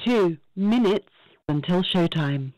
2 minutes until showtime.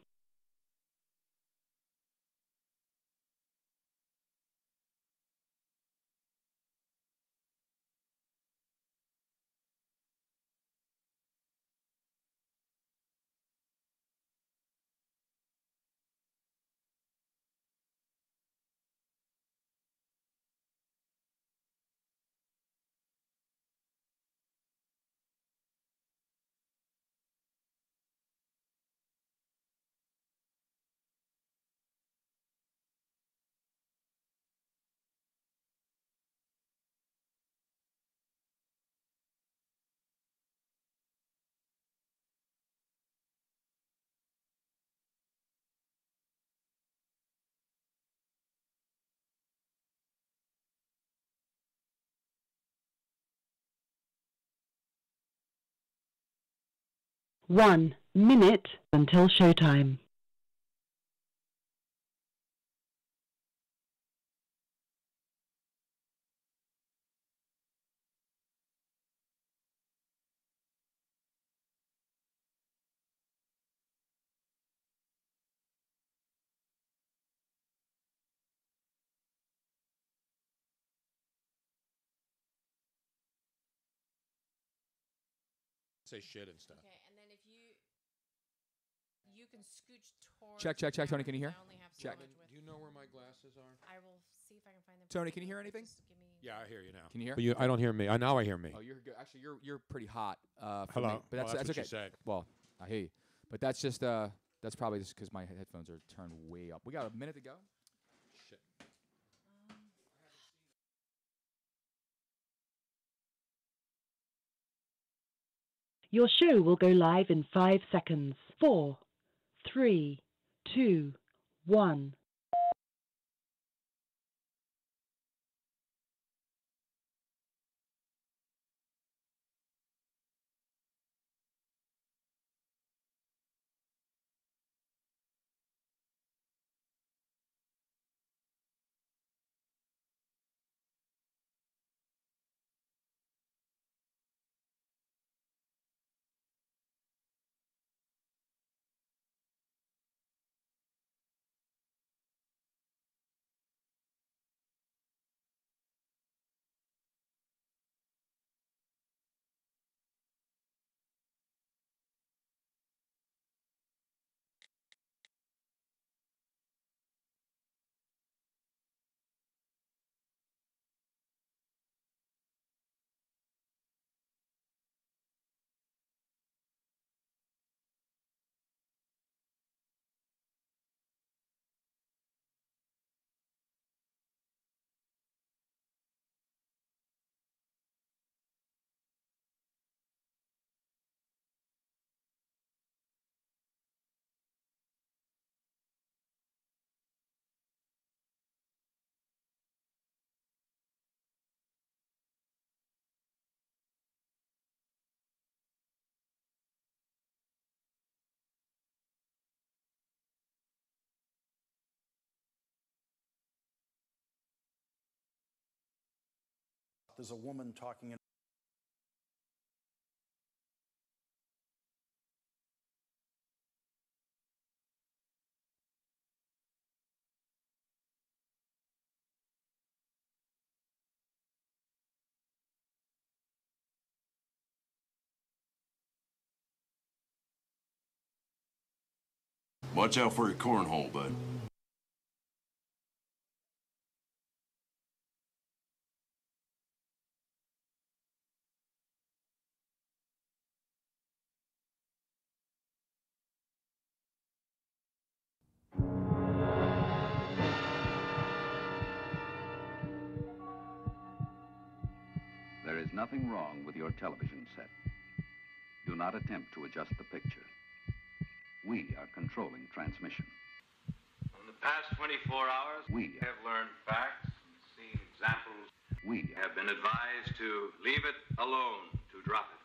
One minute until showtime. Say shit and stuff. Okay, and then if you can scooch towards. Check. Tony, can you hear? I only have so Check. much width. Do you know where my glasses are? I will see if I can find them. Tony, can you hear anything? Just give me. Yeah, I hear you now. Can you hear? But I don't hear me. Now I hear me. Oh, you're good. Actually, you're pretty hot. For Hello. me, but that's what okay. you said. Well, I hear you, but that's just that's probably just because my headphones are turned way up. We got a minute to go. Shit. Your show will go live in 5 seconds. 4, 3, 2, 1. There's a woman talking in Watch out for your cornhole, bud. There is nothing wrong with your television set. Do not attempt to adjust the picture. We are controlling transmission. In the past 24 hours, we have learned facts and seen examples. We have been advised to leave it alone, to drop it.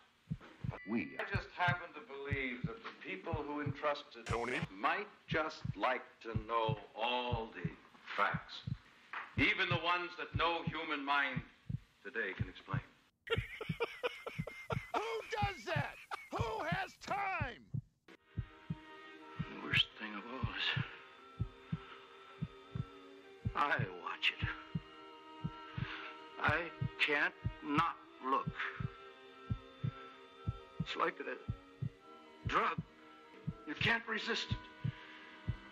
I just happen to believe that the people who entrusted Tony might just like to know all the facts, even the ones that no human mind today can explain. Who does that? Who has time? I watch it. I can't not look. It's like a drug. You can't resist it.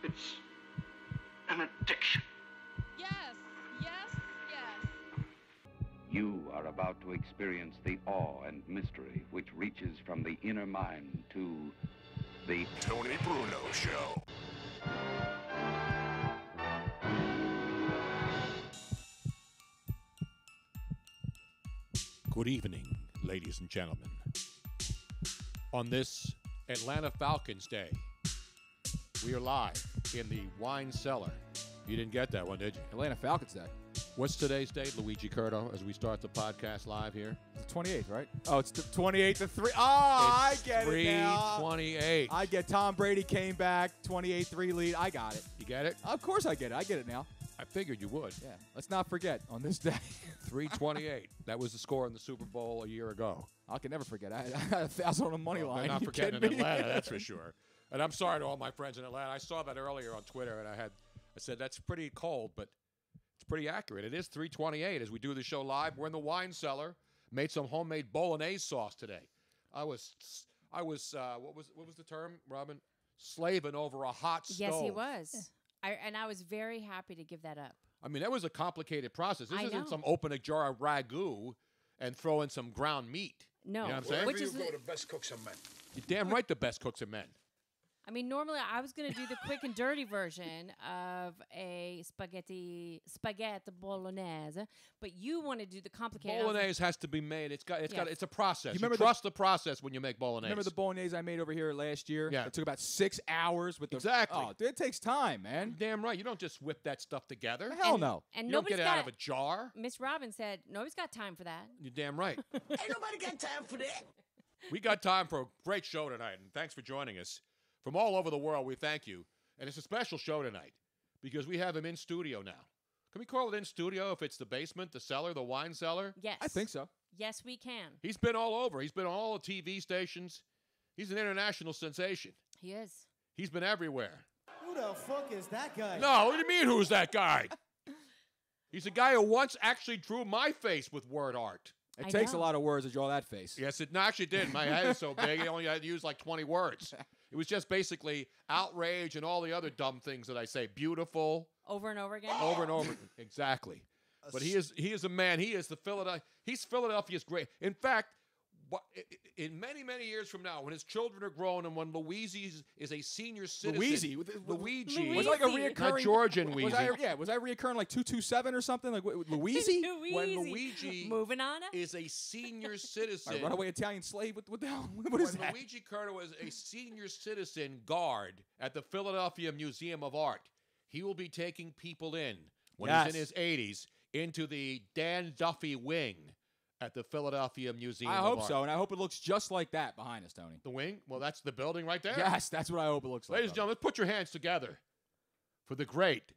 It's an addiction. Yes, yes, yes. You are about to experience the awe and mystery which reaches from the inner mind to the Tony Bruno Show. Good evening, ladies and gentlemen. On this Atlanta Falcons Day, we are live in the wine cellar. You didn't get that one, did you? Atlanta Falcons Day. What's today's date, Luigi Curto, as we start the podcast live here? It's the 28th, right? Oh, it's the 28th to 3. Oh, I get it now. 3/28. I get Tom Brady came back, 28-3 lead. I got it. You get it? Of course I get it. I get it now. I figured you would. Yeah. Let's not forget, on this day. 3/28. That was the score in the Super Bowl a year ago. I can never forget. I had 1,000 on the money line. They're not You forgetting in kidding me? Atlanta, that's for sure. And I'm sorry to all my friends in Atlanta. I saw that earlier on Twitter, and I said, that's pretty cold, but it's pretty accurate. It is 3/28 as we do the show live. We're in the wine cellar. Made some homemade bolognese sauce today. I was what was the term, Robin? Slaving over a hot stove. Yes, he was. I was very happy to give that up. I mean, that was a complicated process. This I isn't know. some open a jar of ragu and throw in some ground meat. No, You know what I'm saying? which is the best cooks are men. You're damn right the best cooks are men. I mean, normally I was going to do the quick and dirty version of a spaghetti bolognese, but you want to do the complicated. Bolognese has to be made. It's a process. You remember trust the process when you make bolognese. Remember the bolognese I made over here last year? Yeah. It took about 6 hours with the. Exactly. Oh, it takes time, man. Damn right. You don't just whip that stuff together. Hell no. And You don't nobody's get it got out of a jar. Miss Robin said nobody's got time for that. You're damn right. Ain't nobody got time for that. We got time for a great show tonight, and thanks for joining us. From all over the world, we thank you. And it's a special show tonight because we have him in studio now. Can we call it in studio if it's the basement, the cellar, the wine cellar? Yes, I think so. Yes, we can. He's been all over. He's been on all the TV stations. He's an international sensation. He is. He's been everywhere. Who the fuck is that guy? No, what do you mean, who's that guy? He's a guy who once actually drew my face with word art. It I takes know. a lot of words to draw that face. Yes, it actually did. My head is so big, I only had to use like 20 words. It was just basically outrage and all the other dumb things that I say. Beautiful. Over and over again. Over and over. Exactly. But he is a man. He is he's Philadelphia's great. In fact, in many, many years from now, when his children are grown and when Luigi is a senior citizen. Luigi. Luigi. Was it like a Luigi. reoccurring? Not Georgian Wheezy. Was I reoccurring like 227 or something? Like Luigi? When Luigi Moving on. is a senior citizen. A runaway Italian slave? What the hell? What is When that? Luigi Curto was a senior citizen guard at the Philadelphia Museum of Art, he will be taking people in when he's in his 80s into the Dan Duffy wing at the Philadelphia Museum I of hope Art. so, and I hope it looks just like that behind us, Tony. The wing? Well, that's the building right there. Yes, that's what I hope it looks like. Ladies and gentlemen, put your hands together for the great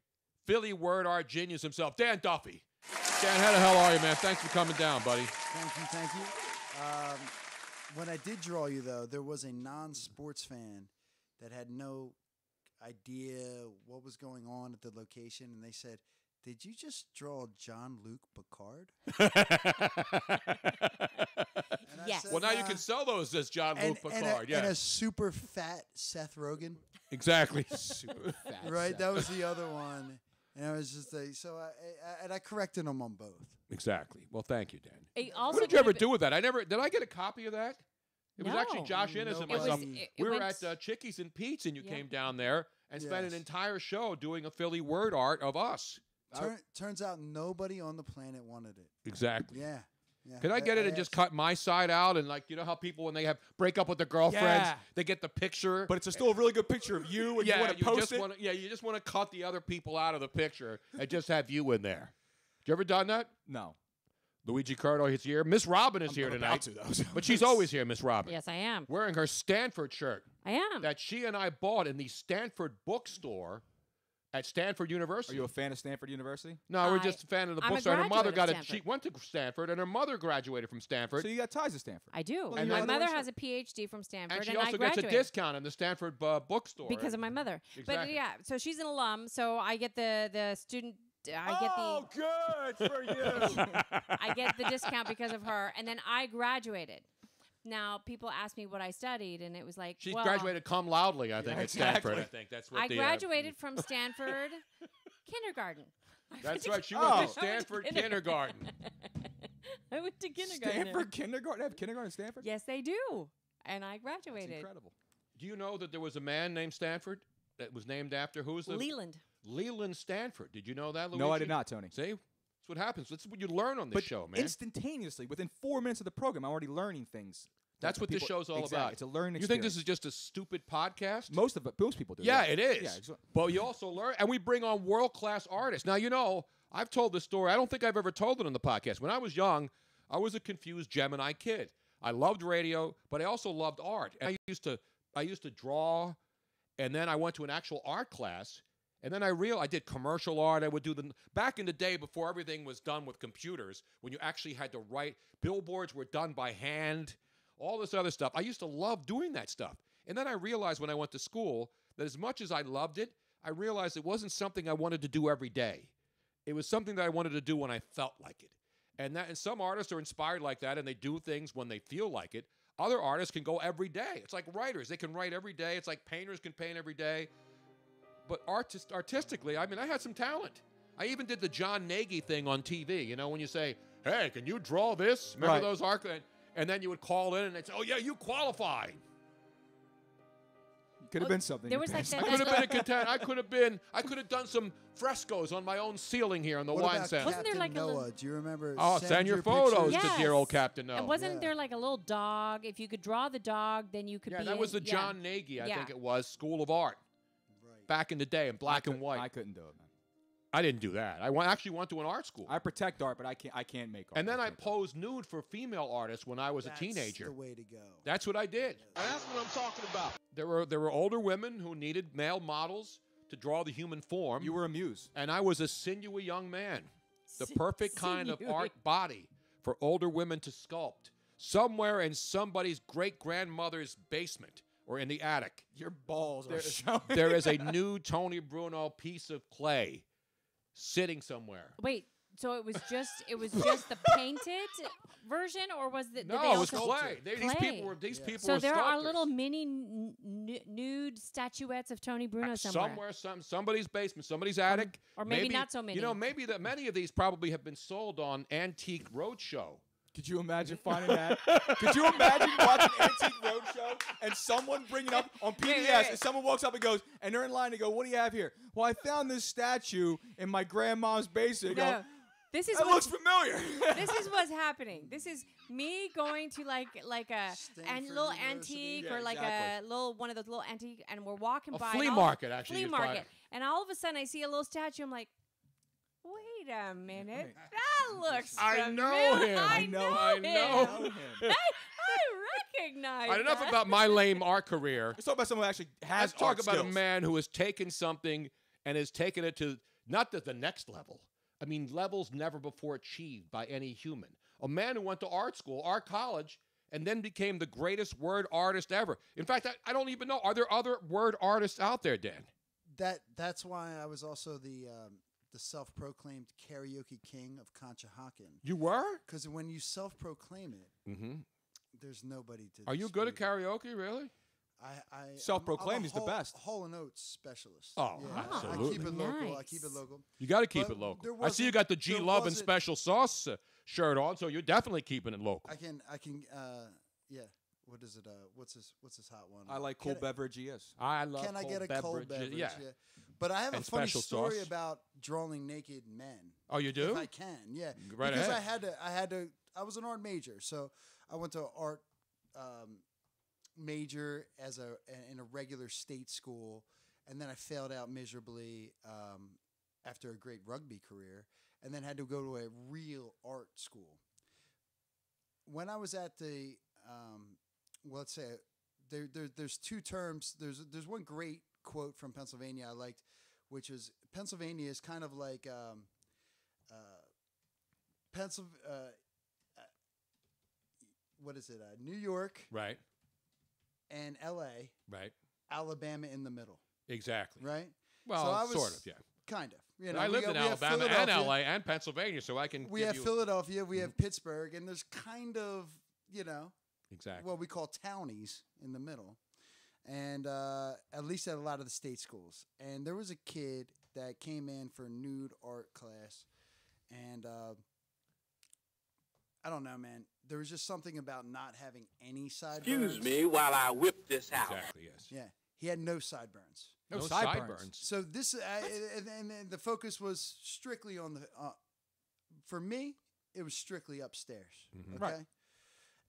Philly word art genius himself, Dan Duffy. Dan, how the hell are you, man? Thanks for coming down, buddy. Thank you. When I did draw you, though, there was a non-sports fan that had no idea what was going on at the location, and they said, "Did you just draw Jean-Luc Picard?" And I Yes. said, Well, now you "Nah." can sell those as Jean-Luc Picard. And a Yes, super fat Seth Rogen. exactly. Super fat. Right, Seth. that was the other one. And I was just like, so I corrected him on both. Exactly. Well, thank you, Dan. It also What did you ever could've do with that? Did I get a copy of that? It was actually No. Josh Innes and It was- myself. it We were went- at Chickies and Pete's, and you Yeah. came down there and spent an Yes. entire show doing a Philly word art of us. Turns out nobody on the planet wanted it. Exactly. Yeah. Can I get it and just cut my side out and like you know how people when they break up with their girlfriends Yeah. they get the picture, But it's still a really good picture of you, and you want to post it. you just want to cut the other people out of the picture and just have you in there. You ever done that? No. Luigi Curto is here. Miss Robin is here I'm tonight, about to, though. but she's always here. Miss Robin, Yes, I am. wearing her Stanford shirt I am. that she and I bought in the Stanford bookstore at Stanford Are University. you a fan of Stanford University? No, we're just a fan of the I'm a bookstore. Her mother graduate of she went to Stanford, and her mother graduated from Stanford. So you got ties to Stanford. I do. Well, And my then- mother has a PhD from Stanford, and she I also gets a graduated discount in the Stanford bookstore. because of my mother. But Exactly. yeah, so she's an alum. So I get the student Oh, good for you. I get the discount because of her. And then I graduated. Now, people ask me what I studied, and it was like, She well, graduated cum loudly, I think, at Stanford. I think that's what I graduated from Stanford kindergarten. That's right. She went to Stanford kindergarten. I went to kindergarten. Stanford kindergarten? They have kindergarten at Stanford? Yes, they do. And I graduated. That's incredible. Do you know that there was a man named Stanford that was named after who's the Leland. Leland Stanford. Did you know that, Luigi? No, I did not, Tony. See? That's what happens. That's what you learn on this show, man. Instantaneously, within 4 minutes of the program, I'm already learning things. That's what this show's all about. It's a learning experience. You think this is just a stupid podcast? Most people do. Yeah, it is. Yeah, but you also learn, and we bring on world-class artists. Now, you know, I've told this story. I don't think I've ever told it on the podcast. When I was young, I was a confused Gemini kid. I loved radio, but I also loved art. And I used to draw, and then I went to an actual art class, and then I did commercial art. I would do back in the day before everything was done with computers, when you actually had to write. Billboards were done by hand, all this other stuff. I used to love doing that stuff. And then I realized when I went to school that as much as I loved it, I realized it wasn't something I wanted to do every day. It was something that I wanted to do when I felt like it. And some artists are inspired like that, and they do things when they feel like it. Other artists can go every day. It's like writers. They can write every day. It's like painters can paint every day. But artistically, I mean, I had some talent. I even did the John Nagy thing on TV. You know, when you say, hey, can you draw this? Remember those art? And then you would call in and they'd say, oh, yeah, you qualify. Could have been something. There was like that. I could have been a contender. I could have done some frescoes on my own ceiling here in the wine center. Wasn't there like Noah? Do you remember? Oh, send your photos pictures? to dear old Captain Noah. And wasn't there like a little dog? If you could draw the dog, then you could be. Yeah, that was the John Nagy, I think it was, School of Art. Right. Back in the day in black and white. I couldn't do it, man. I didn't do that. I actually went to an art school. I protect art, but I can't make art. And then I posed nude for female artists when I was a teenager. That's the way to go. That's what I did. And that's what I'm talking about. There were older women who needed male models to draw the human form. You were a muse. And I was a sinewy young man. The perfect kind of art body for older women to sculpt. Somewhere in somebody's great-grandmother's basement or in the attic. Your balls are showing. There is a new Tony Bruno piece of clay sitting somewhere. Wait, so it was just the painted version, or was it? No, it was clay. These people were So there are sculptors. little mini nude statuettes of Tony Bruno somewhere. Somebody's basement, somebody's attic, or maybe not so many. You know, maybe many of these probably have been sold on Antique Roadshow. Could you imagine finding that? Could you imagine watching Antique Roadshow and someone bringing up on PBS and someone walks up and goes, and they're in line to go, what do you have here? Well, I found this statue in my grandma's basement. No. This is that looks familiar. This is what's happening. This is me going to like a little antique or like a little one of those little antique, and we're walking by flea market actually. Flea market, and all of a sudden I see a little statue. I'm like, wait a minute, that looks familiar. I know him. I know him. I recognize. Enough that. about my lame art career. Let's talk about someone who actually has. Let's talk about a man who has taken something and has taken it to not to the next level. I mean, levels never before achieved by any human. A man who went to art school, art college, and then became the greatest word artist ever. In fact, I don't even know. Are there other word artists out there, Dan? That's why I was also the self-proclaimed karaoke king of Conshohocken. You were? Because when you self-proclaim it, there's nobody to. Are you good at karaoke, really? I self-proclaimed is the best. Hall and Oates specialist. Oh, yeah. absolutely. I keep it local. I keep it local. You got to keep it local. I see you got the G Love and Special Sauce shirt on, so you're definitely keeping it local. I can. Yeah. What is it? What's his hot one? I like cold beverage. Yes. I love. Can I get a cold beverage? Yeah. But I have a funny story sauce. about drawing naked men. Oh, you do? If I can, yeah. Right because ahead. I was an art major, so I went to art major in a regular state school, and then I failed out miserably after a great rugby career, and then had to go to a real art school. When I was at the let's say there's two terms. There's one great quote from Pennsylvania I liked, which was Pennsylvania is kind of like what is it? New York, right, and L.A., right, Alabama in the middle, exactly, right. Well, so I was, sort of, yeah, kind of. You know, I lived in we have Alabama and Philadelphia. LA and Pennsylvania, so I can. We give have you Philadelphia, we have Pittsburgh, and there's kind of, you know, exactly what we call townies in the middle. And at least at a lot of the state schools. And there was a kid that came in for nude art class. And I don't know, man. There was just something about not having any sideburns. Excuse me while I whip this out. Exactly, yes. Yeah. He had no sideburns. No sideburns. So this, and the focus was strictly on the, for me, it was strictly upstairs. Mhm. Okay. Right.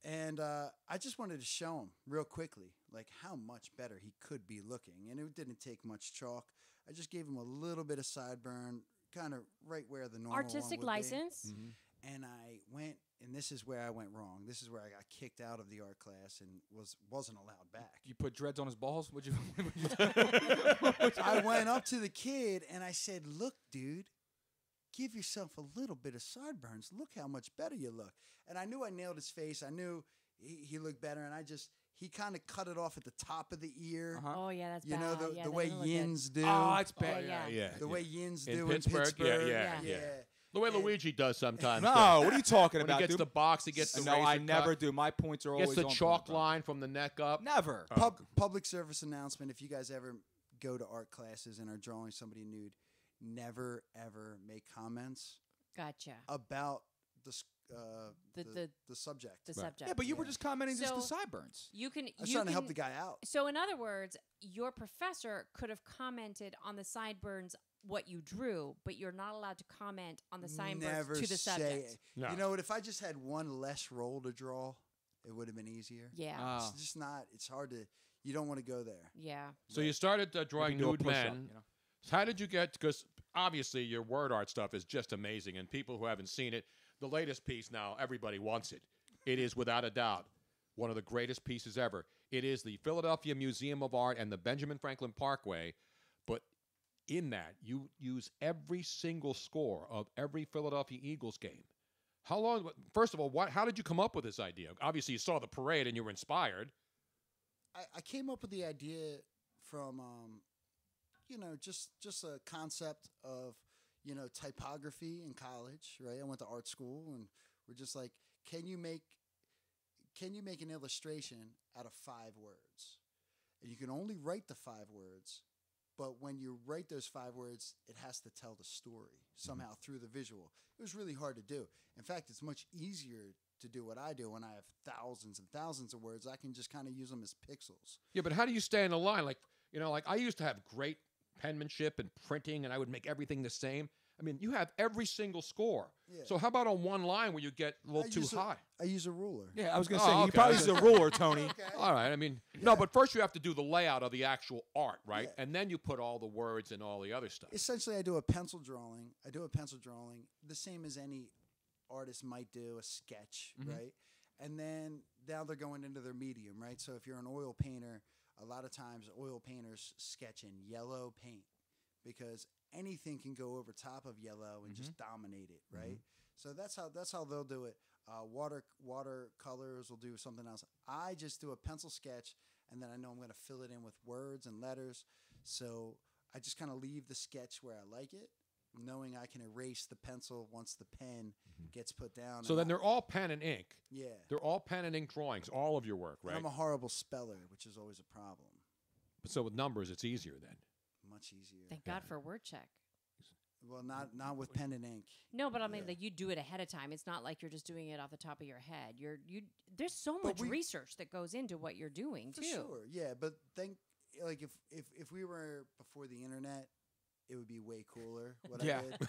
And I just wanted to show him real quickly, like how much better he could be looking. And it didn't take much chalk. I just gave him a little bit of sideburn, kind of right where the normal Artistic one would license. be. And I went, and this is where I went wrong. This is where I got kicked out of the art class and wasn't allowed back. You put dreads on his balls? What'd you? I went up to the kid and I said, "Look, dude, give yourself a little bit of sideburns. Look how much better you look." And I knew I nailed his face. I knew he looked better. And he kind of cut it off at the top of the ear. Oh, yeah, that's You bad. know, Yeah, the that way doesn't look good. yins do. Oh, it's Oh, bad. yeah. The way yins In do Pittsburgh? in Pittsburgh. Yeah. The way Luigi does sometimes. No, what are you talking when about? he gets dude? the box, he gets the No, razor I cut, never do. My points are always gets the on chalk point, bro. line from the neck up. Never. Public service announcement: if you guys ever go to art classes and are drawing somebody nude, never ever make comments Gotcha. about the subject. The subject. Yeah, but you were just commenting just the So, sideburns. You can. I was you trying to help can- the guy out. So, in other words, your professor could have commented on the sideburns what you drew, but you're not allowed to comment on the sideburns Never to the say subject. it. No. You know what? If I just had one less roll to draw, it would have been easier. Yeah. Oh. It's just not. It's hard to. You don't want to go there. Yeah. So you started drawing Maybe do a nude push-up, men. you know? So how did you get? Because obviously your word art stuff is just amazing, and people who haven't seen it, the latest piece now, everybody wants it. It is without a doubt one of the greatest pieces ever. It is the Philadelphia Museum of Art and the Benjamin Franklin Parkway, but in that you use every single score of every Philadelphia Eagles game. How long? First of all, how did you come up with this idea? Obviously, you saw the parade and you were inspired. I came up with the idea from, just a concept of, typography in college, right? I went to art school, and we're just like, can you make an illustration out of 5 words? And you can only write the 5 words, but when you write those 5 words, it has to tell the story somehow through the visual. It was really hard to do. In fact, it's much easier to do what I do when I have thousands and thousands of words. I can just kind of use them as pixels. Yeah, but how do you stay in the line? Like I used to have great penmanship and printing, and I would make everything the same. I mean, you have every single score. Yeah. So how about on one line where you get a little too high? I use a ruler. Yeah, I was going to Oh, say, you okay. probably use a ruler, Tony. All right. I mean, no, but first you have to do the layout of the actual art, right? And then you put all the words and all the other stuff. Essentially, I do a pencil drawing. The same as any artist might do a sketch, right? And then now they're going into their medium, right? So if you're an oil painter, a lot of times oil painters sketch in yellow paint because anything can go over top of yellow and just dominate it, right? So that's how they'll do it. Watercolors will do something else. I just do a pencil sketch, and then I know I'm going to fill it in with words and letters. So I just kind of leave the sketch where I like it, knowing I can erase the pencil once the pen gets put down. So then they're all pen and ink. Yeah. They're all pen and ink drawings, all of your work, And right? I'm a horrible speller, which is always a problem. But so with numbers, it's easier then. Much easier. Thank God for word check. Well, not with pen and ink. No, but I mean, like you do it ahead of time. It's not like you're just doing it off the top of your head. There's so much research that goes into what you're doing For too. sure, yeah. But if we were before the internet, it would be way cooler. What I did.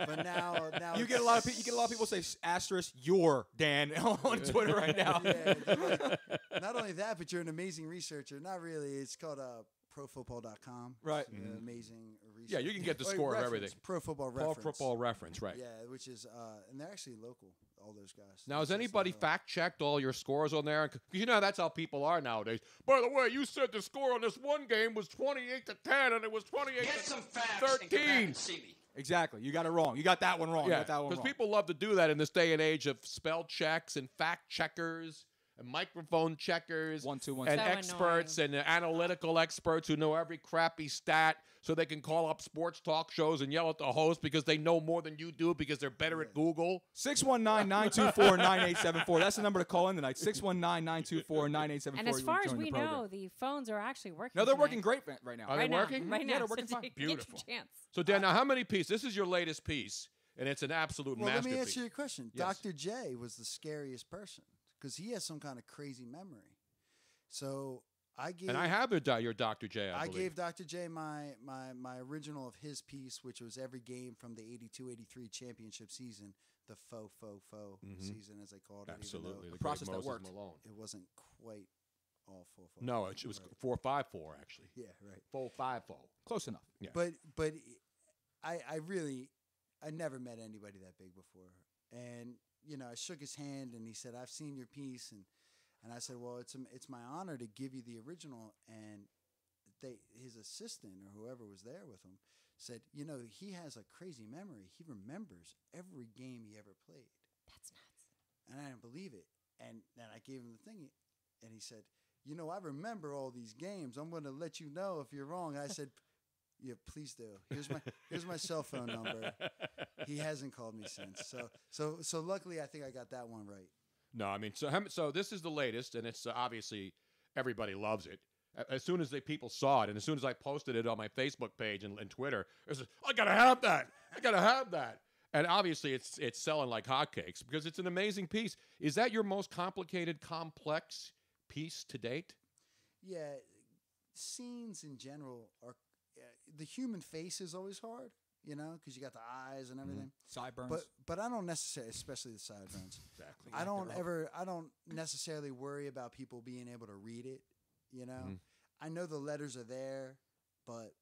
But now You get a lot of people say asterisk your Dan on Twitter right now. Yeah, not only that, but you're an amazing researcher. Not really. It's called profootball.com. Right. It's, amazing research. Yeah, you can get the Wait, score of reference, everything. Pro Football Pro Reference. Football Reference, right. Yeah, which is and they're actually local. All those guys. Now, has It's just, anybody fact checked all your scores on there? Because you know that's how people are nowadays. By the way, you said the score on this one game was 28-10, and it was 28-13. Exactly. You got it wrong. You got that one wrong. You Yeah, got that one because wrong. people love to do that in this day and age of spell checks and fact checkers and microphone checkers 1, 2, 1, and So experts and analytical experts who know every crappy stat. so they can call up sports talk shows and yell at the host because they know more than you do because they're better at Google. 619-924-9874. That's the number to call in tonight. 619-924-9874. And as far as we know, the phones are actually working. No, they're tonight. working great right now. Are they working? Right now. Yeah, they're working So fine. get your Beautiful. chance. So, Dan, now how many pieces? This is your latest piece, and it's an absolute Well, let masterpiece. me answer your question. Yes. Dr. J was the scariest person because he has some kind of crazy memory. So I gave. And I have your Dr. J, I believe. gave Dr. J my original of his piece, which was every game from the 82-83 championship season, the faux season, as they called it. Absolutely. Even The The process great that Moses worked. Malone. though it wasn't quite all full. No, it was right. 4-5-4, actually. Yeah, right. 4-5-4. Close enough. Yeah. But I never met anybody that big before, and I shook his hand and he said, "I've seen your piece," and I said, "Well, it's my honor to give you the original." And his assistant or whoever was there with him said, "He has a crazy memory. He remembers every game he ever played." That's nuts. And I didn't believe it. And then I gave him the thing, and he said, "I remember all these games. I'm going to let you know if you're wrong." I said, "Yeah, please do. Here's my cell phone number." He hasn't called me since. So luckily, I think I got that one right. No, I mean, so this is the latest, and it's obviously everybody loves it. As soon as people saw it, and as soon as I posted it on my Facebook page and Twitter, it was, I gotta have that. I gotta have that. And obviously, it's selling like hotcakes because it's an amazing piece. Is that your most complicated, complex piece to date? Yeah, scenes in general are. The human face is always hard, because you got the eyes and everything. Sideburns. But I don't necessarily, especially the sideburns. Exactly. I don't necessarily worry about people being able to read it. I know the letters are there, but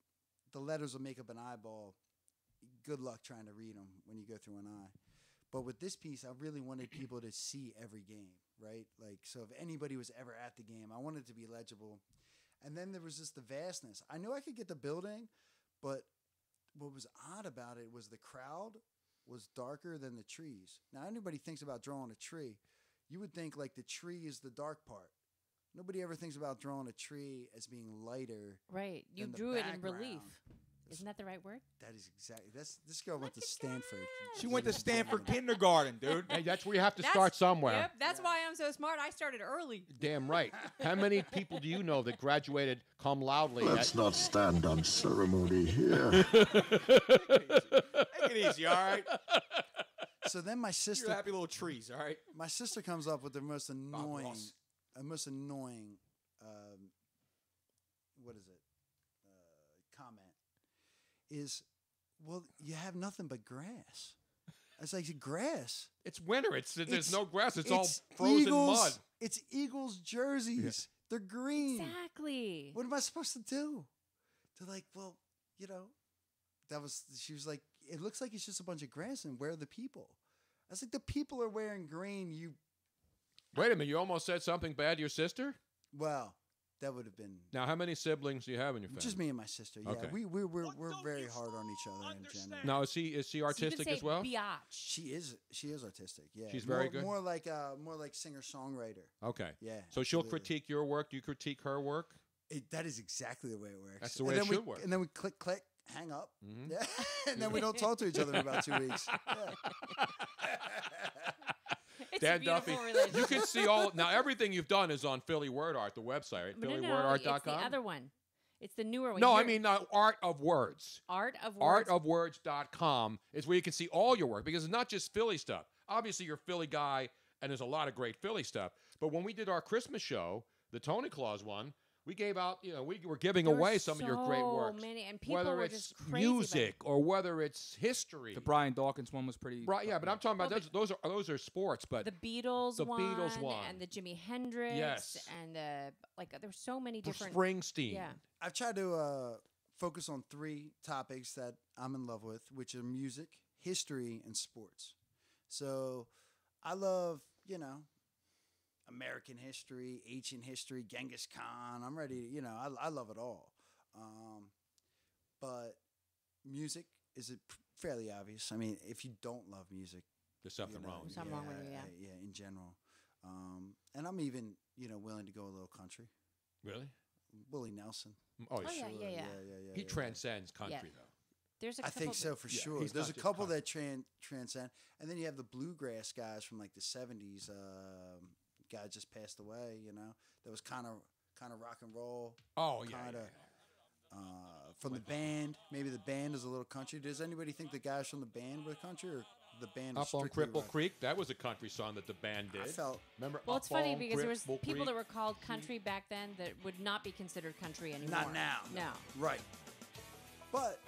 the letters will make up an eyeball. Good luck trying to read them when you go through an eye. But with this piece, I really wanted people to see every game, right? So if anybody was ever at the game, I wanted it to be legible. And then there was just the vastness. I knew I could get the building, but what was odd about it was the crowd was darker than the trees. Now, anybody thinks about drawing a tree, you would think the tree is the dark part. Nobody ever thinks about drawing a tree as being lighter. Right. You than the drew it in background. relief. Isn't that the right word? That is exactly. This girl went to Stanford. She went to Stanford kindergarten, dude. Hey, that's where you have to start somewhere. Yep, that's why I'm so smart. I started early. Damn right. How many people do you know that graduated cum loudly? Let's not stand on ceremony here. Take it easy, all right? So then my sister. You're happy little trees, all right? My sister comes up with the most annoying, Ross. What is it? Comment is, well, you have nothing but grass. I was like, grass. It's winter. There's no grass. It's all all frozen Eagles, mud. It's Eagles jerseys. They're green. Exactly. What am I supposed to do? They're like, well, she was like, it looks like it's just a bunch of grass, and where are the people? I was like, the people are wearing green. Wait a minute. You almost said something bad to your sister? Well, that would have been. Now, how many siblings do you have in your family? Just me and my sister. Yeah, Okay. we're very hard on each other in general. Now, is she artistic as well? She is artistic. Yeah, She's very good? More like singer songwriter. Okay. Yeah. So she'll absolutely. critique your work. Do you critique her work? That is exactly the way it works. That's the way it should work. And then we click, hang up. Mm-hmm. Yeah. And then we don't talk to each other in about 2 weeks. Yeah. It's Dan a beautiful Duffy, relationship. you can see now everything you've done is on Philly Word Art, the website, right? No, PhillyWordArt.com. it's the other one. It's the newer one. No, I mean Art of Words. Art of Words. Artofwords.com is where you can see all your work because it's not just Philly stuff. Obviously, you're a Philly guy, and there's a lot of great Philly stuff. But when we did our Christmas show, the Tony Claus one, we gave out, we were giving away some of your great works. Many, and people whether were it's just crazy music or whether it's history. The Brian Dawkins one was pretty. Right, yeah, but I'm talking about those are sports, but the Beatles one, and the Jimi Hendrix, yes, and there's so many different. Springsteen. Yeah, I've tried to focus on 3 topics that I'm in love with, which are music, history, and sports. So I love, American history, ancient history, Genghis Khan. I'm ready. I love it all. But music is fairly obvious. I mean, if you don't love music, there's something wrong. There's something wrong with you. Yeah, in general. And I'm even willing to go a little country. Really? Willie Nelson. Oh, Oh, sure. yeah. He transcends country, Yeah. though. There's a I couple think so for sure. he's There's not a just couple country. that transcend, and then you have the bluegrass guys from like the '70s. Guy just passed away. You know, that was kind of rock and roll. Oh yeah. Kinda, from the band, maybe the band is a little country. Does anybody think the guys from the band were country, or the band was Up on strictly Cripple rock? Creek, that was a country song that the band did. I felt. Remember? Well, Up it's funny on because there was Cripple people that Creek? were called country back then that would not be considered country anymore. Not now. No. Right. But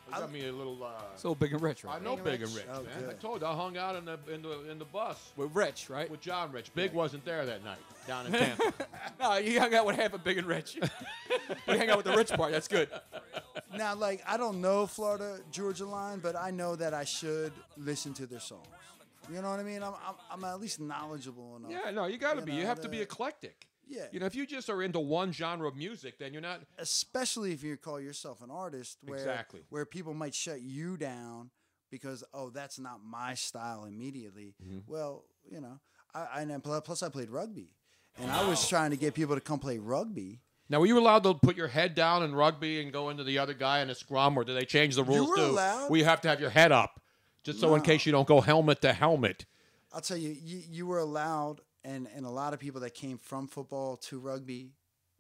You got me a little. So Big and Rich, I right? know Big Big and and Rich, Oh, man. good. I told you I hung out in the bus With Rich, right? with John Rich. Big wasn't there that night down in Tampa. No, you hung out with half of Big and Rich. We hang out with the rich part. That's good. now, like, I don't know Florida Georgia line, but I know that I should listen to their songs. You know what I mean? I'm at least knowledgeable enough. Yeah, no, you got to be. know, You have to be that- eclectic. Yeah. You know, if you just are into one genre of music, then you're not. Especially if you call yourself an artist, where people might shut you down because that's not my style immediately. Mm-hmm. Well, you know, plus I played rugby, and I was trying to get people to come play rugby. Now, were you allowed to put your head down in rugby and go into the other guy in a scrum, or did they change the rules were too? allowed. Where you have to have your head up, just so in No. case you don't go helmet to helmet. I'll tell you, you were allowed, and a lot of people that came from football to rugby,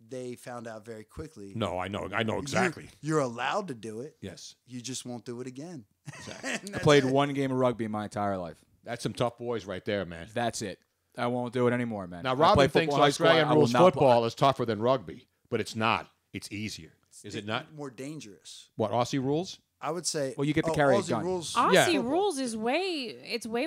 they found out very quickly. No, I know exactly. You're allowed to do it. Yes, You just won't do it again. exactly. I played one game of rugby in my entire life. That's some tough boys right there, man. That's it. I won't do it anymore, man. Now, I Robin played thinks football in high school. Australian I will rules not play- football is tougher than rugby, but it's not. It's easier. Is it not? More dangerous. What, Aussie rules? I would say. Well, you get to carry a Aussie gun. rules. Aussie Yeah. rules is way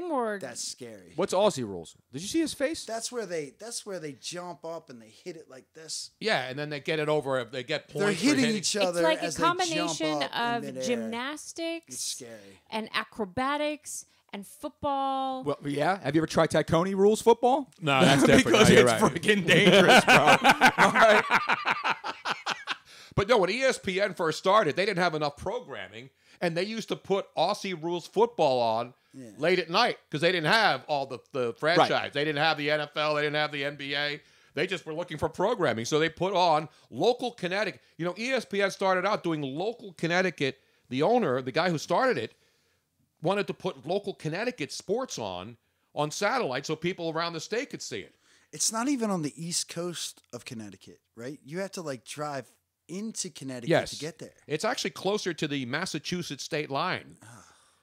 more. That's scary. What's Aussie rules? Did you see his face? That's where they jump up and they hit it like this. Yeah, and then they get it over. They get points. They're for hitting hitting each It's other like a as they jump combination up in of midair. gymnastics It's scary. and acrobatics and football. Well, yeah. Have you ever tried Taccone rules football? No, that's different. Because No, you're it's right. freaking dangerous, bro. All right. But no, when ESPN first started, they didn't have enough programming, and they used to put Aussie rules football on late at night because they didn't have all the franchise. Right. They didn't have the NFL. They didn't have the NBA. They just were looking for programming. So they put on local Connecticut. You know, ESPN started out doing local Connecticut. The owner, the guy who started it, wanted to put local Connecticut sports on satellite so people around the state could see it. It's not even on the east coast of Connecticut, right? You have to like drive into Connecticut Yes. to get there. It's actually closer to the Massachusetts state line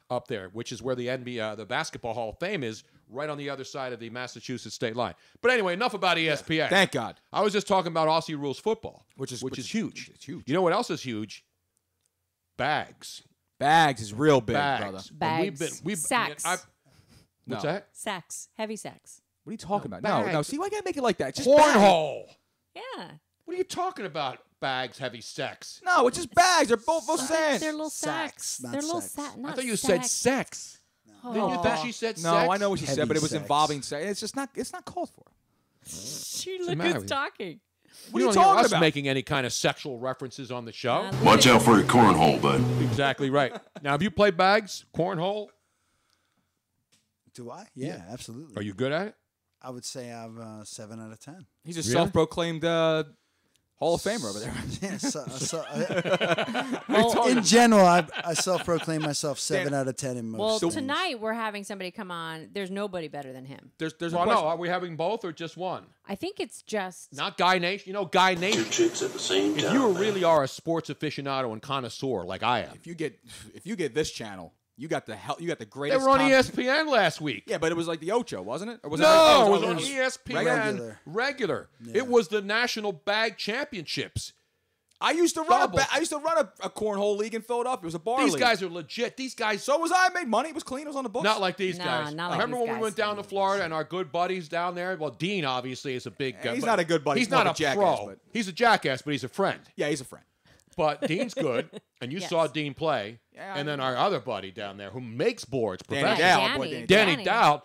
up there, which is where the NBA, the Basketball Hall of Fame is, right on the other side of the Massachusetts state line. But anyway, enough about ESPN. Thank God. I was just talking about Aussie rules football, which is huge. It's huge. You know what else is huge? Bags. Bags is real big, Bags. brother. And Bags. Sacks. What's No. that? Sacks. Heavy sacks. What are you talking about? bags. No. See, why can't I make it like that? It's just bags. Cornhole. Yeah. What are you talking about? Bags, heavy sex. No, it's just bags. They're both sand. They're little Sacks, sacks. not They're little sex. sacks. I thought you said sex. Didn't you think she said No, sex? I know what she said, Heavy but it was sex. involving sex. It's just not. It's not called for. She the look matter who's with you? talking. What are you don't hear talking us about? making any kind of sexual references on the show. Watch out for your cornhole, bud. Exactly right. Now, have you played bags, cornhole? Do I? Yeah, absolutely. Are you good at it? I would say I'm 7 out of 10. He's a Really? self-proclaimed Hall of Famer over there. Yeah, in general, I self-proclaim myself 7 out of 10 in most. Well, things. tonight we're having somebody come on. There's nobody better than him. There's Well, a no, question. are we having both or just one? I think it's just. Not Guy Nation. You know, Guy Nation. Chicks at the same If time. you really are a sports aficionado and connoisseur like I am, If you get this channel, you got the they greatest. were on con- ESPN last week. Yeah, but it was like the Ocho, wasn't it? Or was No, it it was on on ESPN regular. regular. Yeah. It was the National Bag Championships. I used to run Double. I used to run a cornhole league in Philadelphia. It was a bar These league. guys are legit. These guys, So was I. Made money. It was clean. It was on the books. not like these Nah, guys. not like Remember these when we guys. went down to Florida and our good buddies down there? Well, Dean obviously is a big. He's but not a good buddy. He's He's more not of a jackass, pro. but- He's a jackass, but he's a friend. Yeah, he's a friend. But Dean's good, and you Yes. saw Dean play. Yeah, I and then know. our other buddy down there who makes boards, Danny professional. Dow, boy, Danny Dowd.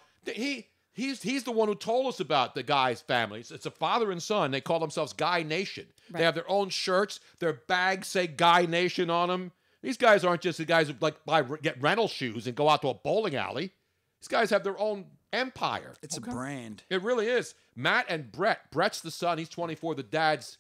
He's the one who told us about the Guy's families. It's a father and son. They call themselves Guy Nation. They Right. have their own shirts. Their bags say Guy Nation on them. These guys aren't just the guys who get rental shoes and go out to a bowling alley. These guys have their own empire. It's a brand. It really is. Matt and Brett. Brett's the son. He's 24. The dad's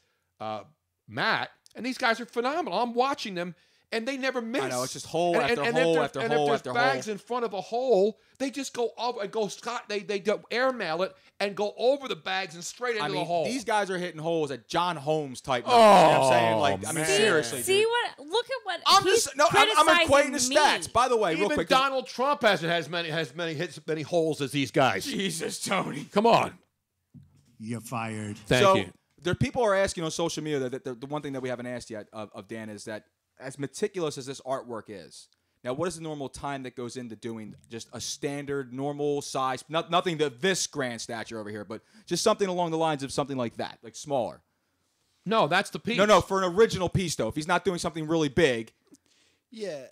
Matt, and these guys are phenomenal. I'm watching them, and they never miss. I know, it's just hole And- after and hole if there- after and hole if after there's bags hole. in front of a hole, they just go up and go Scott. They airmail it and go over the bags and straight into I mean, the hole. these guys are hitting holes at John Holmes type numbers. You know what I'm saying? Like, I mean, man. seriously. See dude. what? Look at what I'm he's just no. I'm equating the criticizing stats. me. By the way, real Even quick, 'cause- Donald Trump has many holes as these guys. Jesus, Tony. Come on. You're fired. Thank you. There, people are asking on social media that the one thing that we haven't asked yet of Dan is that as meticulous as this artwork is, now what is the normal time that goes into doing just a standard normal size, nothing to this grand stature over here, but just something along the lines of something like that, like smaller? No, that's the piece. No, for an original piece though. If he's not doing something really big, Yeah,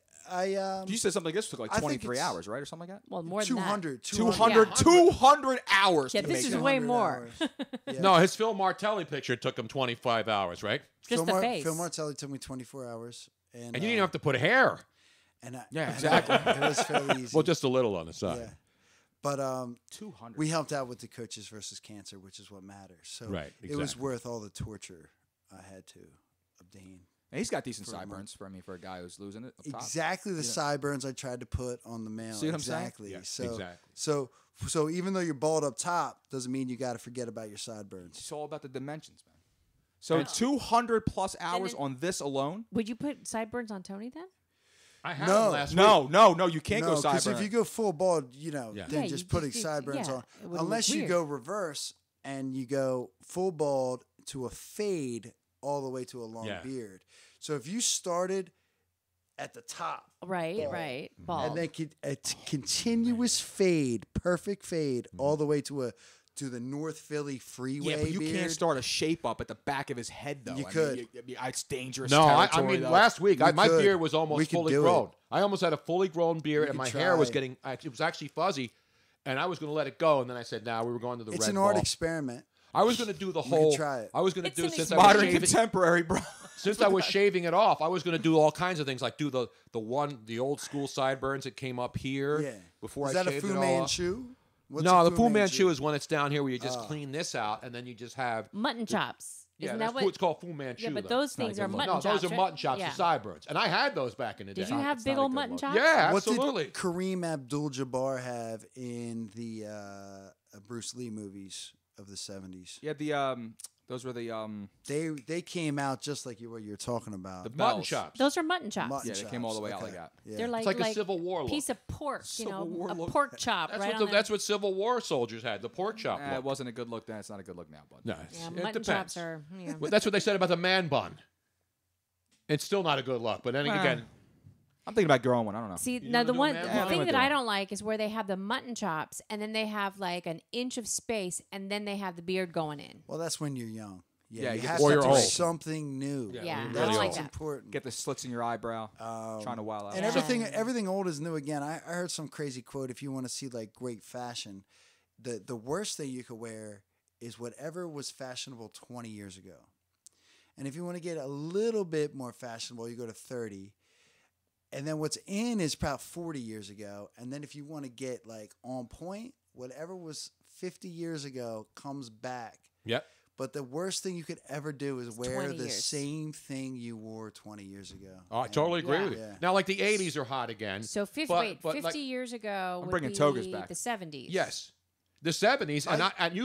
you said something like this took like I think 23 it's- hours, right, or something like that? Well, more than 200, 200 hours. Yeah, to this make is that. way more. No, his Phil Martelli picture took him 25 hours, right? Just the face. Phil Martelli took me 24 hours. And you didn't even have to put hair. Yeah, exactly. It was fairly easy. Well, just a little on the side. Yeah. But 200. we helped out with the Coaches versus Cancer, which is what matters. So Right, it was exactly. worth all the torture I had to obtain. And he's got decent For a sideburns for a guy who's losing it. Up top. Exactly the You know? sideburns I tried to put on the male. See what I'm saying? exactly. Yeah, So, exactly. So even though you're bald up top, doesn't mean you got to forget about your sideburns. It's all about the dimensions, man. So 200 plus hours then- on this alone? Would you put sideburns on Tony then? I had No. him last week. No, you can't go because sideburns. if you go full bald, Yeah. Yeah, then just you putting just- sideburns yeah, on. it would look Unless you weird. go reverse and you go full bald to a fade all the way to a long Yeah. beard. So if you started at the top, Right, bald, right. Bald. and then a continuous fade, perfect fade, all the way to the North Philly freeway. yeah, but you beard. can't start a shape up at the back of his head, though. You I could. Mean, it's dangerous. No, I territory, mean, though. last week, We my could. beard was We almost could fully do grown. it. I almost had a fully grown beard, and could my hair was try. getting, it was actually fuzzy, and I was going to let it go, and then I said, nah, we were going to the It's red an art ball. experiment. I was going to do the could whole, try it. I was going to It's do, an since I was modern shaving, contemporary, bro. since I was shaving it off, I was going to do all kinds of things, like do the old school sideburns that came up here Yeah. before Is I that a shaved Fu it all off. Manchu? What's No, a the Fu Manchu is when it's down here where you just Oh. clean this out, and then you just have Mutton chops. Yeah, Isn't that's that what? cool. It's called Fu Manchu. Yeah, but though. those It's not a things good are look. mutton No, chops. those are right? mutton chops, Yeah. the sideburns, and I had those back in the day. Did you have It's big not a old good mutton look. chops? Yeah, What absolutely. did Kareem Abdul-Jabbar have in the Bruce Lee movies of the 70s? Yeah, those were the They came out just like what you're talking about. The Mutton bells. chops. Those are mutton chops. Mutton Yeah, they came all the way out chops, like that. Yeah. They're like, It's like a Civil War look. piece of pork, Civil War a look. pork chop, That's right what on the- that's what Civil War soldiers had, the pork chop It look. wasn't a good look then. It's not a good look now, bud. No, Yeah, it mutton depends. chops are. Yeah. Well, that's what they said about the man bun. It's still not a good look, but then Well, again, I'm thinking about growing one. I don't know. See, You now gonna the do a one, man the bun? thing I'm that gonna I do it. don't like is where they have the mutton chops and then they have like an inch of space and then they have the beard going in. Well, that's when you're young. Yeah, Yeah, you you get have the Or to you're do old. something new. Yeah, Yeah, when I you're don't really like old. that. Important. Get the slits in your eyebrow. Trying to wow out. And everything old is new again. I heard some crazy quote. If you want to see like great fashion, the worst thing you could wear is whatever was fashionable 20 years ago. And if you want to get a little bit more fashionable, you go to 30. And then what's in is about 40 years ago. And then if you want to get like on point, whatever was 50 years ago comes back. yep. But the worst thing you could ever do is wear 20 the years. same thing you wore 20 years ago. Oh, I And- totally agree Yeah. with you. Yeah. Now, like the 80s are hot again. So 50, but- wait, but 50 like- years ago would bringing be togas back. the 70s. Yes. The 70s, and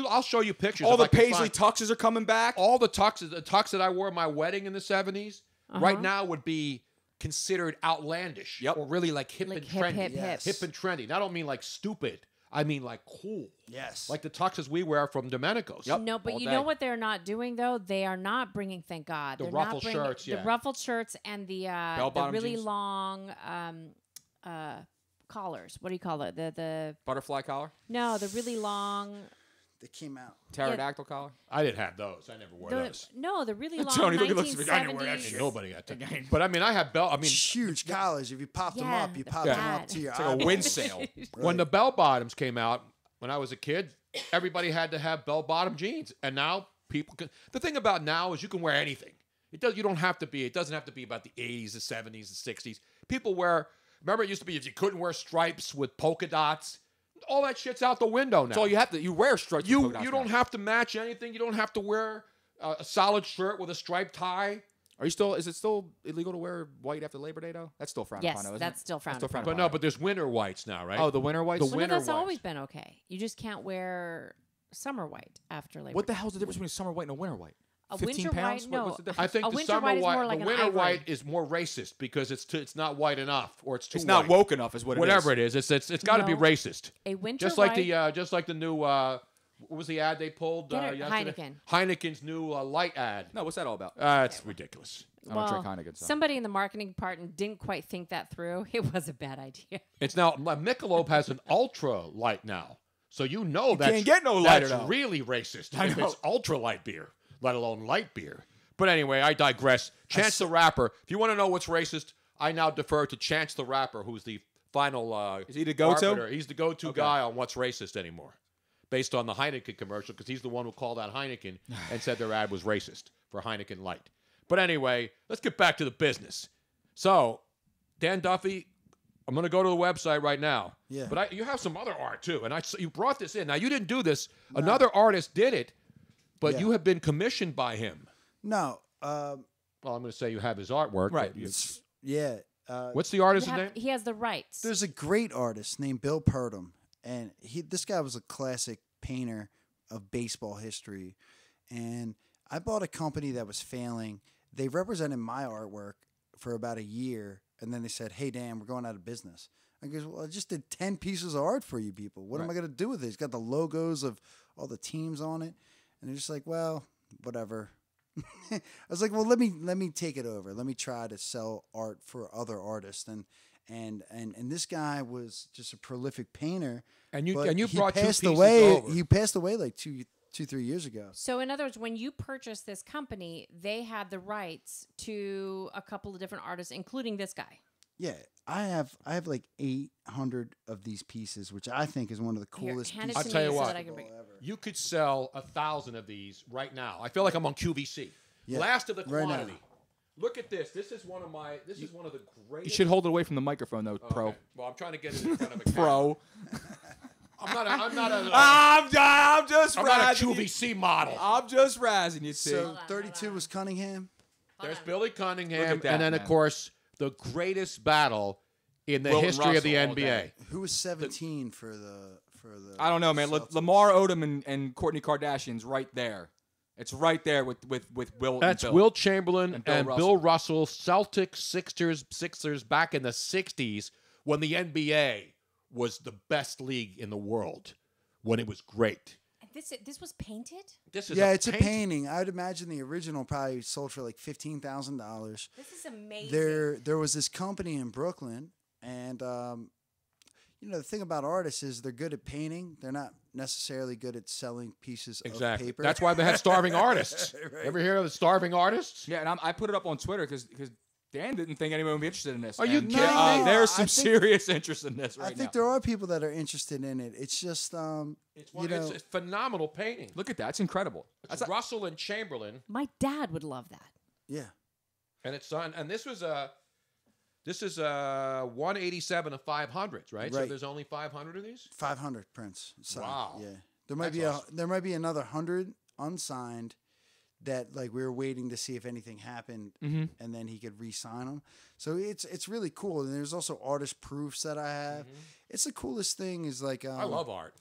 I'll show you pictures. All if the I can paisley find- tuxes are coming back. all the tuxes that I wore at my wedding in the 70s, right Uh-huh. now would be considered outlandish. Yep. Or really like hip Like and hip, trendy. hip, hip. Yes. Hip and trendy. And I don't mean like stupid. I mean like cool. Yes. Like the tuxes we wear from Domenico's. Yep. No, but all you day. know what they're not doing though? They are not bringing. Thank God, The they're ruffled not bringing, shirts, yeah. The ruffled shirts and the Bell-bottom really jeans? long collars. What do you call it? The Butterfly collar. no, the really long. They came out. Pterodactyl collar. I didn't have those. I never wore those. No, the really long. Tony, look at looks at me. I didn't wear that 1970s. shit. Ain't nobody got that. But I mean, I have I mean, Huge collars. If you popped them Yeah, up, you the popped them bad. up to your It's like a eyeballs. wind sail. when the bell bottoms came out, when I was a kid, everybody had to have bell bottom jeans, and now people can. The thing about now is you can wear anything. It does. You don't have to be. It doesn't have to be about the 80s, the 70s, the 60s. People wear. Remember, it used to be if you couldn't wear stripes with polka dots. All that shit's out the window now. That's all you have to. You wear stripes. You don't have to match anything. You don't have to wear a solid shirt with a striped tie. Are you still? Is it still illegal to wear white after Labor Day though? That's still frowned Yes, upon. Though, isn't that's it? still frowned upon. But no, but there's winter whites now, right? Oh, the winter whites. The Well, winter no, that's whites. always been okay. You just can't wear summer white after Labor What Day. the hell's the difference between a summer white and a winter white? A 15 winter pounds? white? No. What's the difference? I think A the winter summer white is more white, like the an winter ivory. white is more racist because it's not white enough or it's too. It's not white. woke enough, is what it is. Whatever it is, it's got to be No. racist. A winter Just like white. the new what was the ad they pulled? Get it, yesterday? Heineken. Heineken's new light ad. No, what's that all about? It's ridiculous. I don't drink Heineken. So. Somebody in the marketing department didn't quite think that through. It was a bad idea. It's now Michelob has an ultra light now, so you know can't get no lighter, That's though. really racist I if know. it's ultra light beer, let alone light beer. But anyway, I digress. Chance the Rapper. If you want to know what's racist, I now defer to Chance the Rapper, who's the final. Is he the go-to? arbiter. He's the go-to guy on what's racist anymore, based on the Heineken commercial, because he's the one who called out Heineken and said their ad was racist for Heineken Light. But anyway, let's get back to the business. So, Dan Duffy, I'm going to go to the website right now. Yeah. But you have some other art too, and you brought this in. Now you didn't do this. No. Another artist did it, but you have been commissioned by him. No. Well, I'm going to say you have his artwork. Right. Yeah. What's the artist's name? He has the rights. There's a great artist named Bill Purdom, and this guy was a classic painter of baseball history. And I bought a company that was failing. They represented my artwork for about a year, and then they said, "Hey, Dan, we're going out of business." I goes, "Well, I just did 10 pieces of art for you people. What am I going to do with it? It's got the logos of all the teams on it." And they're just like, "Well, whatever." I was like, "Well, let me take it over. Let me try to sell art for other artists." And this guy was just a prolific painter. And you he brought passed two pieces away. over. He passed away like 3 years ago. So, in other words, when you purchased this company, they had the rights to a couple of different artists, including this guy. Yeah, I have like 800 of these pieces, which I think is one of the coolest hand it pieces. to I'll tell me you so what. that I can bring- You could sell 1,000 of these right now. I feel like I'm on QVC. Yeah, Last of the right quantity. now. Look at this. This is one of the greatest. You should hold it away from the microphone, though, Pro. Okay. Well, I'm trying to get it in front of a Pro. I'm not a I'm just I'm not a razzing you. QVC model. I'm just razzing you, see. So 32 was Cunningham. There's Billy Cunningham, Look at that, and then, man. of course, the greatest battle in the Wilton history of the Russell all NBA. day. Who was 17 for the I don't know, man. Celtics? Lamar Odom and Kourtney Kardashian's right there. It's right there with Will. That's and Bill. Will Chamberlain and and Bill Bill Russell, Celtics, Sixers back in the 60s when the NBA was the best league in the world, when it was great. This was painted? This is It's a painting. I'd imagine the original probably sold for like $15,000. This is amazing. There was this company in Brooklyn, and the thing about artists is they're good at painting. They're not necessarily good at selling pieces of paper. That's why they have starving artists. Right. Ever hear of the starving artists? Yeah, and I put it up on Twitter because Dan didn't think anyone would be interested in this. Are you And, kidding me? There's I some think- serious interest in this right I now. think there are people that are interested in it. It's just, It's a phenomenal painting. Look at that. It's incredible. It's Russell and Chamberlain, My dad would love that. yeah. and it's on. And this is 187 of 500s, right? So Right. there's only 500 of these. 500 prints. Signed. Wow. Yeah. There might That's be awesome. there might be another 100 unsigned that like we were waiting to see if anything happened, Mm-hmm. and then he could re-sign them. So it's really cool. And there's also artist proofs that I have. It's the coolest thing. Is like I love art.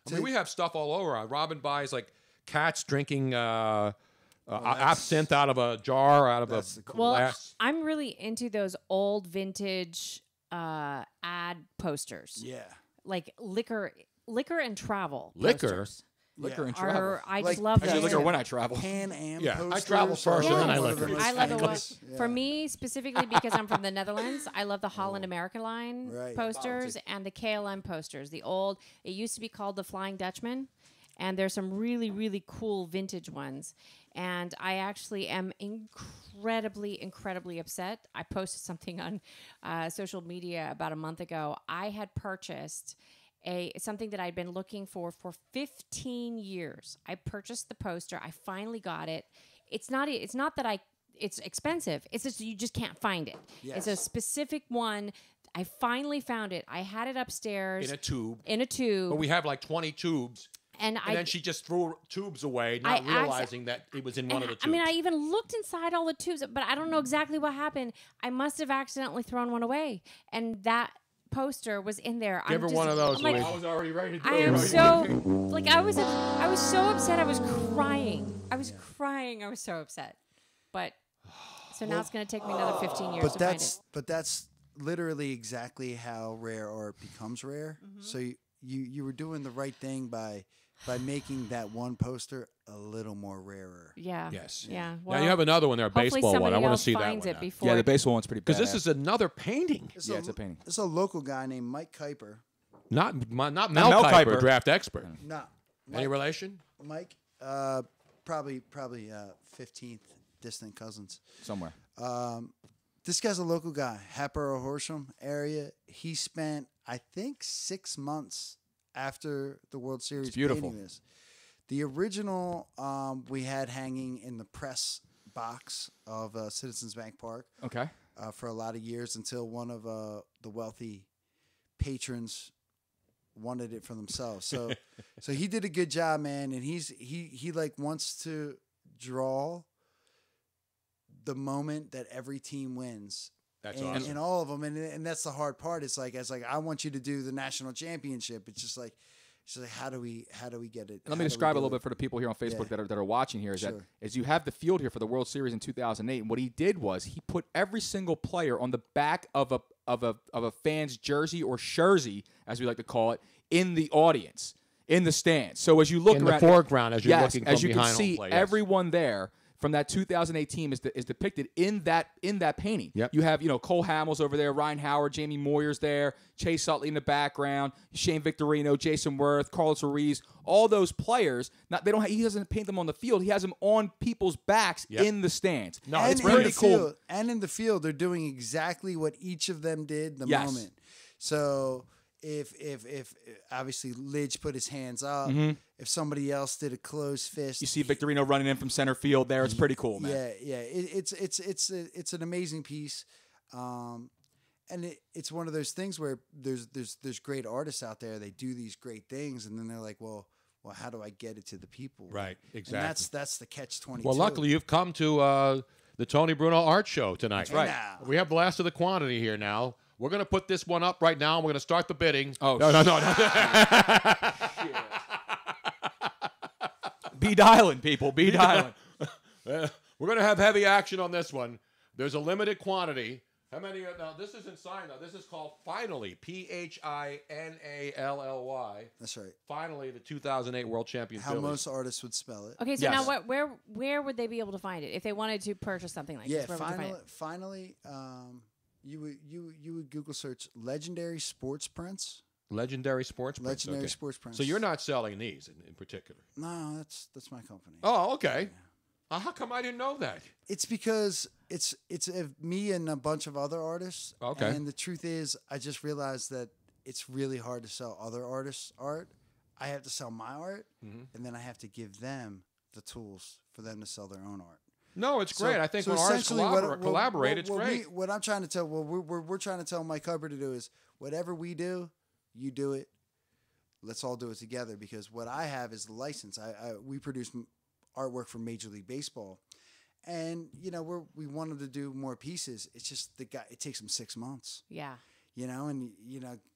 I to- mean, we have stuff all over. Robin buys like cats drinking that's- absinthe out of a jar, out of a That's the cool- Well, glass. I'm really into those old vintage ad posters. Yeah. Like liquor and travel. Liquor? posters. Liquor and Are- travel. I Like- just love Actually, those. liquor when I travel. Pan Am Yeah, I posters. travel first are and then I one of liquor. the most I love it. famous. For me specifically, because I'm from the Netherlands, I love the Holland America line Right. posters and the KLM posters. The old, it used to be called the Flying Dutchman, and there's some really, really cool vintage ones. And I actually am incredibly upset. I posted something on social media about a month ago. I had purchased something that I'd been looking for 15 years. I purchased the poster. I finally got it. It's not that it's expensive. It's just you just can't find it. Yes. It's a specific one. I finally found it. I had it upstairs In a tube. In a tube. But we have like 20 tubes. And then she just threw tubes away, not realizing that it was in one of the tubes. I mean, I even looked inside all the tubes, but I don't know exactly what happened. I must have accidentally thrown one away, and that poster was in there. Give her one of those. Like, I was already ready to do I am so like I was so upset. I was crying. I was crying. I was so upset. But so now it's going to take me another 15 years to find it. But that's literally exactly how rare art becomes rare. So you were doing the right thing by making that one poster a little more rarer. Yeah. Yes. Yeah. Now Well, you have another one there, a baseball one. I want to see that finds one. it before Yeah, the baseball one's pretty bad. Because this is another painting. It's it's a painting. It's a local guy named Mike Kuiper. Not Mel Kiper, draft expert. No. Any relation? Mike, probably 15th distant cousins. Somewhere. This guy's a local guy, Hatboro Horsham area. He spent, I think, 6 months after the World Series painting this. The original we had hanging in the press box of Citizens Bank Park. Okay. For a lot of years until one of the wealthy patrons wanted it for themselves. So so he did a good job, man, and he like wants to draw the moment that every team wins. That's awesome. In all of them, and that's the hard part. It's like I want you to do the national championship. It's just like how do we get it? And let me describe a little bit for the people here on Facebook that are watching here. Is you have the field here for the World Series in 2008, and what he did was he put every single player on the back of a fan's jersey or jersey, as we like to call it, in the audience, in the stands. So as you look in the foreground, as you're looking from as you behind can see, home plate, everyone there from that 2008 team is depicted in that painting. Yep. You have Cole Hamels over there, Ryan Howard, Jamie Moyer's there, Chase Utley in the background, Shane Victorino, Jason Worth, Carlos Ruiz, all those players. He doesn't paint them on the field. He has them on people's backs in the stands. No, and it's pretty cool. And in the field, they're doing exactly what each of them did the moment. So if obviously Lidge put his hands up, if somebody else did a closed fist, you see Victorino running in from center field there. It's pretty cool, man. Yeah. It's an amazing piece, and it's one of those things where there's great artists out there. They do these great things, and then they're like, well, how do I get it to the people? Right, exactly. And that's the catch-22. Well, luckily you've come to the Tony Bruno Art Show tonight. That's right. Now. We have the last of the quantity here now. We're going to put this one up right now, and we're going to start the bidding. Oh, no. Be dialing, people. Be dialing. We're going to have heavy action on this one. There's a limited quantity. How many? Now, this isn't signed, though. This is called Finally, P-H-I-N-A-L-L-Y. That's right. Finally, the 2008 World Champion How Phillies. most artists would spell it. Okay, so now where would they be able to find it if they wanted to purchase something like this? Where would they find it? Finally, you would Google search legendary sports prints. Legendary sports prints. Legendary sports prints. So you're not selling these in particular? No, that's my company. Oh, okay. How come I didn't know that? It's because it's me and a bunch of other artists. Okay. And the truth is, I just realized that it's really hard to sell other artists' art. I have to sell my art, and then I have to give them the tools for them to sell their own art. No, it's great. I think when artists collaborate, it's great. What I'm trying to tell, we're trying to tell Mike Hubbard to do is whatever we do, you do it. Let's all do it together, because what I have is the license. We produce artwork for Major League Baseball, and we wanted to do more pieces. It's just it takes them 6 months. Yeah. And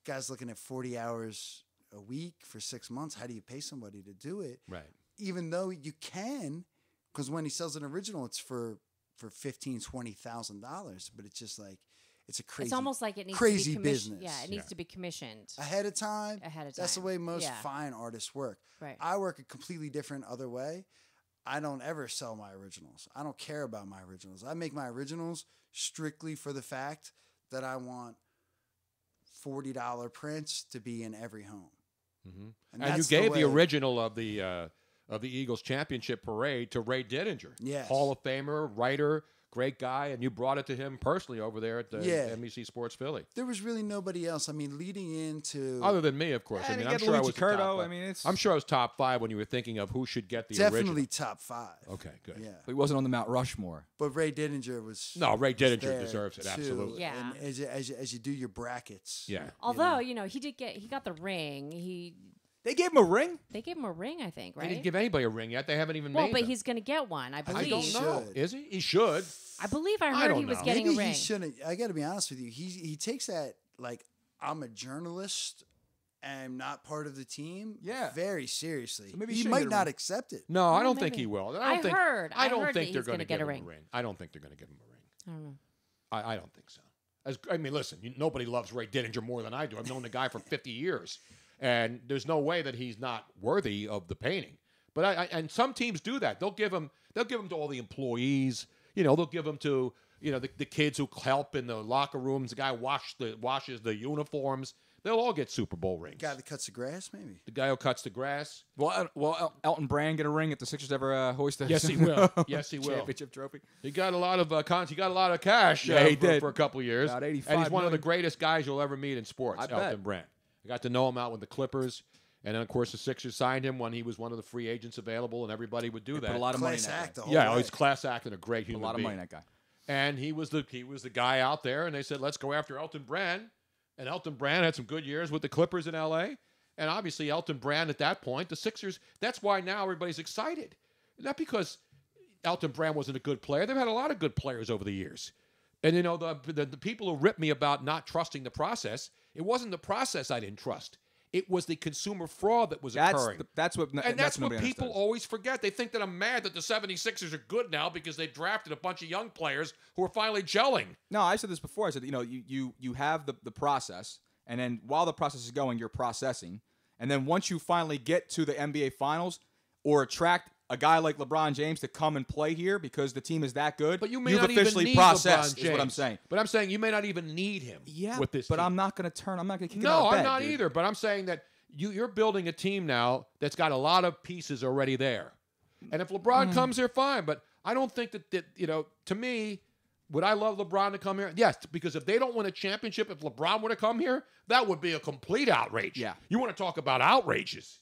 guys looking at 40 hours a week for 6 months. How do you pay somebody to do it? Right. Even though you can. Because when he sells an original, it's for $15,000-$20,000, but it's just like it's a crazy. It's almost like it needs crazy to be business. Yeah, it needs to be commissioned ahead of time. That's the way most Yeah. fine artists work. Right. I work a completely different other way. I don't ever sell my originals. I don't care about my originals. I make my originals strictly for the fact that I want $40 prints to be in every home. Mm-hmm. And you gave the original of the Eagles championship parade to Ray Dittinger. Yes. Hall of Famer, writer, great guy, and you brought it to him personally over there at the NBC Sports Philly. There was really nobody else. I mean, leading into other than me, of course. Yeah, I mean, I'm sure I was Curto. top I mean, I'm sure I was top 5 when you were thinking of who should get the definitely original. top 5. Okay, good. Yeah, but he wasn't on the Mount Rushmore. But Ray Dittinger was. No, Ray Dittinger deserves it, too. absolutely. Yeah. And as you do your brackets. Yeah. Although he got the ring. They gave him a ring? They gave him a ring, I think, right? They didn't give anybody a ring yet. They haven't even well, made but them. he's going to get one, I believe. I don't know. Is he? He should. I believe I heard he was getting Maybe a ring. he shouldn't. I got to be honest with you. He takes that like I'm a journalist and not part of the team. Very seriously. So maybe he should might get a not ring. accept it. No, I don't think he will. I heard don't that think they're he's going to get a give him ring. a ring. I don't think they're going to give him a ring. I don't know. I don't think so. I mean, listen, nobody loves Ray Dittinger more than I do. I've known the guy for 50 years, and there's no way that he's not worthy of the painting. But and some teams do that. They'll give him to all the employees. They'll give them to the kids who help in the locker rooms. The guy washes the uniforms. They'll all get Super Bowl rings. The guy that cuts the grass, maybe. The guy who cuts the grass. Will Elton Brand get a ring if the Sixers ever hoist a Yes, he will. Yes, he will. Championship trophy. He got a lot of he got a lot of cash. Yeah, he did for a couple of years. About $85 and he's one of the million. greatest guys you'll ever meet in sports. I Elton bet. Brand. I got to know him out with the Clippers, and then of course the Sixers signed him when he was one of the free agents available, and everybody would do that. Put a lot of money in that guy. Yeah, he's a class act and a great human Put a lot of being. money in that guy. And he was the guy out there, and they said, let's go after Elton Brand. And Elton Brand had some good years with the Clippers in L.A. And obviously Elton Brand at that point, the Sixers, that's why now everybody's excited. Not because Elton Brand wasn't a good player. They've had a lot of good players over the years. And, the people who ripped me about not trusting the process, it wasn't the process I didn't trust. It was the consumer fraud that was occurring. That's what people always forget. They think that I'm mad that the 76ers are good now because they drafted a bunch of young players who are finally gelling. No, I said this before. I said, you have the process, and then while the process is going, you're processing. And then once you finally get to the NBA Finals or attract a guy like LeBron James to come and play here because the team is that good, but you've not officially even processed, LeBron James. is what I'm saying. But I'm saying you may not even need him with this but team. I'm not going to kick him No, out of bed, I'm not dude. either. But I'm saying that you're building a team now that's got a lot of pieces already there. And if LeBron comes here, fine. But I don't think that to me, would I love LeBron to come here? Yes, because if they don't win a championship, if LeBron were to come here, that would be a complete outrage. Yeah. You want to talk about outrages.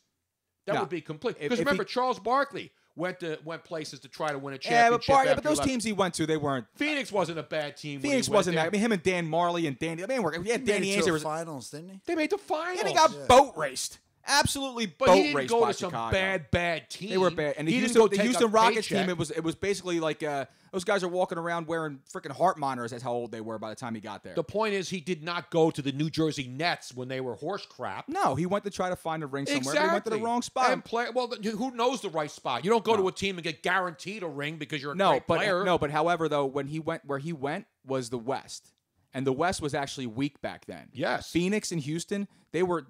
That No. would be complete. If Because remember, he- Charles Barkley went places to try to win a Yeah, championship. but those after he teams he went to, they weren't. left. Phoenix wasn't a bad team. Phoenix when he wasn't that. I went mean, him and Dan Marley and Danny. I mean, he had Danny Ainge. There was finals, didn't he? They made the finals. and he got boat raced. Absolutely But boat he didn't raced go by to some Chicago. bad team. They were bad, and the He didn't go take Houston a Rockets paycheck. team. It was basically like those guys are walking around wearing freaking heart monitors. That's how old they were by the time he got there. The point is, he did not go to the New Jersey Nets when they were horse crap. No, he went to try to find a ring somewhere. But he went to the wrong spot. And who knows the right spot? You don't go to a team and get guaranteed a ring because you're a No, great player. but however, though, when he went where he went was the West. And the West was actually weak back then. Yes. Phoenix and Houston, they were,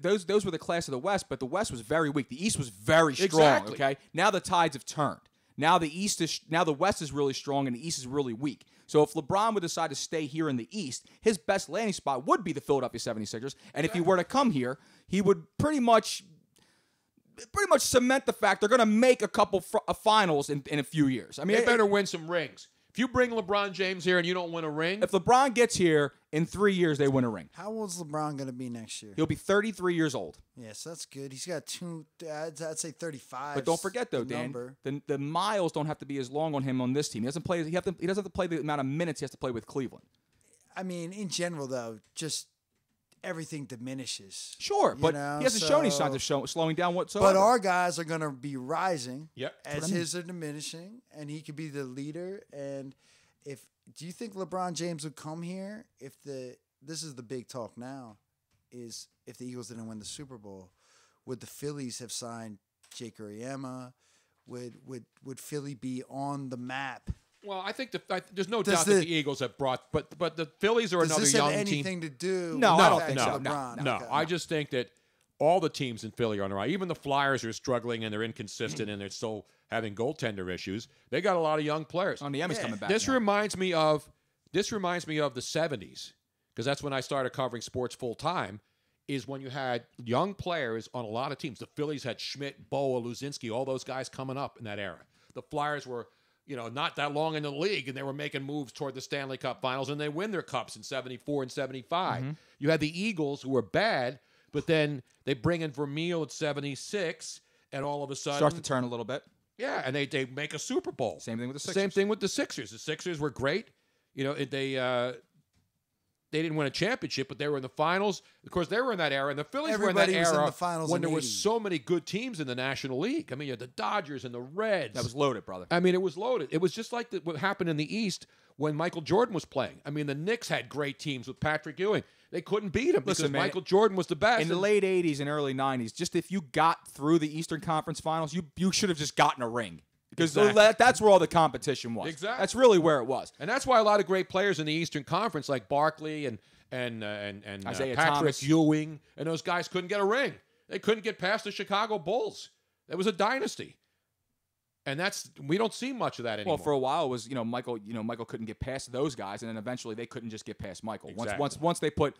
those were the class of the West, but the West was very weak. The East was very strong, Exactly. okay? Now the tides have turned. Now the West is really strong and the East is really weak. So if LeBron would decide to stay here in the East, his best landing spot would be the Philadelphia 76ers. And if he were to come here, he would pretty much cement the fact they're going to make a couple finals in a few years. I mean, They better win some rings. If you bring LeBron James here and you don't win a ring, if LeBron gets here, in 3 years, they win a ring. How old's LeBron going to be next year? He'll be 33 years old. Yes, that's good. He's got I'd say 35. But don't forget, though, Dan, the miles don't have to be as long on him on this team. He doesn't have to play the amount of minutes he has to play with Cleveland. I mean, in general, though, just everything diminishes. Sure, but he hasn't shown any signs of slowing down whatsoever. But our guys are going to be rising as what I mean. his are diminishing, and he could be the leader. And do you think LeBron James would come here if this is the big talk now, is if the Eagles didn't win the Super Bowl, would the Phillies have signed Jake Arrieta? Would Philly be on the map? well, I think there's no doubt that the Eagles have brought, but the Phillies are another Does this young have team. anything to do? No, with I the don't fact think that so. LeBron? No, Okay. I just think that all the teams in Philly are on the right. Even the Flyers are struggling and they're inconsistent and they're still having goaltender issues. They got a lot of young players. Onyema's coming back. This now. reminds me of the 70s, because that's when I started covering sports full time. Is when you had young players on a lot of teams. The Phillies had Schmidt, Boa, Luzinski, all those guys coming up in that era. The Flyers were, not that long in the league, and they were making moves toward the Stanley Cup Finals, and they win their cups in 74 and 75. Mm-hmm. You had the Eagles, who were bad, but then they bring in Vermeil at 76, and all of a sudden starts to turn a little bit. Yeah, and they make a Super Bowl. Same thing with the Sixers. Same thing with the Sixers. The Sixers were great. They they didn't win a championship, but they were in the finals. Of course, they were in that era, and the Phillies Everybody were in was that in era the finals when in there were 80. so many good teams in the National League. I mean, you had the Dodgers and the Reds. That was loaded, brother. I mean, it was loaded. It was just like what happened in the East when Michael Jordan was playing. I mean, the Knicks had great teams with Patrick Ewing. They couldn't beat him because Michael Jordan was the best. In the late 80s and early 90s, just if you got through the Eastern Conference Finals, you should have just gotten a ring. Because that's where all the competition was. Exactly. That's really where it was. And that's why a lot of great players in the Eastern Conference, like Barkley and Isaiah Patrick Thomas. Ewing, and those guys couldn't get a ring. They couldn't get past the Chicago Bulls. It was a dynasty. And we don't see much of that anymore. Well, for a while it was, Michael couldn't get past those guys, and then eventually they couldn't just get past Michael. Exactly.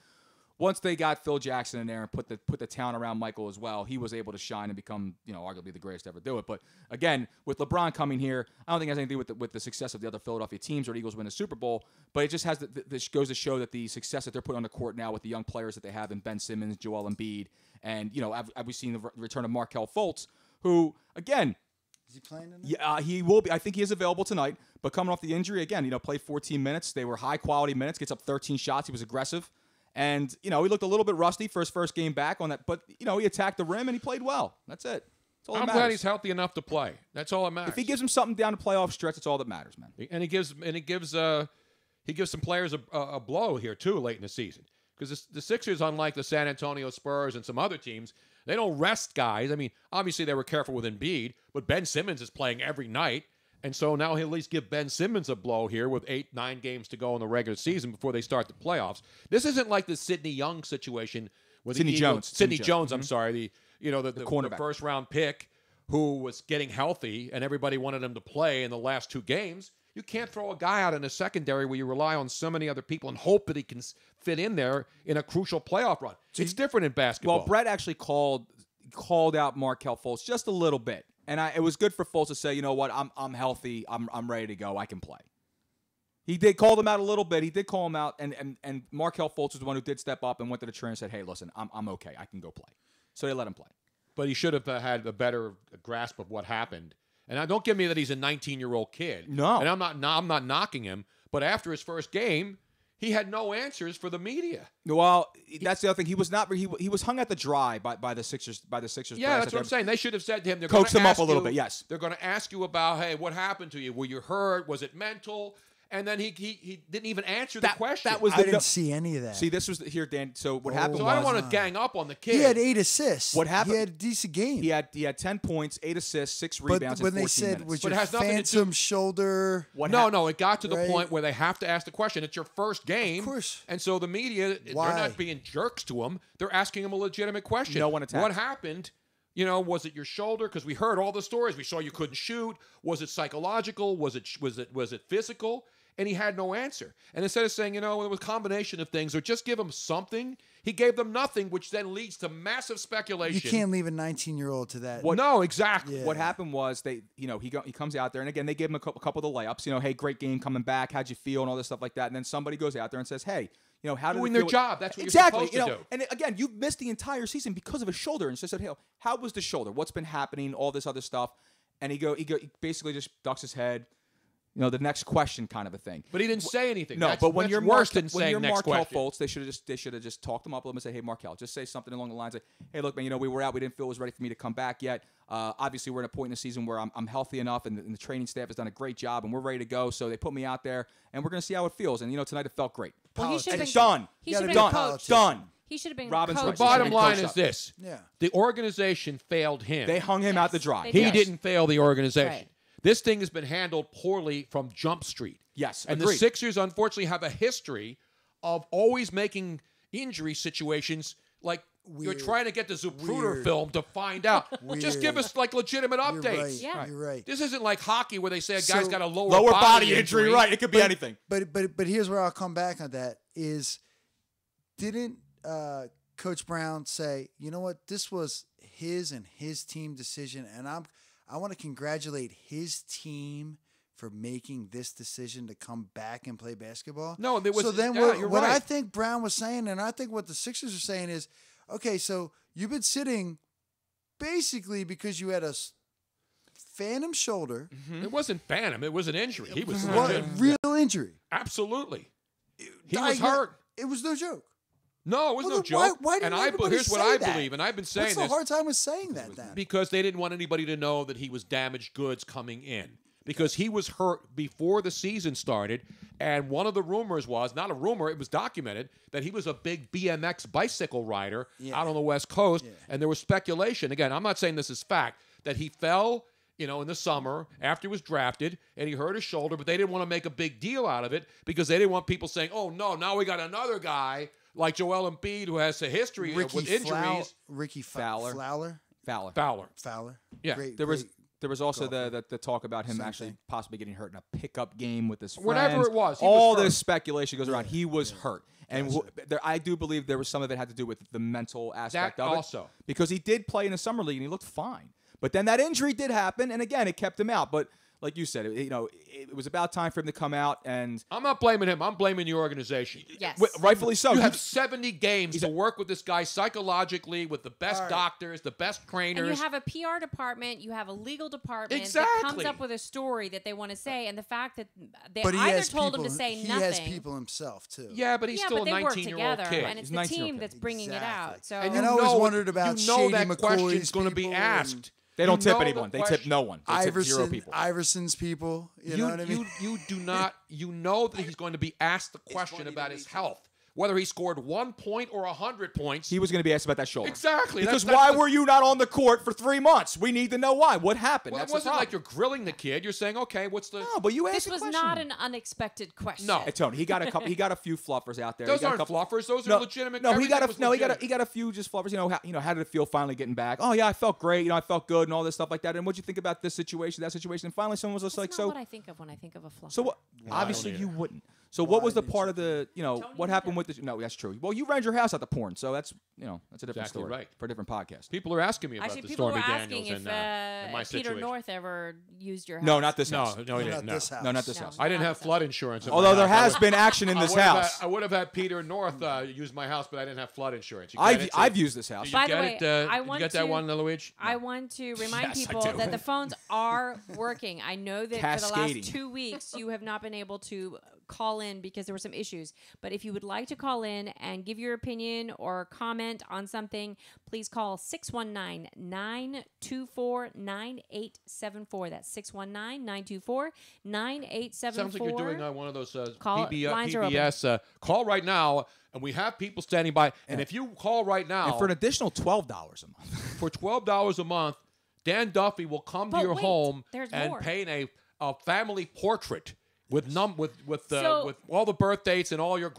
Once they got Phil Jackson in there and put the town around Michael as well, he was able to shine and become, arguably the greatest to ever do it. But again, with LeBron coming here, I don't think it has anything to do with the success of the other Philadelphia teams or the Eagles win the Super Bowl. But it just has this goes to show that the success that they're putting on the court now with the young players that they have in Ben Simmons, Joel Embiid, and we've seen the return of Markelle Fultz, who again. Is he playing tonight? Yeah, he will be. I think he is available tonight. But coming off the injury again, played 14 minutes. They were high quality minutes. Gets up 13 shots. He was aggressive. And, he looked a little bit rusty for his first game back on that. But, he attacked the rim and he played well. That's it. That's all that I'm matters. glad he's healthy enough to play. That's all that matters. If he gives him something down the playoff stretch, it's all that matters, man. And he gives some players a blow here, too, late in the season. Because the Sixers, unlike the San Antonio Spurs and some other teams, they don't rest guys. I mean, obviously they were careful with Embiid, but Ben Simmons is playing every night. And so now he'll at least give Ben Simmons a blow here with 8-9 games to go in the regular season before they start the playoffs. This isn't like the Sidney Young situation with Sidney Jones. Sidney Jones, I'm sorry, the cornerback. first round pick who was getting healthy and everybody wanted him to play in the last 2 games. You can't throw a guy out in a secondary where you rely on so many other people and hope that he can fit in there in a crucial playoff run. It's different in basketball. Well, Brett actually called out Markelle Fultz just a little bit. And it was good for Fultz to say, you know what, I'm healthy, I'm ready to go, I can play. He did call him out a little bit. He did call him out, and Markelle Fultz was the one who did step up and went to the trainer and said, hey, listen, I'm okay, I can go play. So they let him play. But he should have had a better grasp of what happened. And now, don't give me that he's a 19-year-old kid. No. And I'm not knocking him. But after his first game, he had no answers for the media. Well, that's the other thing. He was not. He was hung at the dry by the Sixers. Yeah, that's what I'm saying. They should have said to him, they're coaxed gonna him ask up a little you- bit. Yes, they're going to ask you about, hey, what happened to you? Were you hurt? Was it mental? And then he didn't even answer the question. I didn't see any of that. See, this was here, Dan. So what happened? So was, I don't want to gang up on the kid. He had 8 assists. What happened? He had a decent game. He had 10 points, 8 assists, 6 But rebounds, when in 14 they said, minutes. "Was But your it has nothing to phantom do- shoulder?" No, it got to the Right. point where they have to ask the question. It's your first game. Of course. And so the media, Why? they're not being jerks to him. They're asking him a legitimate question. No one attacked. What happened? Was it your shoulder? Because we heard all the stories. We saw you couldn't shoot. Was it psychological? Was it physical? And he had no answer. And instead of saying, it was a combination of things, or just give him something, he gave them nothing, which then leads to massive speculation. You can't leave a 19-year-old to that. No, exactly. Yeah. What happened was he comes out there, and again they gave him a couple of the layups. Hey, great game coming back. How'd you feel and all this stuff like that. And then somebody goes out there and says, hey, how did Doing it their feel? job. That's what exactly. you're supposed to do. And again, you've missed the entire season because of his shoulder. And so said, hey, how was the shoulder? What's been happening? All this other stuff. And he basically just ducks his head. The next question kind of a thing. But he didn't say anything. No, but when you're worse than saying next Markelle question. Fultz, they should have just talked him up a little bit and say, hey, Markelle, just say something along the lines of, hey, look, man, we were out. We didn't feel it was ready for me to come back yet. Obviously, we're in a point in the season where I'm healthy enough, and the training staff has done a great job, and we're ready to go. So they put me out there, and we're going to see how it feels. And, tonight it felt great. Well, he should have been done. He should have done. been coached. Done. He should have been Robin's coached. The bottom Coached line is up. this. Yeah. The organization failed him. They hung him out to dry. They He did. didn't fail the organization. Right. This thing has been handled poorly from Jump Street. Yes, And agreed. the Sixers, unfortunately, have a history of always making injury situations like you're trying to get the Zapruder Weird. film to find out. Just give us legitimate You're updates. right. Yeah. You're right. This isn't like hockey where they say a So- guy's got a Lower body injury, right? It could be anything. But here's where I'll come back on that is didn't Coach Brown say, you know what, this was his and his team decision, and I want to congratulate his team for making this decision to come back and play basketball. No, there was. So then you're what right. I think Brown was saying, and I think what the Sixers are saying is, okay, so you've been sitting basically because you had a phantom shoulder. It wasn't phantom. It was an injury. He was What, real injury. absolutely. He was Diagno- hurt. It was no joke. No, it was Well, no then joke. why didn't everybody here's what say I that? believe, and I've been saying What's the this. hard time with saying that then? Because they didn't want anybody to know that he was damaged goods coming in. Because he was hurt before the season started, and one of the rumors was, not a rumor, it was documented, that he was a big BMX bicycle rider out on the West Coast, and there was speculation, again, I'm not saying this is fact, that he fell, in the summer after he was drafted, and he hurt his shoulder, but they didn't want to make a big deal out of it because they didn't want people saying, oh, no, now we got another guy like Joel Embiid who has a history with injuries. Fowler. Yeah. There was also the talk about him actually possibly getting hurt in a pickup game with his friends. Whatever it was. All this speculation goes around. He was hurt. And I do believe there was some of it had to do with the mental aspect of it. Also. Because he did play in the summer league and he looked fine. But then that injury did happen, and again, it kept him out. But like you said, it was about time for him to come out. And I'm not blaming him. I'm blaming your organization. Yes. Rightfully so. You have 70 games to work with this guy psychologically with the best doctors, the best trainers. And you have a PR department, you have a legal department that Exactly. comes up with a story that they want to say, and the fact that they But he either has told people, him to say he nothing. has people himself too. Yeah, but he's still but a they work 19-year-old together, kid. and it's the team that's bringing it out. So And I always know wondered about you know Shady that McCoy's question's going to be people asked. they don't You tip know anyone. the They tip question. no one. They tip zero people. Iverson's people. You know what I mean? You do not. You know that he's going to be asked the question about his health, whether he scored 1 point or 100 points. He was going to be asked about that shoulder. Exactly. Because That's why the- were you not on the court for 3 months? We need to know why. What happened? Well, That's it wasn't the like you're grilling the kid. You're saying, okay, what's the? No, but you asked this a was question. not an unexpected question. No. Hey, Tony, he got a couple. He got a few fluffers out there. Those He got a aren't couple, fluffers. Those no, are legitimate. No, he got Everything was legitimate. he got a few just fluffers. How did it feel finally getting back? Oh yeah, I felt great. I felt good and all this stuff like that. And what'd you think about this situation, that situation? And finally, someone was just That's like, not so. what I think of when I think of a fluffer. So what? Obviously, don't you either. wouldn't. So what was the part of the, what happened with the? No, that's true. Well, you rented your house out to porn, so that's that's a different Exactly story right. for a different podcast. People are asking me about Actually, the people Stormy were asking Daniels if and my Peter situation. North ever used your house. No, not this house. No, he didn't. Not this house. No, not this No. house. I didn't Not have this flood insurance. in my Although there house. has been action in this house. I would have had Peter North use my house, but I didn't have flood insurance. You get I've it? I've used this house. Did By you the get way, it? I Did want you get that to- one, Luigi? I want to remind Yes, I people do. that the phones are working. I know that for the Cascading. last 2 weeks you have not been able to call in because there were some issues. But if you would like to call in and give your opinion or comment on something, please call 619-924-9874. That's 619-924-9874. Sounds like you're doing one of those Call- lines are open. PBS. Call right now, and we have people standing by. And if you call right now, And for an additional $12 a month. for $12 a month, Dan Duffy will come to But your wait, home there's and more. paint a family portrait with So- with all the birth dates and all your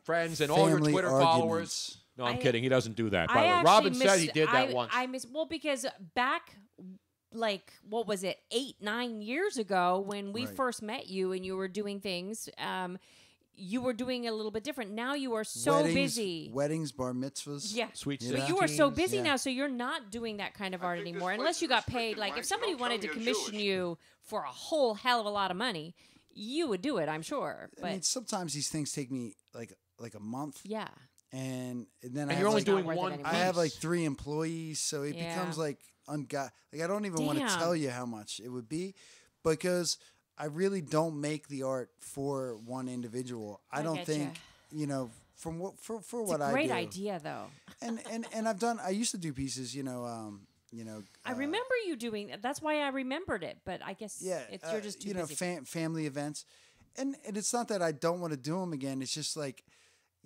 friends and all your Family Twitter arguments. followers. No, I'm I- kidding. He doesn't do that. By I the way, actually Robin said he missed- did that once. Well, because back, like, what was it, 8-9 years ago when we Right. first met you and you were doing things, you were doing a little bit different. Now you are so busy. Weddings, bar mitzvahs. Yeah, Sweet You but know? you are so 16s. busy Yeah. now, so you're not doing that kind of art think anymore, this unless place you is got restricted paid. Like, wine, if somebody don't wanted tell to me you're commission Jewish. you for a whole hell of a lot of money, you would do it, I'm sure. But I mean, sometimes these things take me like a month, yeah, and then And I have you're only like, doing worth it one. anymore. I have like piece. 3 employees, so it Yeah. becomes like like I don't even want to Damn. tell you how much it would be because I really don't make the art for one individual. I don't getcha. think from what for it's what a great I do. idea, though. And I've done. I used to do pieces, I remember you doing. That's why I remembered it. But I guess yeah, you're just too busy. family events, and it's not that I don't want to do them again. It's just like,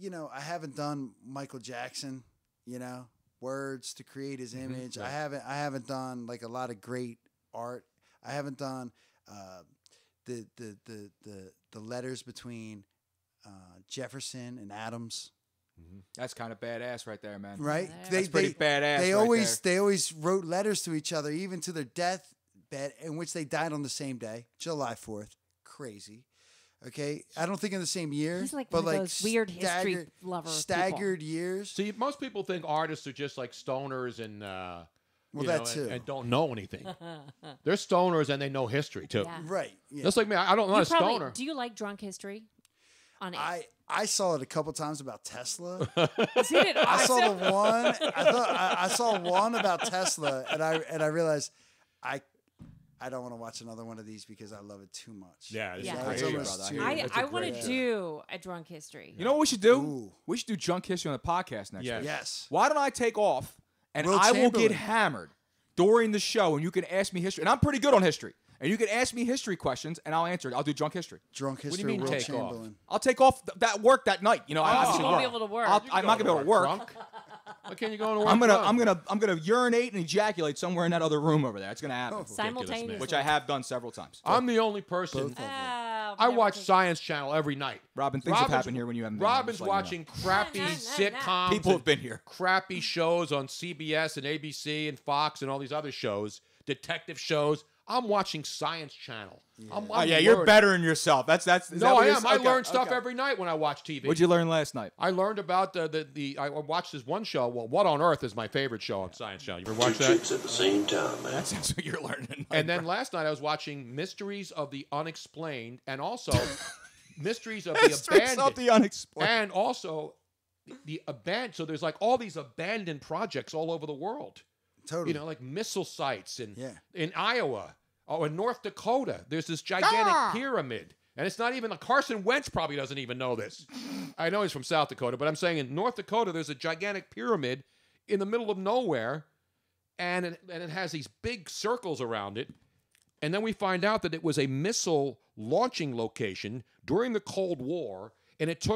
I haven't done Michael Jackson, words to create his image. right. I haven't done like a lot of great art. I haven't done the letters between Jefferson and Adams. That's kind of badass right there, man. Right? That's pretty badass They right always there. they always wrote letters to each other, even to their deathbed, in which they died on the same day, July 4th. Crazy. Okay, I don't think in the same year. He's like but one of like those weird history staggered- lover people. staggered years. See, most people think artists are just like stoners and that too. and don't know anything. They're stoners and they know history too. Yeah. Right. Yeah. Just like me, I'm not a stoner. Do you like drunk history? On I saw it a couple times about Tesla. Isn't it I saw awesome? the one. I saw one about Tesla, and I realized I I don't want to watch another one of these because I love it too much. Yeah, it's It's almost too. I want to do a drunk history. You know what we should do? Ooh. We should do junk history on the podcast next week. Yes. Why don't I take off and Will I will Chamberlain. get hammered during the show, and you can ask me history. And I'm pretty good on history. And you can ask me history questions, and I'll answer it. I'll do drunk history. Drunk What do you history. mean Will take off? Chamberlain. I'll take off that work that night. You know, I You obviously won't work. be able to work. I'm not gonna be able to work. Drunk? Why can't you go to work? I'm gonna urinate and ejaculate somewhere in that other room over there. It's gonna happen. Simultaneously. Which I have done several times. I'm the only person. I watch Science Channel every night. Robin, things have happened here when you haven't been. Robin's Just letting you watching crappy sitcoms. People have and been here. Crappy shows on CBS and ABC and Fox and all these other shows, detective shows. I'm watching Science Channel. Oh yeah, you're bettering yourself. That's. Is No, that what I you're am. saying? I Okay, learn stuff okay. every night when I watch TV. What'd you learn last night? I learned about I watched this one show. Well, What on Earth is my favorite show on Science Channel. You ever watch that? Chicks at the same time, man. That's what you're learning. And then last night I was watching Mysteries of the Unexplained and also Mysteries of the Mysteries Abandoned. of the Unexplained. And also the abandoned. So there's like all these abandoned projects all over the world. Totally. You know, like missile sites in Yeah. Iowa. Oh, in North Dakota, there's this gigantic pyramid. And it's not even, Carson Wentz probably doesn't even know this. I know he's from South Dakota, but I'm saying in North Dakota, there's a gigantic pyramid in the middle of nowhere, and it has these big circles around it. And then we find out that it was a missile launching location during the Cold War, and it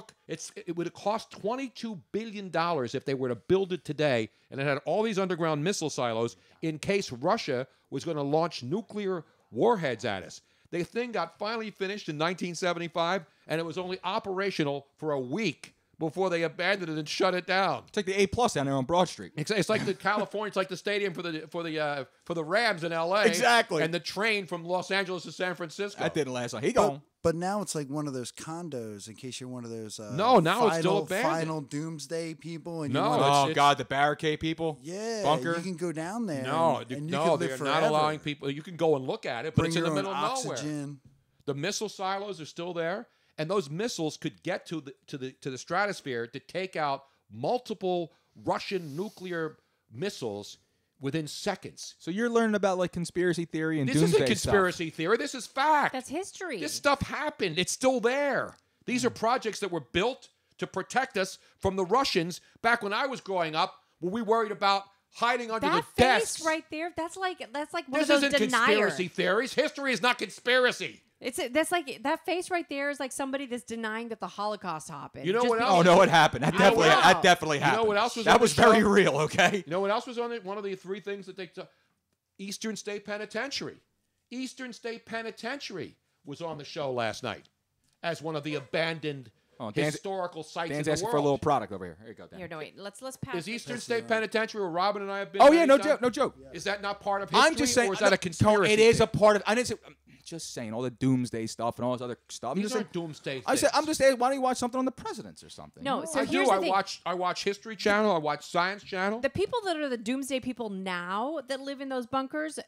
would have cost $22 billion if they were to build it today, and it had all these underground missile silos in case Russia was going to launch nuclear warheads at us. The thing got finally finished in 1975, and it was only operational for a week before they abandoned it and shut it down. It's like the A+ down there on Broad Street. It's like the California. It's like the stadium for the Rams in L.A. Exactly. And the train from Los Angeles to San Francisco. That didn't last long. He gone. But now it's like one of those condos. In case you're one of those. No, now it's still abandoned. Final doomsday people. And No, you it's- wanna, Oh God, the barricade people. yeah, bunker. you can go down there. No, and you no, can live they're forever. not allowing people. You can go and look at it, but Bring it's in the your own middle of nowhere. oxygen. The missile silos are still there, and those missiles could get to the stratosphere to take out multiple Russian nuclear missiles within seconds. So you're learning about like conspiracy theory and This doomsday isn't conspiracy theory. This is fact. That's history. This stuff happened. It's still there. These are projects that were built to protect us from the Russians back when I was growing up, when we worried about hiding under that the face desks. right there, that's like one This of those isn't deniers. conspiracy theories. History is not conspiracy. That's like that face right there is like somebody that's denying that the Holocaust happened. You know Just what because- else? Oh no, it happened. That You know definitely, what- that definitely You know happened. what else was that on was the very show? real. Okay. You know what else was on it? One of the three things that they took. Eastern State Penitentiary. Eastern State Penitentiary was on the show last night as one of the abandoned historical sites Dan's in the asking world. for a little product over here. Here you go, Dan. Here, no wait. Let's pass. Is this. Eastern State Penitentiary where Robin and I have been? Oh yeah, many no times? joke, no joke. Is that not part of history? I'm just saying, or is that a Tone, conspiracy? it is a thing? part of. I didn't say. I'm just saying all the doomsday stuff and all this other stuff. I'm These just aren't saying, doomsday I said, things. I'm just saying. Why don't you watch something on the presidents or something? No, so I here's do. the thing. I watch History Channel. I watch Science Channel. The people that are the doomsday people now that live in those bunkers,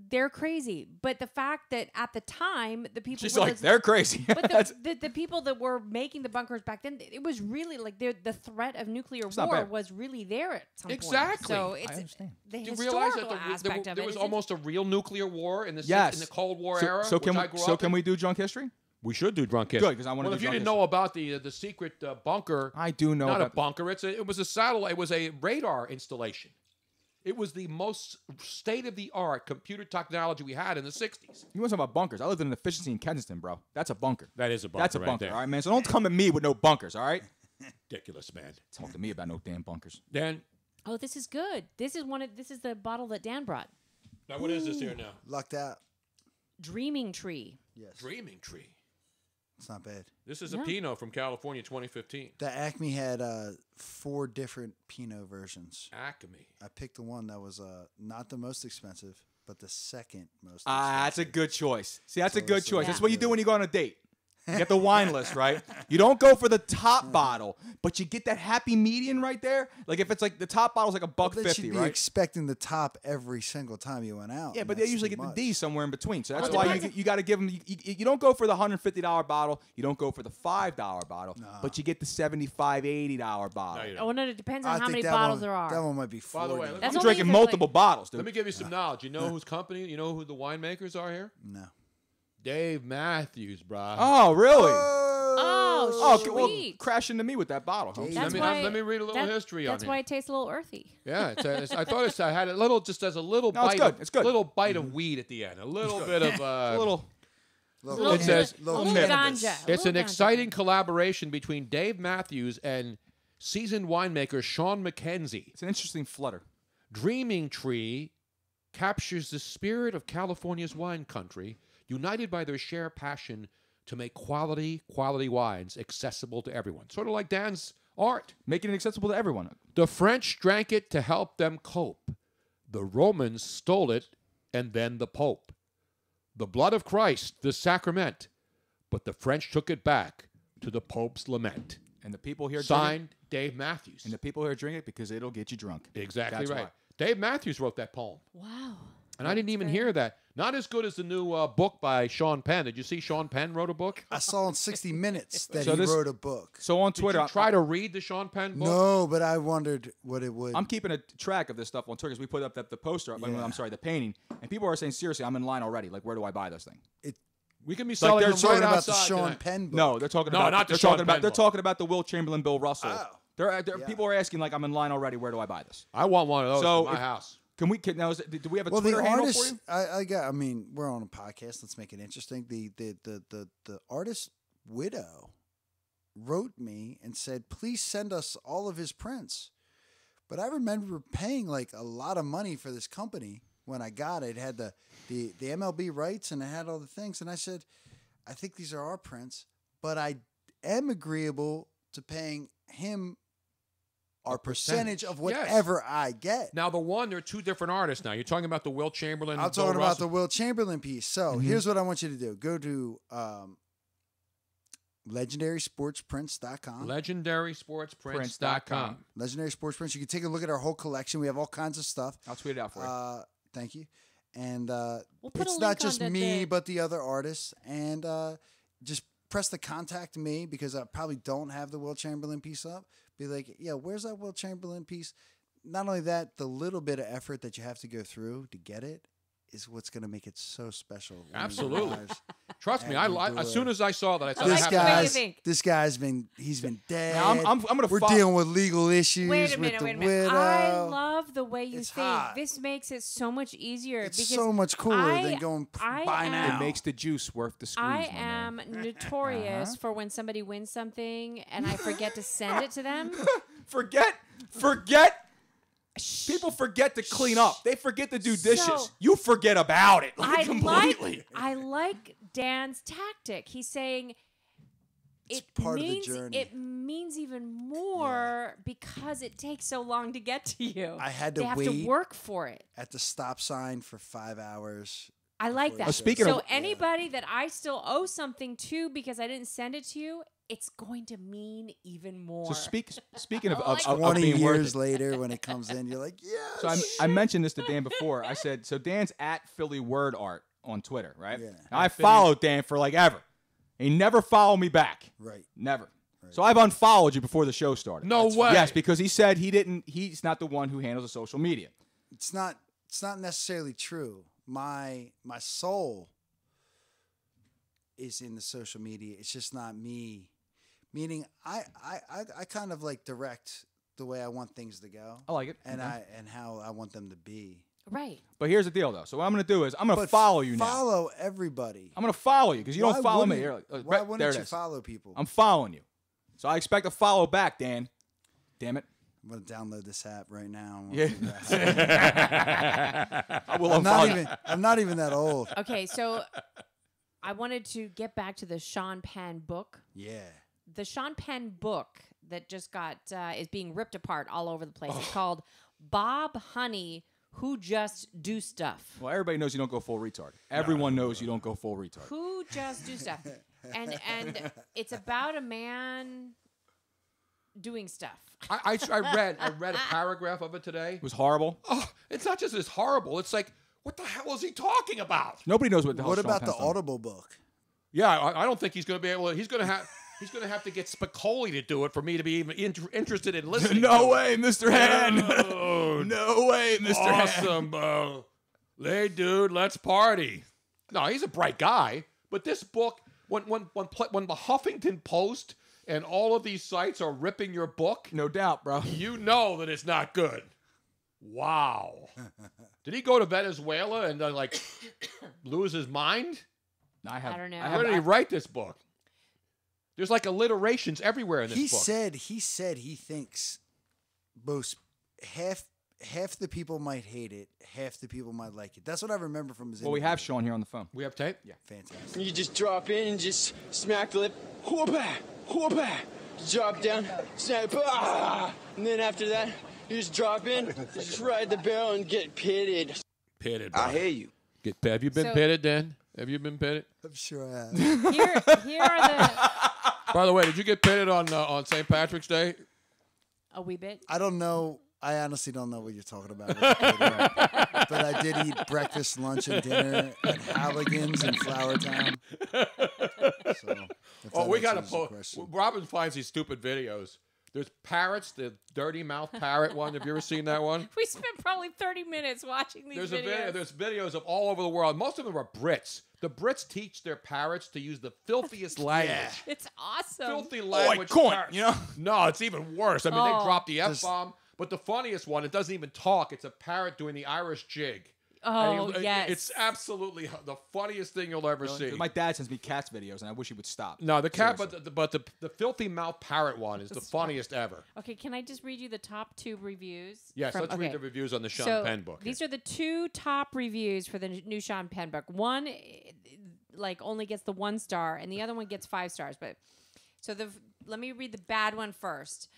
they're crazy. But the fact that at the time, the people She's were like, they're crazy. But That's- the people that were making the bunkers back then, it was really like the threat of nuclear not war bad. was really there at some Exactly. point. So I it's understand. the Do you historical realize that aspect of there it. was is almost a real nuclear war in the Yes. in the Cold War so, era? So can which we? I grew So up can in? we do drunk history? We should do drunk history. Good, 'cause I wanna Well, do if you drunk didn't know about the secret bunker, I do know not a about- bunker. It was a satellite. It was a radar installation. It was the most state-of-the-art computer technology we had in the 60s. You want to talk about bunkers? I lived in an efficiency in Kensington, bro. That's a bunker. That is a bunker. That's a right bunker. there. All right, man. So don't come at me with no bunkers. All right. Ridiculous, man. Talk to me about no damn bunkers. Dan, Oh, this is good. This is the bottle that Dan brought. now what is this here now? Lucked out. Dreaming Tree. Yes. Dreaming Tree. It's not bad. This is a No. Pinot from California, 2015. The Acme had 4 different Pinot versions. Acme. I picked the one that was not the most expensive, but the second most. Ah, that's a good choice. See, that's a So good it's choice. like- That's what you do when you go on a date. You get the wine list, right? You don't go for the top bottle, but you get that happy median right there. Like if it's like the top bottle's like $1.50, You'd be right? expecting the top every single time you went out. Yeah, and but they that's usually too get much. the D somewhere in between. So that's Well, why depends- you got to give them. You don't go for the $150 bottle. You don't go for the $5 bottle, but you get the $75, $80 bottle. Oh no, it depends on I how think many that bottles one- there are. That one might be 40. By the way, That's I'm only drinking if it's multiple bottles, dude. Let me give you some knowledge. You know whose company? You know who the winemakers are here? No. Dave Matthews, brah. Oh, really? Oh, well, sweet. crash into me with that bottle. Huh? That's let me read a little that- history on That's it. why it tastes a little earthy. Yeah, I thought I had a little, just as a little No, it's bite. good. Of, It's good. Little bite of weed at the end. A little bit of A little. It says little cannabis. ganja. it's an Little ganja. exciting collaboration between Dave Matthews and seasoned winemaker Sean McKenzie. It's an interesting flutter. Dreaming Tree captures the spirit of California's wine country, united by their shared passion to make quality wines accessible to everyone. Sort of like Dan's art. Making it accessible to everyone. The French drank it to help them cope. The Romans stole it, and then the Pope. The blood of Christ, the sacrament. But the French took it back to the Pope's lament. And the people here Signed, Dave Matthews. And the people here drink it because it'll get you drunk. Exactly That's right. why. Dave Matthews wrote that poem. Wow. And I didn't even hear that. Not as good as the new book by Sean Penn. Did you see Sean Penn wrote a book? I saw in 60 Minutes that So he this- wrote a book. So on Did Twitter, you try to read the Sean Penn book? No, but I wondered what it would. I'm keeping a track of this stuff on Twitter because we put up the poster. Yeah. I'm sorry, the painting, and people are saying, seriously, I'm in line already. Like, where do I buy this thing? We can be Like selling They're them talking right about the outside Sean tonight. Penn book. No, they're talking No, about not the they're Sean talking about Penn they're book. talking about the Will Chamberlain, Bill Russell. Oh. Yeah. People are asking like, I'm in line already. Where do I buy this? I want one of those So for my if- house. Can we? Do we have a Well, Twitter the handle artist, for you? I got. I mean, we're on a podcast. Let's make it interesting. The artist widow wrote me and said, "Please send us all of his prints." But I remember paying like a lot of money for this company when I got it. It had the MLB rights and it had all the things. And I said, "I think these are our prints, but I am agreeable to paying him our percentage of whatever I get." Now, they're two different artists now. You're talking about the Will Chamberlain. I'm Bill talking about Russell. the Will Chamberlain piece. So here's what I want you to do. Go to legendarysportsprints.com. LegendarySportsPrints.com. Legendary Sports Prints. You can take a look at our whole collection. We have all kinds of stuff. I'll tweet it out for you. Thank you. And We'll put it's a not link just on me, but the other artists. And just press the contact me because I probably don't have the Will Chamberlain piece up. Be like, yeah, where's that Will Chamberlain piece? Not only that, the little bit of effort that you have to go through to get it is what's going to make it so special. when you Absolutely. realize Trust me, and you I do as it. soon as I saw that, I said, This I have to- guy's been dead. Now, I'm gonna We're follow- dealing with legal issues Wait a with minute, the wait a minute. widow. I love the way you It's think. hot. This makes it so much easier. It's because so much cooler I- than going I buy am- now. It makes the juice worth the squeeze. I my man. am notorious for when somebody wins something and I forget to send it to them. Forget. People forget to clean up. They forget to do dishes. So- You forget about it completely. I like Dan's tactic. He's saying It's it part of the means journey. it means even more because it takes so long to get to you. I had to they have wait to work for it. at the stop sign for 5 hours. I like before that. the show. So anybody that I still owe something to because I didn't send it to you, it's going to mean even more. So speaking of, I of, like of, it. of 20 being worth years it. later when it comes in, you're like, yeah. So I mentioned this to Dan before. I said, so Dan's at Philly Word Art on Twitter, right? Yeah. Now, I followed Dan for like ever. He never followed me back. Right. Never. So I've unfollowed you before the show started. No way. Yes, because he said he's not the one who handles the social media. It's not necessarily true. My soul is in the social media. It's just not me. Meaning I kind of like direct the way I want things to go. I like it. And Okay. and how I want them to be. Right. But here's the deal, though. So what I'm going to do is I'm going to But follow you now. Follow everybody. I'm going to follow you because you don't Why follow me. wouldn't- Here, Why right, wouldn't there it you is. follow people? I'm following you. So I expect a follow back, Dan. Damn it. I'm gonna download this app right now. Yeah. I will I'm not unfollow even. I'm not even that old. Okay, so I wanted to get back to the Sean Penn book. Yeah. The Sean Penn book that just got is being ripped apart all over the place. It's called Bob Honey who just do stuff. Well, everybody knows you don't go full retard. Everyone knows you don't go full retard. Who just do stuff. And it's about a man doing stuff. I read a paragraph of it today. It was horrible. Oh, it's not just it's horrible. It's like, what the hell is he talking about? Nobody knows what the hell. What about the Audible book? Yeah, I don't think he's going to be able to. He's going to have to get Spicoli to do it for me to be even interested in listening. No way, Mr. Hand. No way, Mr. Awesome, Hand. Hey, dude, let's party. No, he's a bright guy, but this book, when the Huffington Post and all of these sites are ripping your book, no doubt, bro, you know that it's not good. Wow. Did he go to Venezuela and lose his mind? I don't know. Where did he write this book? There's like alliterations everywhere in this book. He said he thinks most half the people might hate it, half the people might like it. That's what I remember from his interview. Well, we have Sean here on the phone. We have tape? Yeah. Fantastic. You just drop in and just smack the lip. Whoop-a, whoop-a. Drop down, snap, and then after that, you just drop in, just ride the barrel and get pitted. Pitted, I hear you. Have you been pitted, Dan? Have you been pitted? I'm sure I have. Here are the... By the way, did you get pitted on St. Patrick's Day? A wee bit. I don't know. I honestly don't know what you're talking about. But I did eat breakfast, lunch, and dinner at Halligan's in Flowertown. So, we got to post. Robin finds these stupid videos. There's parrots, the dirty mouth parrot one. Have you ever seen that one? We spent probably 30 minutes watching these videos. There's videos of all over the world. Most of them are Brits. The Brits teach their parrots to use the filthiest language. It's awesome. Filthy language. You know? No, it's even worse. I mean, they drop the F-bomb. But the funniest one, it doesn't even talk. It's a parrot doing the Irish jig. Oh, yes. It's absolutely the funniest thing you'll ever see. My dad sends me cats videos, and I wish he would stop. No, the cat, but the filthy mouth parrot one is the funniest ever. Okay, can I just read you the top 2 reviews? Yes, let's read the reviews on the Sean Penn book. These are the 2 top reviews for the new Sean Penn book. One, only gets the 1 star, and the other one gets 5 stars. But let me read the bad one first.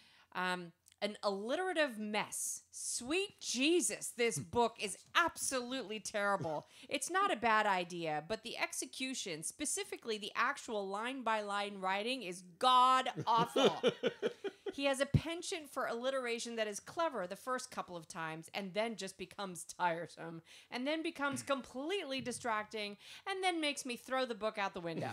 An alliterative mess. Sweet Jesus, this book is absolutely terrible. It's not a bad idea, but the execution, specifically the actual line-by-line writing, is god-awful. He has a penchant for alliteration that is clever the first couple of times and then just becomes tiresome and then becomes completely distracting and then makes me throw the book out the window.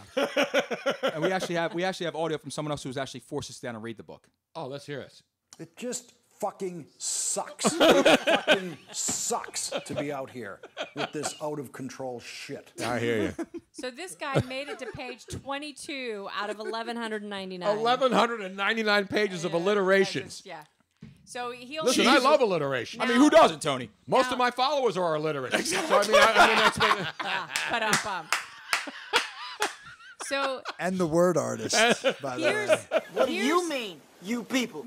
And we actually have audio from someone else who was actually forced us down to read the book. Oh, let's hear it. It just fucking sucks. It fucking sucks to be out here with this out-of-control shit. I hear you. So this guy made it to page 22 out of 1,199. 1,199 pages of alliterations. Yeah. So he'll listen. I love alliteration. I mean, who doesn't, Tony? Most of my followers are illiterate. Exactly. So I mean, that's what. So and the word artist. By the way. What do you mean, you people?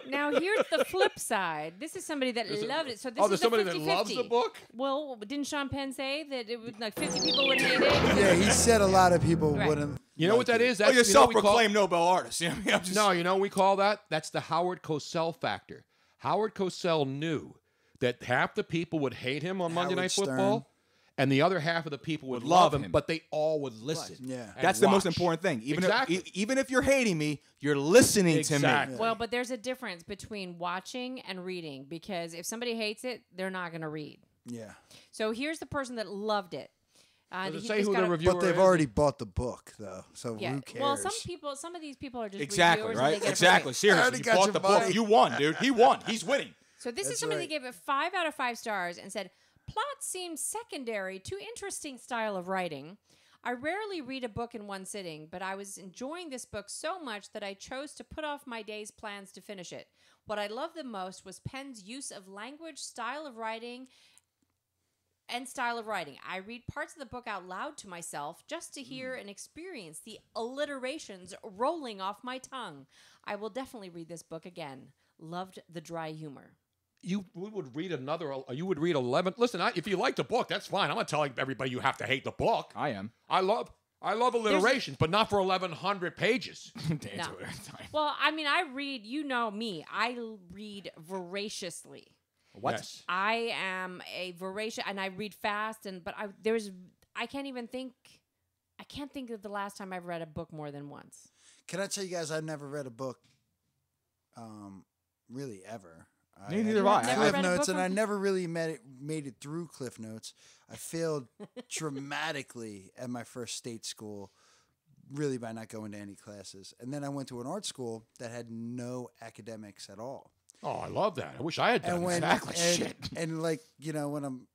Now here's the flip side. This is somebody that loved it. So this is somebody the 50-50. that loves the book? Well, didn't Sean Penn say that it would 50 people would hate it? Yeah, he said a lot of people wouldn't. You know what that is? That's you're self-proclaimed Nobel artist. You know, no, you know what we call that? That's the Howard Cosell factor. Howard Cosell knew that half the people would hate him on Monday Night Football. And the other half of the people would love him, but they all would listen. Right. Yeah, that's the most important thing. Even if you're hating me, you're listening to me. Well, but there's a difference between watching and reading, because if somebody hates it, they're not going to read. Yeah. So here's the person that loved it. Does it say who the reviewer is? But they've already bought the book, though. So who cares? Well, some of these people are just exactly reviewers, right. And they get exactly. Seriously, you bought the book. You won, dude. He won. He's winning. So this is somebody that gave it 5 out of 5 stars and said, plot seems secondary to interesting style of writing. I rarely read a book in one sitting, but I was enjoying this book so much that I chose to put off my day's plans to finish it. What I loved the most was Penn's use of language, style of writing. I read parts of the book out loud to myself just to hear and experience the alliterations rolling off my tongue. I will definitely read this book again. Loved the dry humor. You would read 11. Listen, if you like the book, that's fine. I'm not telling everybody you have to hate the book. I am. I love alliterations, but not for 1,100 pages. Well, I mean, I read. You know me. I read voraciously. What? Yes. I am a voracious, and I read fast, I can't think of the last time I've read a book more than once. Can I tell you guys, I've never read a book, really ever. Neither have I. Cliff Notes, and I never really made it through Cliff Notes. I failed dramatically at my first state school, really by not going to any classes. And then I went to an art school that had no academics at all. Oh, I love that. I wish I had done exactly shit. And like, when I'm,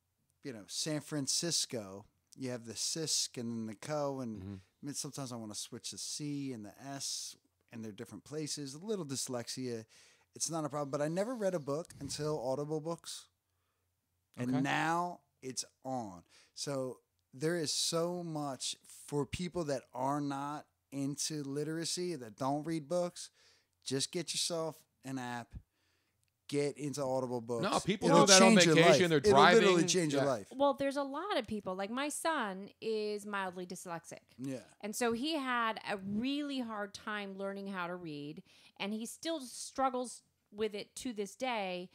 San Francisco, you have the CISC and the CO, and sometimes I want to switch the C and the S, and they're different places. A little dyslexia. It's not a problem, but I never read a book until Audible books. And now it's on. So there is so much for people that are not into literacy, that don't read books. Just get yourself an app. Get into Audible books. No, people do that on vacation. They're driving. It'll literally change your life. Well, there's a lot of people. Like my son is mildly dyslexic. Yeah. And so he had a really hard time learning how to read, and he still struggles with it to this day.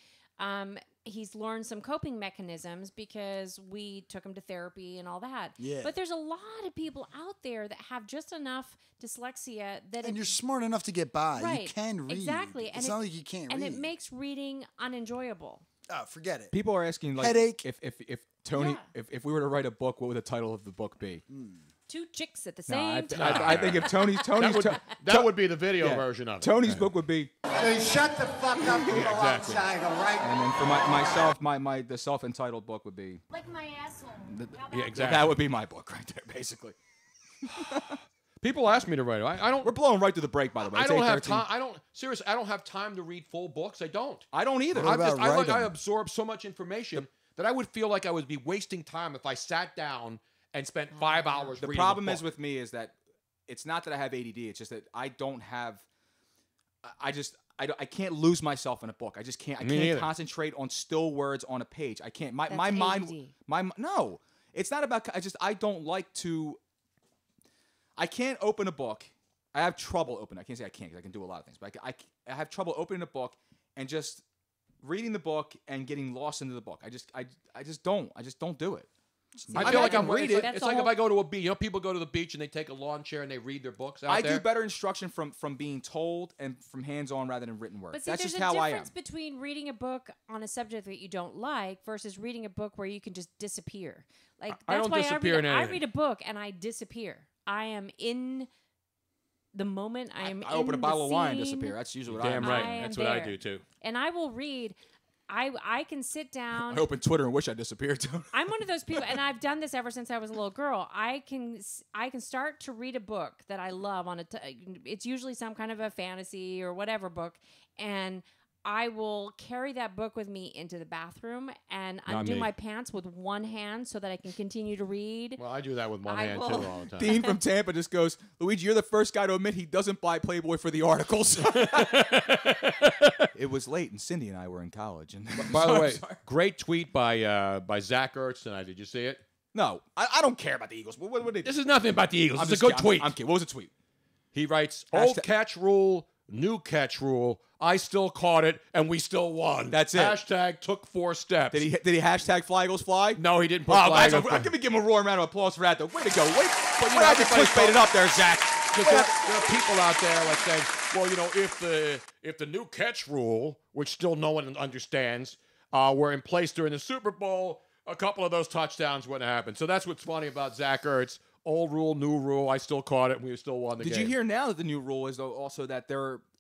He's learned some coping mechanisms because we took him to therapy and all that. Yeah. But there's a lot of people out there that have just enough dyslexia that and you're smart enough to get by. Right. You can read. Exactly. It's not like you can't read. And it makes reading unenjoyable. Oh, forget it. People are asking, like, headache. If Tony, if we were to write a book, what would the title of the book be? Two chicks at the same time. I think if Tony's that would be the video version of it. Tony's book would be. Hey, shut the fuck up and go outside, all right? And then for myself, the self-entitled book would be. Like my asshole. Yeah, exactly. That would be my book right there, basically. People ask me to write it. I don't. We're blowing right to the break, by the way. I don't have time. Seriously, I don't have time to read full books. I don't. I don't either. I absorb so much information that I would feel like I would be wasting time if I sat down and spent 5 hours reading. The problem is with me is that it's not that I have ADD. It's just that I don't have. I can't lose myself in a book. I just can't. I can't concentrate on still words on a page. I can't. My mind. No. It's not about. I don't like to. I can't open a book. I have trouble opening. I can't say I can't because I can do a lot of things. But I have trouble opening a book and just reading the book and getting lost into the book. I just don't do it. I feel like I'm reading. It's like if I go to a beach. People go to the beach and they take a lawn chair and they read their books out there. I do better instruction from being told and from hands-on rather than written word. But see, that's there's just how I am. There's a difference between reading a book on a subject that you don't like versus reading a book where you can just disappear. Like that's why I read a book and I disappear. I am in the moment. I open a bottle of wine and disappear. That's usually what I am. Damn right. That's what I do too. And I will read. I can sit down. I open Twitter and wish I disappeared too. I'm one of those people, and I've done this ever since I was a little girl. I can start to read a book that I love it's usually some kind of a fantasy or whatever book, and I will carry that book with me into the bathroom and undo my pants with one hand so that I can continue to read. Well, I do that with one hand too all the time. Dean from Tampa just goes, Luigi, you're the first guy to admit he doesn't buy Playboy for the articles. It was late, and Cindy and I were in college. And by the way, great tweet by Zach Ertz tonight. Did you see it? No, I don't care about the Eagles. What did they do? This is nothing about the Eagles. It's a good tweet. I'm kidding. What was the tweet? He writes, old catch rule, new catch rule. I still caught it, and we still won. That's it. Hashtag took 4 steps. Did he hashtag Fly Eagles Fly? No, he didn't put Fly Eagles Fly. I'm going to give him a roaring round of applause for that, though. Way to go. But you have to clickbait it up there, Zach. Because there are people out there like saying, well, if the new catch rule, which still no one understands, were in place during the Super Bowl, a couple of those touchdowns wouldn't happen. So that's what's funny about Zach Ertz. Old rule, new rule. I still caught it, and we still won the game. Did you hear now that the new rule is also that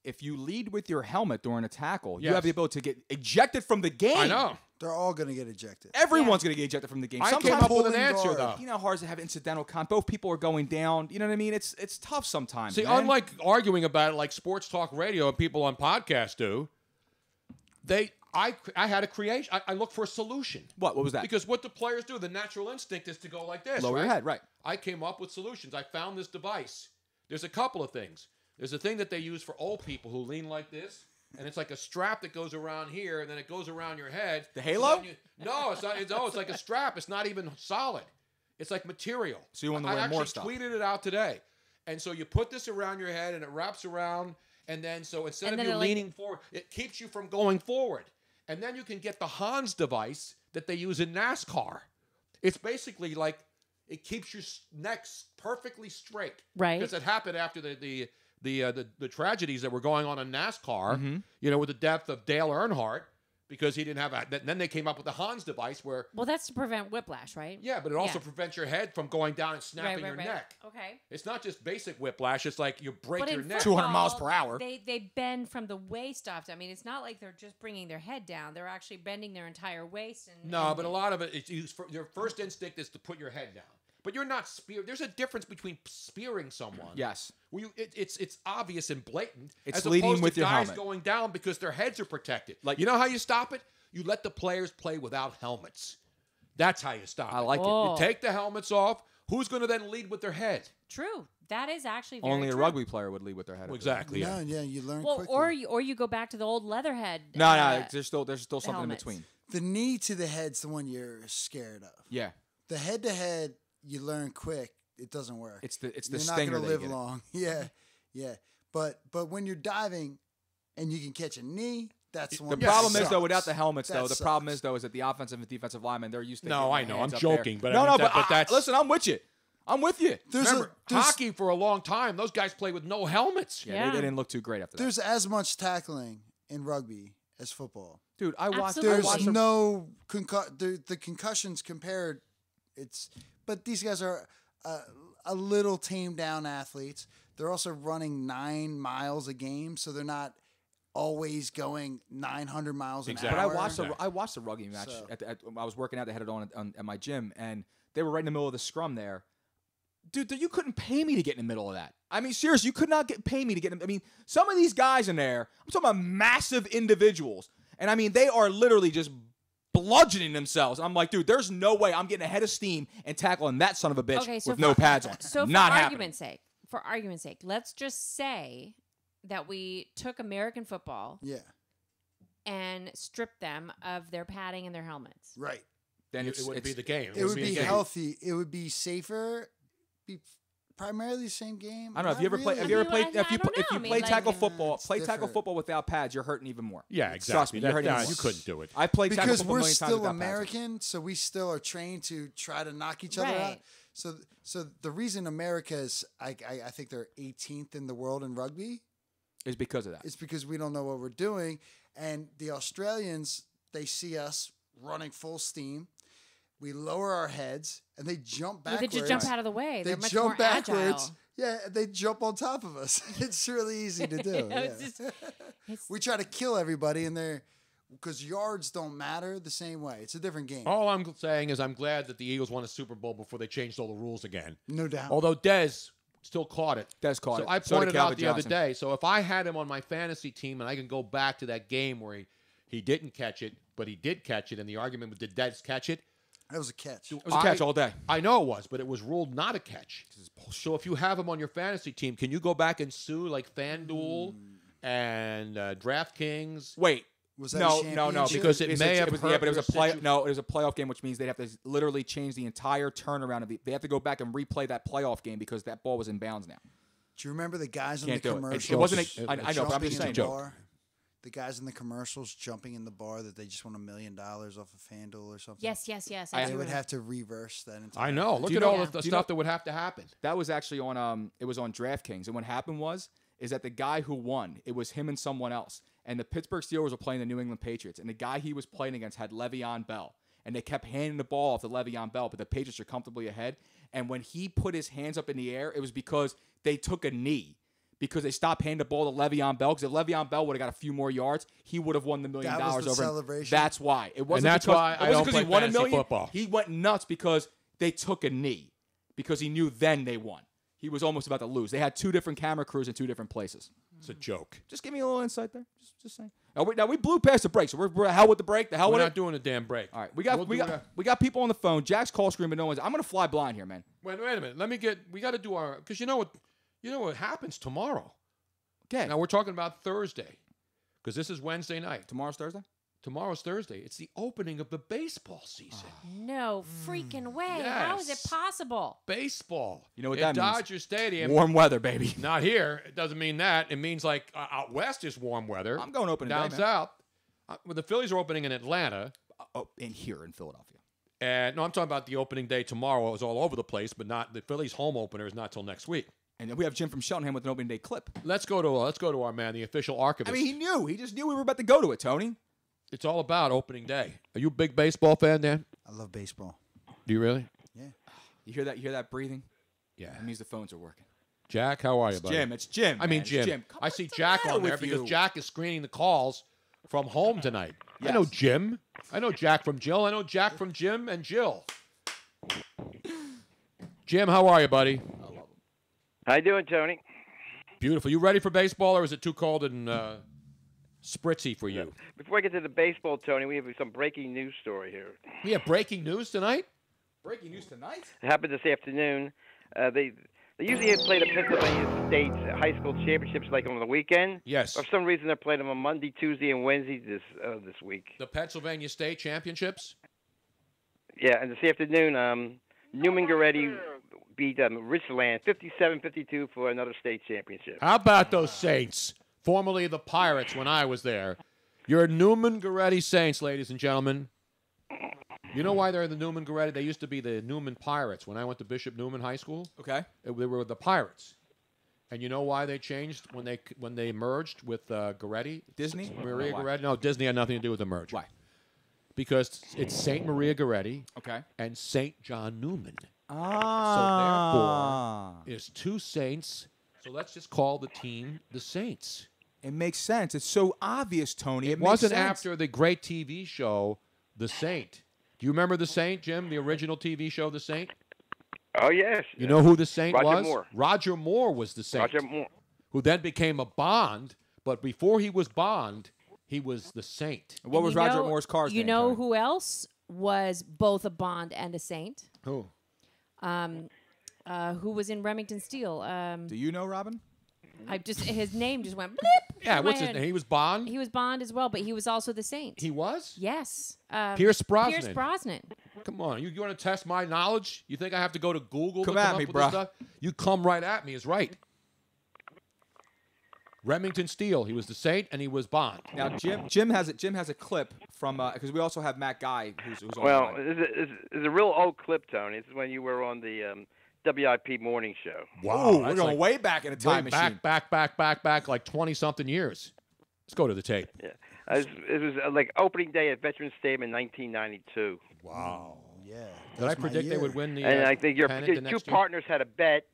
if you lead with your helmet during a tackle, you have the ability to get ejected from the game. I know. They're all going to get ejected. Everyone's going to get ejected from the game. I came up with an answer, though. You know how hard it is to have incidental contact. Both people are going down. You know what I mean? It's tough sometimes. See, unlike arguing about it like sports talk radio and people on podcasts do, I had a creation. I looked for a solution. What was that? Because what the players do, the natural instinct is to go like this. Lower your head, right. I came up with solutions. I found this device. There's a couple of things. There's a thing that they use for old people who lean like this, and it's like a strap that goes around here, and then it goes around your head. The halo? No, it's not. It's like a strap. It's not even solid. It's like material. So you want to wear more stuff. I actually tweeted it out today. And so you put this around your head, and it wraps around, and then so instead of you leaning forward, it keeps you from going forward. And then you can get the Hans device that they use in NASCAR. It's basically like it keeps your neck perfectly straight. Right. Because it happened after the tragedies that were going on in NASCAR, Mm-hmm. with the death of Dale Earnhardt, because he didn't have a. Then they came up with the Hans device where. Well, that's to prevent whiplash, right? Yeah, but it also prevents your head from going down and snapping your neck. Okay. It's not just basic whiplash. It's like you break But your in neck. football, 200 miles per hour. They bend from the waist up. I mean, it's not like they're just bringing their head down. They're actually bending their entire waist. No, but a lot of it, your first instinct is to put your head down. But you're not There's a difference between spearing someone. Yes. It's obvious and blatant. It's as leading opposed with to your guys helmet. going down because their heads are protected. Like, you know how you stop it? You let the players play without helmets. That's how you stop it. I like it. Whoa. You take the helmets off. Who's going to then lead with their head? True. That is actually very Only a true. rugby player would lead with their head. Exactly. No, yeah, you learn Well, quickly. or you go back to the old leatherhead. No, there's still something helmets. in between. The knee to the head's the one you're scared of. Yeah. The head to head, you learn quick. It doesn't work. It's the You're not stinger gonna that live you get. long. Yeah. But when you're diving and you can catch a knee, that's one. The that problem is sucks. though, without the helmets, That though, the sucks. problem is though, is that the offensive and defensive linemen, they're used to. No, getting I their know. hands I'm up there. joking, but no, I mean, but but that's listen, I'm with you. I'm with you. Remember, hockey for a long time, those guys played with no helmets. Yeah, They didn't look too great after that. There's as much tackling in rugby as football. Dude, I watched. There's no the concussions compared. But these guys are a little tamed down athletes. They're also running 9 miles a game, so they're not always going 900 miles an hour. But I watched the rugby match. So- I was working out. They had it on at my gym, and they were right in the middle of the scrum there. Dude, you couldn't pay me to get in the middle of that. I mean, seriously, you could not pay me to get in. I mean, some of these guys in there, I'm talking about massive individuals, and I mean, they are literally just bludgeoning themselves. I'm like, dude, there's no way I'm getting ahead of steam and tackling that son of a bitch with no pads on. So not for happening. argument's sake, let's just say that we took American football and stripped them of their padding and their helmets. Right. Then it wouldn't be the game. It would be healthy. It would be safer. Be primarily the same game. I don't know. Have you ever played? Have you ever played? If you play tackle football, play tackle different. football without pads, you're hurting even more. Yeah, Trust exactly. me, you're hurting even more. You couldn't do it. I played tackle because football we're a million times still without pads. American, so we still are trained to try to knock each other out. Right. So the reason America is, I think they're 18th in the world in rugby, is because of that. It's because we don't know what we're doing, and the Australians, they see us running full steam. We lower our heads and they jump backwards. They just jump out of the way. They They're much jump more backwards. agile. Yeah, they jump on top of us. It's really easy to do. It's yeah. just- We try to kill everybody in there because yards don't matter the same way. It's a different game. All I'm saying is I'm glad that the Eagles won a Super Bowl before they changed all the rules again. No doubt. Although Dez still caught it. Dez caught so it. I So did pointed Calvin out the Johnson. other day. So if I had him on my fantasy team and I can go back to that game where he didn't catch it, but he did catch it, and the argument was, did Dez catch it? That was a catch. It was a catch all day. I know it was, but it was ruled not a catch. So if you have him on your fantasy team, can you go back and sue like FanDuel and DraftKings? Wait. Was that no, a no, championship? Because it may have yeah, hurt but it was a your play. situ- No, it was a playoff game, which means they'd have to literally change the entire turnaround of the. They have to go back and replay that playoff game because that ball was in bounds now. Do you remember the guys in Can't the do it. commercials? It wasn't a- I know, but I'm jumping just in saying. the bar? The guys in the commercials jumping in the bar that they just won $1 million off of FanDuel or something. Yes. I They do would remember. have to reverse that entire I know. thing. Look Do you at know- all Yeah. of the Do you stuff know- that would have to happen. That was actually on. It was on DraftKings, and what happened is that the guy who won, it was him and someone else, and the Pittsburgh Steelers were playing the New England Patriots, and the guy he was playing against had Le'Veon Bell, and they kept handing the ball off to Le'Veon Bell, but the Patriots are comfortably ahead. And when he put his hands up in the air, it was because they took a knee. Because they stopped handing the ball to Le'Veon Bell. Because if Le'Veon Bell would have got a few more yards, he would have won the $1 million That was the over him. celebration? That's why. It wasn't that's because, why it I wasn't don't because play he won $1 fantasy million. football. He went nuts because they took a knee. Because he knew then they won. He was almost about to lose. They had two different camera crews in two different places. It's a joke. Just give me a little insight there. Just saying. Now we blew past the break, so we're the hell with the break. The hell We're with not it. doing a damn break. All right, we got people on the phone. Jack's call screen, but no one's. I'm gonna fly blind here, man. Wait a minute. We got to do our, because you know what happens tomorrow. Okay. Now we're talking about Thursday, because this is Wednesday night. Tomorrow's Thursday. Tomorrow's Thursday. It's the opening of the baseball season. No freaking way. How is it Yes. possible? Baseball. You know what at that means? Dodger Stadium. Warm weather, baby. Not here. It doesn't mean that. It means like out west is warm weather. I'm going open down today, man. south. Well, the Phillies are opening in Atlanta. In here in Philadelphia. And no, I'm talking about the opening day tomorrow. It was all over the place, but not the Phillies' home opener is not till next week. And then we have Jim from Cheltenham with an opening day clip. Let's go to our man, the official archivist. I mean, he knew. He just knew we were about to go to it, Tony. It's all about opening day. Are you a big baseball fan, Dan? I love baseball. Do you really? Yeah. You hear that? You hear that breathing? Yeah. That means the phones are working. Jack, how are you, It's buddy? Jim. It's Jim. I mean, man. It's Jim. Jim. I see Jack on there because Jack is screening the calls from home tonight. Yes. I know Jim. I know Jack from Jill. I know Jack from Jim and Jill. Jim, how are you, buddy? How you doing, Tony? Beautiful. You ready for baseball, or is it too cold and spritzy for you? Before I get to the baseball, Tony, we have some breaking news story here. We have breaking news tonight? Breaking news tonight? It happened this afternoon. They usually play the Pennsylvania State high school championships like on the weekend. Yes. For some reason, they're playing them on Monday, Tuesday, and Wednesday this week. The Pennsylvania State Championships? Yeah, and this afternoon, Newman Goretti beat Richland 57-52 for another state championship. How about those Saints, formerly the Pirates when I was there? Your Newman Goretti Saints, ladies and gentlemen. You know why they're the Newman Goretti? They used to be the Newman Pirates when I went to Bishop Newman High School. Okay. They were the Pirates. And you know why they changed when they merged with Goretti? Disney? Maria Why? Goretti? No, Disney had nothing to do with the merge. Why? Because it's St. Maria Goretti and St. John Newman. So therefore, there's two Saints. So let's just call the team the Saints. It makes sense. It's so obvious, Tony. It wasn't after the great TV show, The Saint. Do you remember The Saint, Jim, the original TV show, The Saint? Oh, yes. You know who the Saint Roger was? Moore. Roger Moore was the Saint. Roger Moore. Who then became a Bond, but before he was Bond, he was the Saint. What was Roger Moore's car's name? You know who else was both a Bond and a Saint? Who? Who was in Remington Steele? Do you know, Robin? His name just went bleep. Yeah, in my what's his head. name? He was Bond? He was Bond as well, but he was also the Saint. He was? Yes. Pierce Brosnan. Pierce Brosnan. Come on, you want to test my knowledge? You think I have to go to Google Come to at come me, up with bro. this stuff? You come right at me is right. Remington Steele, he was the Saint and he was Bond. Now, Jim has a clip from because we also have Matt Guy who's on. Well, the line. it's a real old clip, Tony. This is when you were on the WIP morning show. Wow, we're going way back in a time way machine. Back, like 20-something years. Let's go to the tape. Yeah. It was like opening day at Veterans Stadium in 1992. Wow. Yeah. Did I predict they would win the And I think your pennant the two next year? partners had a bet.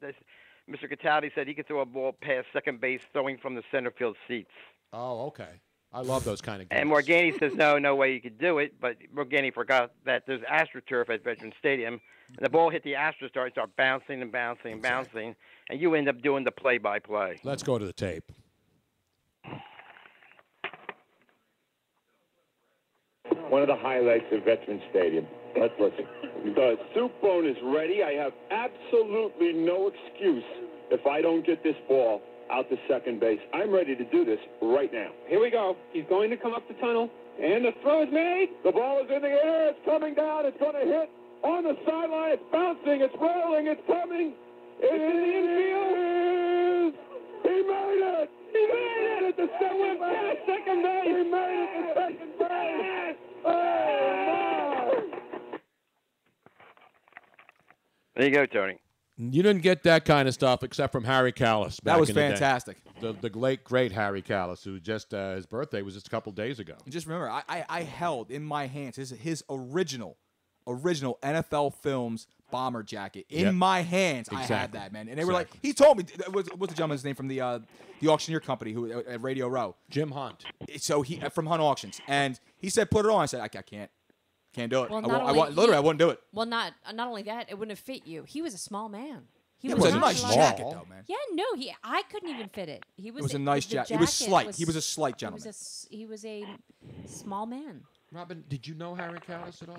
Mr. Cataldi said he could throw a ball past second base, throwing from the center field seats. Oh, okay. I love those kind of games. And Morgani says, no way you could do it. But Morgani forgot that there's AstroTurf at Veterans Stadium. And the ball hit the AstroTurf, start bouncing and bouncing and bouncing. And you end up doing the play-by-play. Let's go to the tape. One of the highlights of Veterans Stadium. Let's listen. The soup bone is ready. I have absolutely no excuse if I don't get this ball out to second base. I'm ready to do this right now. Here we go. He's going to come up the tunnel. And the throw is made. The ball is in the air. It's coming down. It's going to hit on the sideline. It's bouncing. It's rolling. It's coming. It's in the infield. He made it. He made it at the second base. He made it at second base. Oh, my. There you go, Tony. You didn't get that kind of stuff except from Harry Callis. That back was in the day. fantastic. The late, great Harry Callis, who just, his birthday was just a couple days ago. Just remember, I held in my hands his original NFL Films bomber jacket in my hands. Exactly. I had that, man, and they were like, he told me what's the gentleman's name from the auctioneer company who at Radio Row, Jim Hunt. So he from Hunt Auctions, and he said put it on. I said I can't do it. Well, I wouldn't do it. Well, not only that, it wouldn't have fit you. He was a small man. It was a nice jacket, though, man. Yeah, no, I couldn't even fit it. He was. It was a nice jacket. It was slight. He was a slight gentleman. He was a small man. Robin, did you know Harry Callis at all?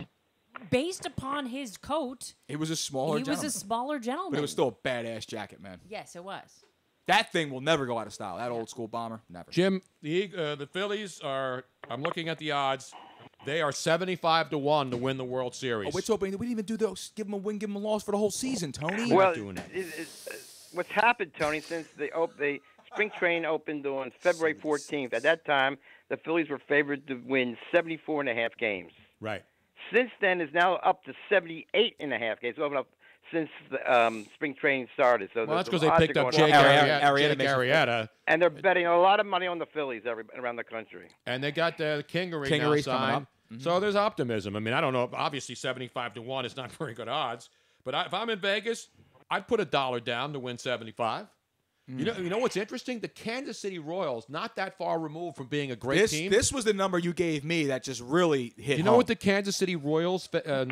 Based upon his coat, It was a smaller he gentleman. was a smaller gentleman. But it was still a badass jacket, man. Yes, it was. That thing will never go out of style. That old school bomber, never. Jim, the Phillies are, I'm looking at the odds, they are 75-1 to win the World Series. Oh, it's opening. We didn't even do those. Give them a win, give them a loss for the whole season, Tony. Well, what's happened, Tony, since they spring training opened on February 14th. At that time, the Phillies were favored to win 74.5 games. Right. Since then, it's now up to 78.5 games. Opened up since the spring training started. So Well, that's because the they odds picked are up going Jake Arrieta. Arrieta. and they're betting a lot of money on the Phillies around the country. And they got the Kingery now Kingery's coming signed. up. Mm-hmm. So there's optimism. I mean, I don't know. Obviously, 75-1 is not very good odds. But if I'm in Vegas, I'd put $1 down to win 75. You know what's interesting? The Kansas City Royals, not that far removed from being a great team. This was the number you gave me that just really hit. You know what the Kansas City Royals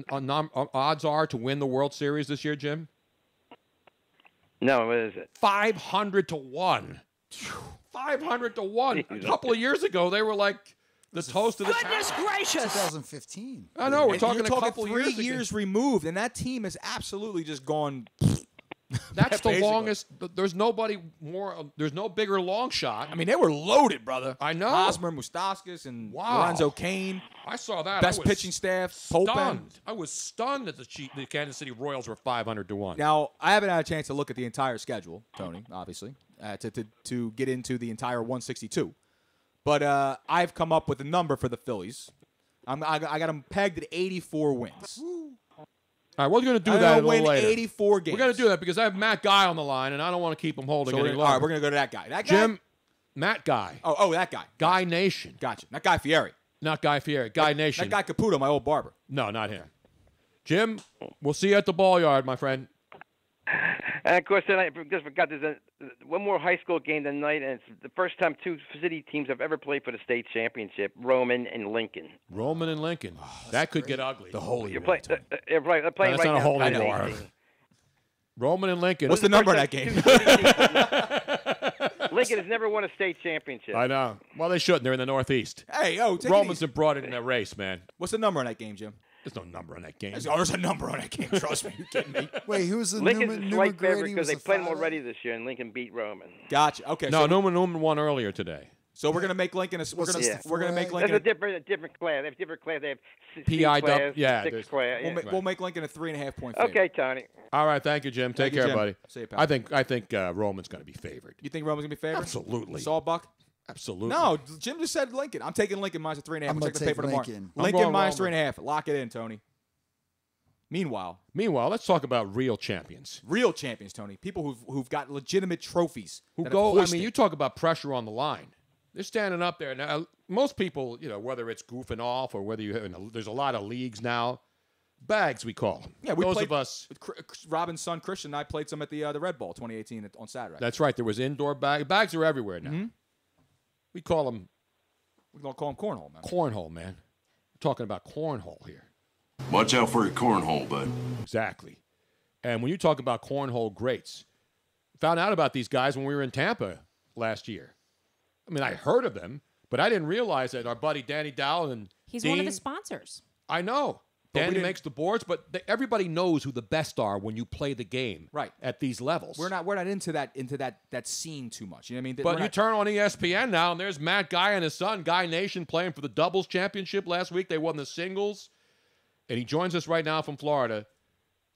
odds are to win the World Series this year, Jim? No, what is it? 500-1. 500-1. A couple of years ago, they were like the toast of the Goodness town. gracious! 2015. I know. We're And talking you're a couple 3 years years removed, and that team has absolutely just gone. That's the Basically. longest. There's nobody more. There's no bigger long shot. I mean, they were loaded, brother. I know. Hosmer, Moustakas, and Lorenzo Kane. I saw that. Best I was pitching staff. Stunned. Bullpen. I was stunned that the Kansas City Royals were 500-1. Now, I haven't had a chance to look at the entire schedule, Tony, obviously, to get into the entire 162. But I've come up with a number for the Phillies. I got them pegged at 84 wins. All right, we're going to do I'm that gonna a little win later. 84 games. We're going to do that because I have Matt Guy on the line, and I don't want to keep him holding any longer. All right, we're going to go to that guy. That guy? Jim, Matt Guy. Oh, that guy. Guy Nation. Gotcha. Not Guy Fieri. Not Guy Fieri. Guy Nation. That guy Caputo, my old barber. No, not him. Jim, we'll see you at the ball yard, my friend. And of course, then I just forgot there's one more high school game tonight, and it's the first time two city teams have ever played for the state championship: Roman and Lincoln. Roman and Lincoln. That could get ugly. The holy. They're playing right That's right not a now. holy I know. war. Roman and Lincoln. What's the number in that game? Lincoln has never won a state championship. I know. Well, they shouldn't. They're in the Northeast. Hey, take it Romans easy. have brought it in a race, man. What's the number in that game, Jim? There's no number on that game. There's a number on that game. Trust me. You kidding me? Wait, who's the Lincoln's a slight favorite Grady because they was played them 5-0? already this year, and Lincoln beat Roman. Gotcha. Okay. No, so Newman won earlier today. So we're gonna make Lincoln a. We're gonna make Lincoln. That's a different class. They have different class. They have PI class, yeah, six class. We'll make Lincoln a 3.5 point favorite. Okay, Tony. All right, thank you, Jim. Take Thank you, care, Jim. buddy. See you, pal. I think Roman's going to be favored. You think Roman's gonna be favored? Absolutely. Sawbuck? Absolutely. No, Jim just said Lincoln. I'm taking Lincoln minus a 3.5. I'm We'll gonna check the take paper tomorrow. Lincoln. I'm Lincoln going minus Roman. 3.5. Lock it in, Tony. Meanwhile, let's talk about real champions. Real champions, Tony. People who've got legitimate trophies. Who that go? have I hoisted. mean, you talk about pressure on the line. They're standing up there now. Most people, whether it's goofing off or whether there's a lot of leagues now. Bags, we call them. Yeah, we those played, of us. Robin's son Christian and I played some at the Red Ball 2018 on Saturday. That's right. There was indoor bags. Bags are everywhere now. Mm-hmm. We call them. We're gonna call them cornhole, man. Cornhole, man. We're talking about cornhole here. Watch out for your cornhole, bud. Exactly. And when you talk about cornhole greats, found out about these guys when we were in Tampa last year. I mean, I heard of them, but I didn't realize that our buddy Danny Dowell and He's Dean, one of the sponsors. I know. But we Danny didn't- makes the boards, but everybody knows who the best are when you play the game right at these levels. We're not into that scene too much. You know what I mean? But you turn on ESPN now, and there's Matt Guy and his son, Guy Nation, playing for the doubles championship last week. They won the singles, and he joins us right now from Florida.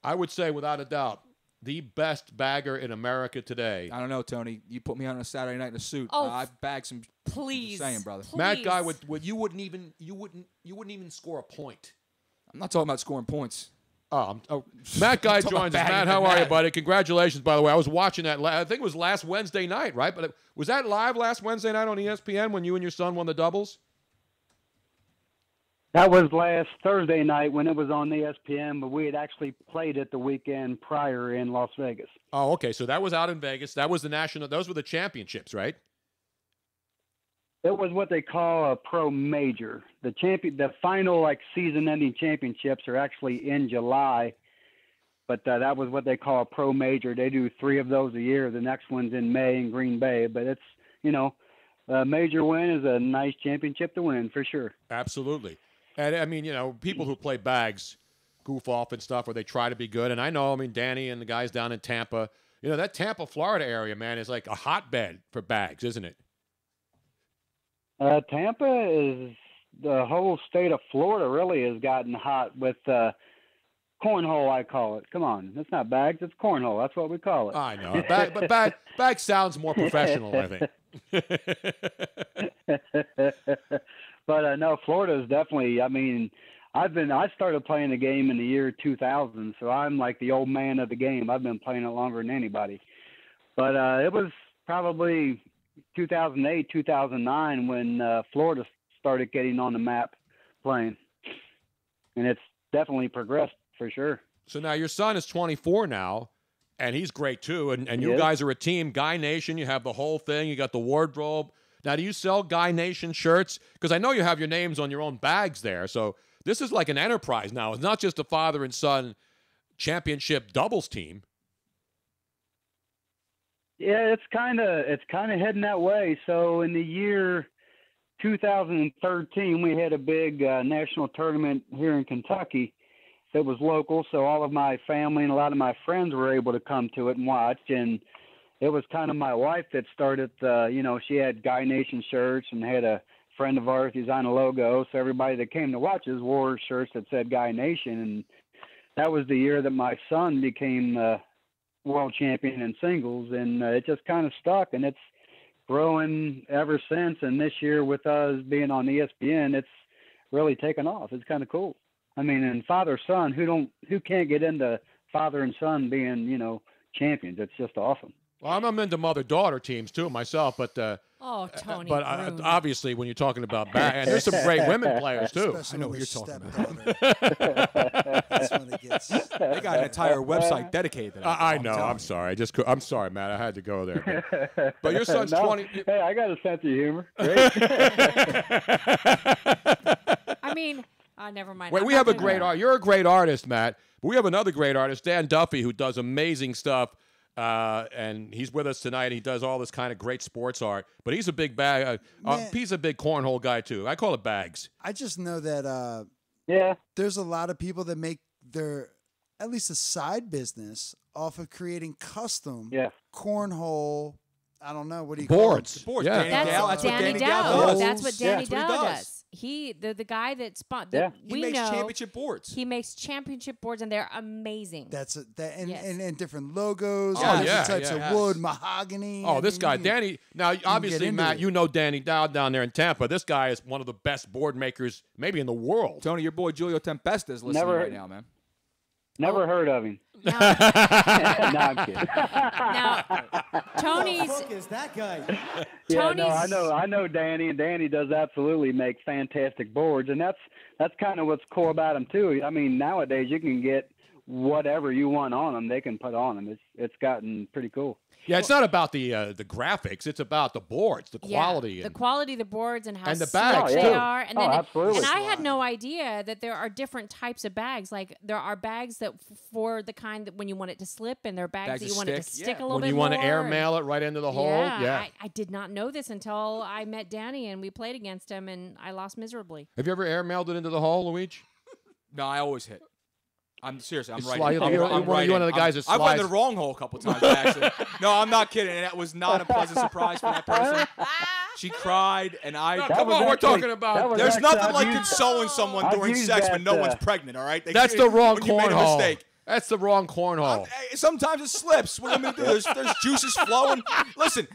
I would say, without a doubt, the best bagger in America today. I don't know, Tony. You put me on a Saturday night in a suit. Oh, I bagged some. Please, just saying, brother. please. Matt Guy you wouldn't even score a point. I'm not talking about scoring points. Matt Guy talking joins about us. Matt, bagging how the are you, net. buddy? Congratulations, by the way. I was watching that. I think it was last Wednesday night, right? But was that live last Wednesday night on ESPN when you and your son won the doubles? That was last Thursday night when it was on ESPN, but we had actually played it the weekend prior in Las Vegas. Oh, okay. So that was out in Vegas. That was the national. Those were the championships, right? It was what they call a pro major. The final season-ending championships are actually in July, but that was what they call a pro major. They do 3 of those a year. The next one's in May in Green Bay, but it's a major win is a nice championship to win for sure. Absolutely. And I mean, people who play bags goof off and stuff, or they try to be good. And I know, Danny and the guys down in Tampa, that Tampa, Florida area, man, is like a hotbed for bags, isn't it? Tampa is the whole state of Florida really has gotten hot with cornhole, I call it. Come on, that's not bags, it's cornhole. That's what we call it. I know, but bag sounds more professional, I think. But no, Florida is definitely. I mean, I started playing the game in the year 2000, so I'm like the old man of the game. I've been playing it longer than anybody. But it was probably 2008, 2009 when Florida started getting on the map playing, and it's definitely progressed for sure. So now your son is 24 now, and he's great too. And you Yes. guys are a team, Guy Nation. You have the whole thing. You got the wardrobe. Now, do you sell Guy Nation shirts? Because I know you have your names on your own bags there. So this is like an enterprise now. It's not just a father and son championship doubles team. Yeah, it's kind of heading that way. So in the year 2013, we had a big national tournament here in Kentucky that was local. So all of my family and a lot of my friends were able to come to it and watch. And it was kind of my wife that started, she had Guy Nation shirts and had a friend of ours design a logo. So everybody that came to watch us wore shirts that said Guy Nation. And that was the year that my son became world champion in singles. And it just kind of stuck, and it's growing ever since. And this year with us being on ESPN, it's really taken off. It's kind of cool. I mean, and father-son, who can't get into father and son being, champions? It's just awesome. Well, I'm into mother-daughter teams too myself, but Tony. But obviously, when you're talking about back, and there's some great women players too. I know what you're talking about. That's when it gets. They got an entire website dedicated to that. I know. I'm sorry. I'm sorry, Matt. I had to go there. But your son's 20. Hey, I got a sense of humor. I mean, never mind. Wait, we have a great art. You're a great artist, Matt. But we have another great artist, Dan Duffy, who does amazing stuff. And he's with us tonight. He does all this kind of great sports art. But he's a big bag. He's a big cornhole guy too. I call it bags. I just know that there's a lot of people that make their at least a side business off of creating custom cornhole. I don't know, what do you boards. call it? Yeah. That's what Danny Dow does. That's what Danny Dow does. He, the guy that he makes championship boards. He makes championship boards, and they're amazing. And different logos, Oh, different types of wood, mahogany. Oh, this guy, Danny. Now, obviously, Matt, you know Danny Dow down there in Tampa. This guy is one of the best board makers, maybe in the world. Tony, your boy Julio Tempesta is listening right now, man. Never heard of him. No, I'm kidding. Now, Tony's. Who the fuck is that guy? Yeah, no, I know Danny, and Danny does absolutely make fantastic boards, and that's kind of what's cool about him too. I mean, nowadays you can get whatever you want on them, they can put on them. It's gotten pretty cool. Yeah, it's not about the graphics. It's about the boards, the quality. The quality of the boards and how and the bags, slick too. they are. And then absolutely. And I had no idea that there are different types of bags. Like there are bags that for the kind that when you want it to slip, and there are bags that you want it to stick a little bit when you more. want to airmail it right into the hole. Yeah. I did not know this until I met Danny and we played against him, and I lost miserably. Have you ever airmailed it into the hole, Luigi? No, I always hit. I'm seriously. I'm You're right. one of the guys that I've slides. went in the wrong hole a couple times, actually. No, I'm not kidding. And that was not a pleasant surprise for that person. She cried, and I. No, come on, we're talking about. There's nothing like consoling someone during sex when no one's pregnant. All right. That's the wrong when you made a cornhole. mistake. That's the wrong cornhole. Sometimes it slips. What am I gonna do? There's juices flowing. Listen,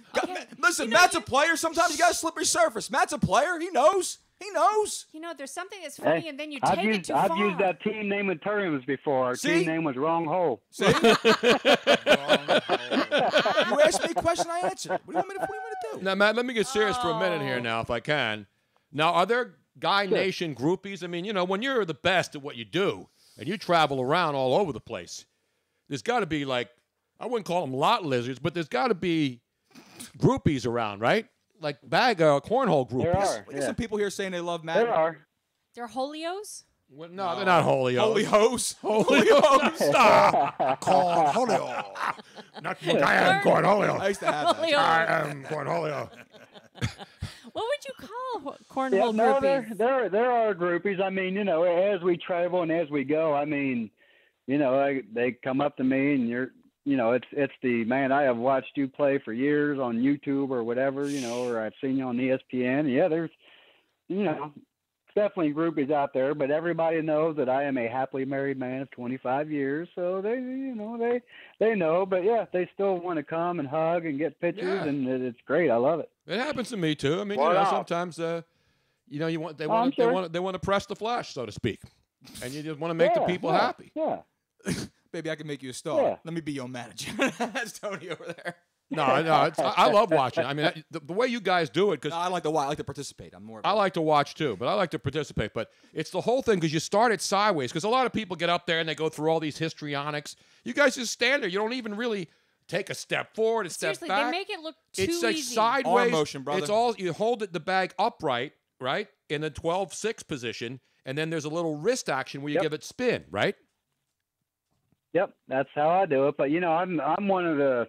Matt's a player. Sometimes you got a slippery surface. Matt's a player. He knows. He knows. You know, there's something that's funny, and then you take it too I've far. used that team name in tournaments before. Our team name was Wrong Hole. See? You asked me a question, I answered. What do you want me to do? Now, Matt, let me get serious for a minute here now, if I can. Now, are there Guy Nation groupies? I mean, when you're the best at what you do, and you travel around all over the place, there's got to be, like, I wouldn't call them lot lizards, but there's got to be groupies around, right? Like cornhole groupies. There are. We got some people here saying they love Matt. There are. They're holios? Well, no, they're not holios. Holy hose. Stop. Cornholio. Not I am cornholio. I used to have that. I am cornholio. What would you call cornhole no, groupies? there are groupies. I mean, as we travel and as we go, I mean, they come up to me and it's the man. I have watched you play for years on YouTube or whatever, or I've seen you on ESPN. Yeah, there's, definitely groupies out there, but everybody knows that I am a happily married man of 25 years, so they know. But yeah, they still want to come and hug and get pictures, and it's great. I love it. It happens to me too. I mean, sometimes they want to press the flash, so to speak, and you just want to make the people happy. Yeah. Baby, I can make you a star. Yeah. Let me be your manager. That's Tony over there. No, I love watching. I mean, the way you guys do it, because I like to participate. I'm more. I like to watch too, but I like to participate. But it's the whole thing because you start it sideways. Because a lot of people get up there and they go through all these histrionics. You guys just stand there. You don't even really take a step forward, a step back. Seriously, they make it look too it's like easy. sideways. Arm motion, brother. It's all you hold the bag upright, right, in the 12-6 position, and then there's a little wrist action where you give it spin, right? Yep, that's how I do it. But I'm one of the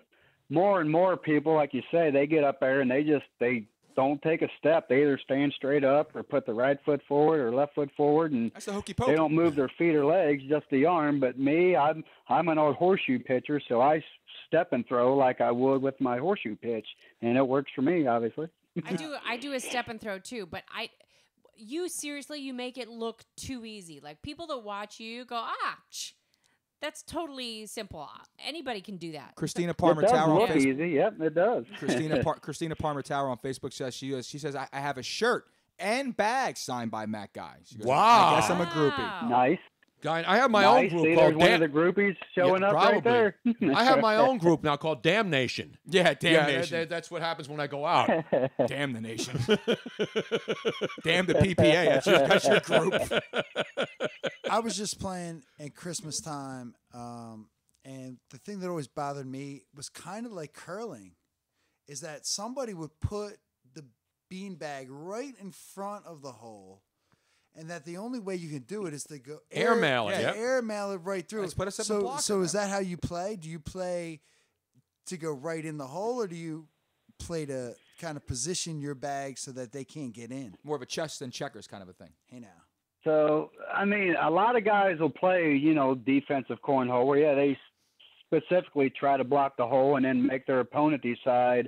more and more people, like you say, they get up there and they don't take a step. They either stand straight up or put the right foot forward or left foot forward, and that's the hokey pokey. They don't move their feet or legs, just the arm. But me, I'm an old horseshoe pitcher, so I step and throw like I would with my horseshoe pitch, and it works for me, obviously. I do a step and throw too, but you make it look too easy. Like people that watch you go, that's totally simple. Anybody can do that. Christina Palmer Tower on Facebook. Easy. Yep, it does. Christina Palmer Tower on Facebook says she says I have a shirt and bag signed by Matt Guy. She goes, wow. I guess I'm a groupie. Nice. Guy, I have my own group See, called one of the groupies showing up right there. I have my own group now called Damnation. Yeah, Damnation. Yeah, that's what happens when I go out. Damn the nation. Damn the PPA. That's your group. I was just playing at Christmas time, and the thing that always bothered me was kind of like curling, is that somebody would put the beanbag right in front of the hole, and that the only way you can do it is to go airmail it. Yeah, airmail it right through. Let's put a simple block so is that how you play? Do you play to go right in the hole, or do you play to kind of position your bag so that they can't get in? More of a chess than checkers kind of a thing. Hey now. So, I mean, a lot of guys will play, defensive cornhole where, they specifically try to block the hole and then make their opponent decide,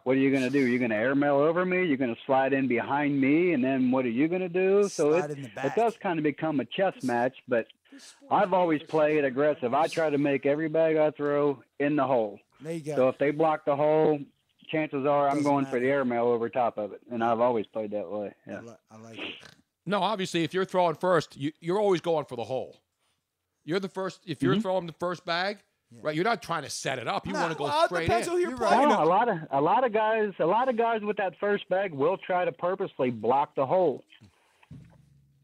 what are you going to do? You're going to airmail over me? You're going to slide in behind me? And then what are you going to do? So it does kind of become a chess match, but I've always played aggressive. I try to make every bag I throw in the hole. There you go. So if they block the hole, chances are I'm going for the airmail over top of it. And I've always played that way. Yeah. I like it. No, obviously, if you're throwing first, you're always going for the hole. You're the first. If you're throwing the first bag, right, you're not trying to set it up. You want to go straight in. You're a lot of guys with that first bag will try to purposely block the hole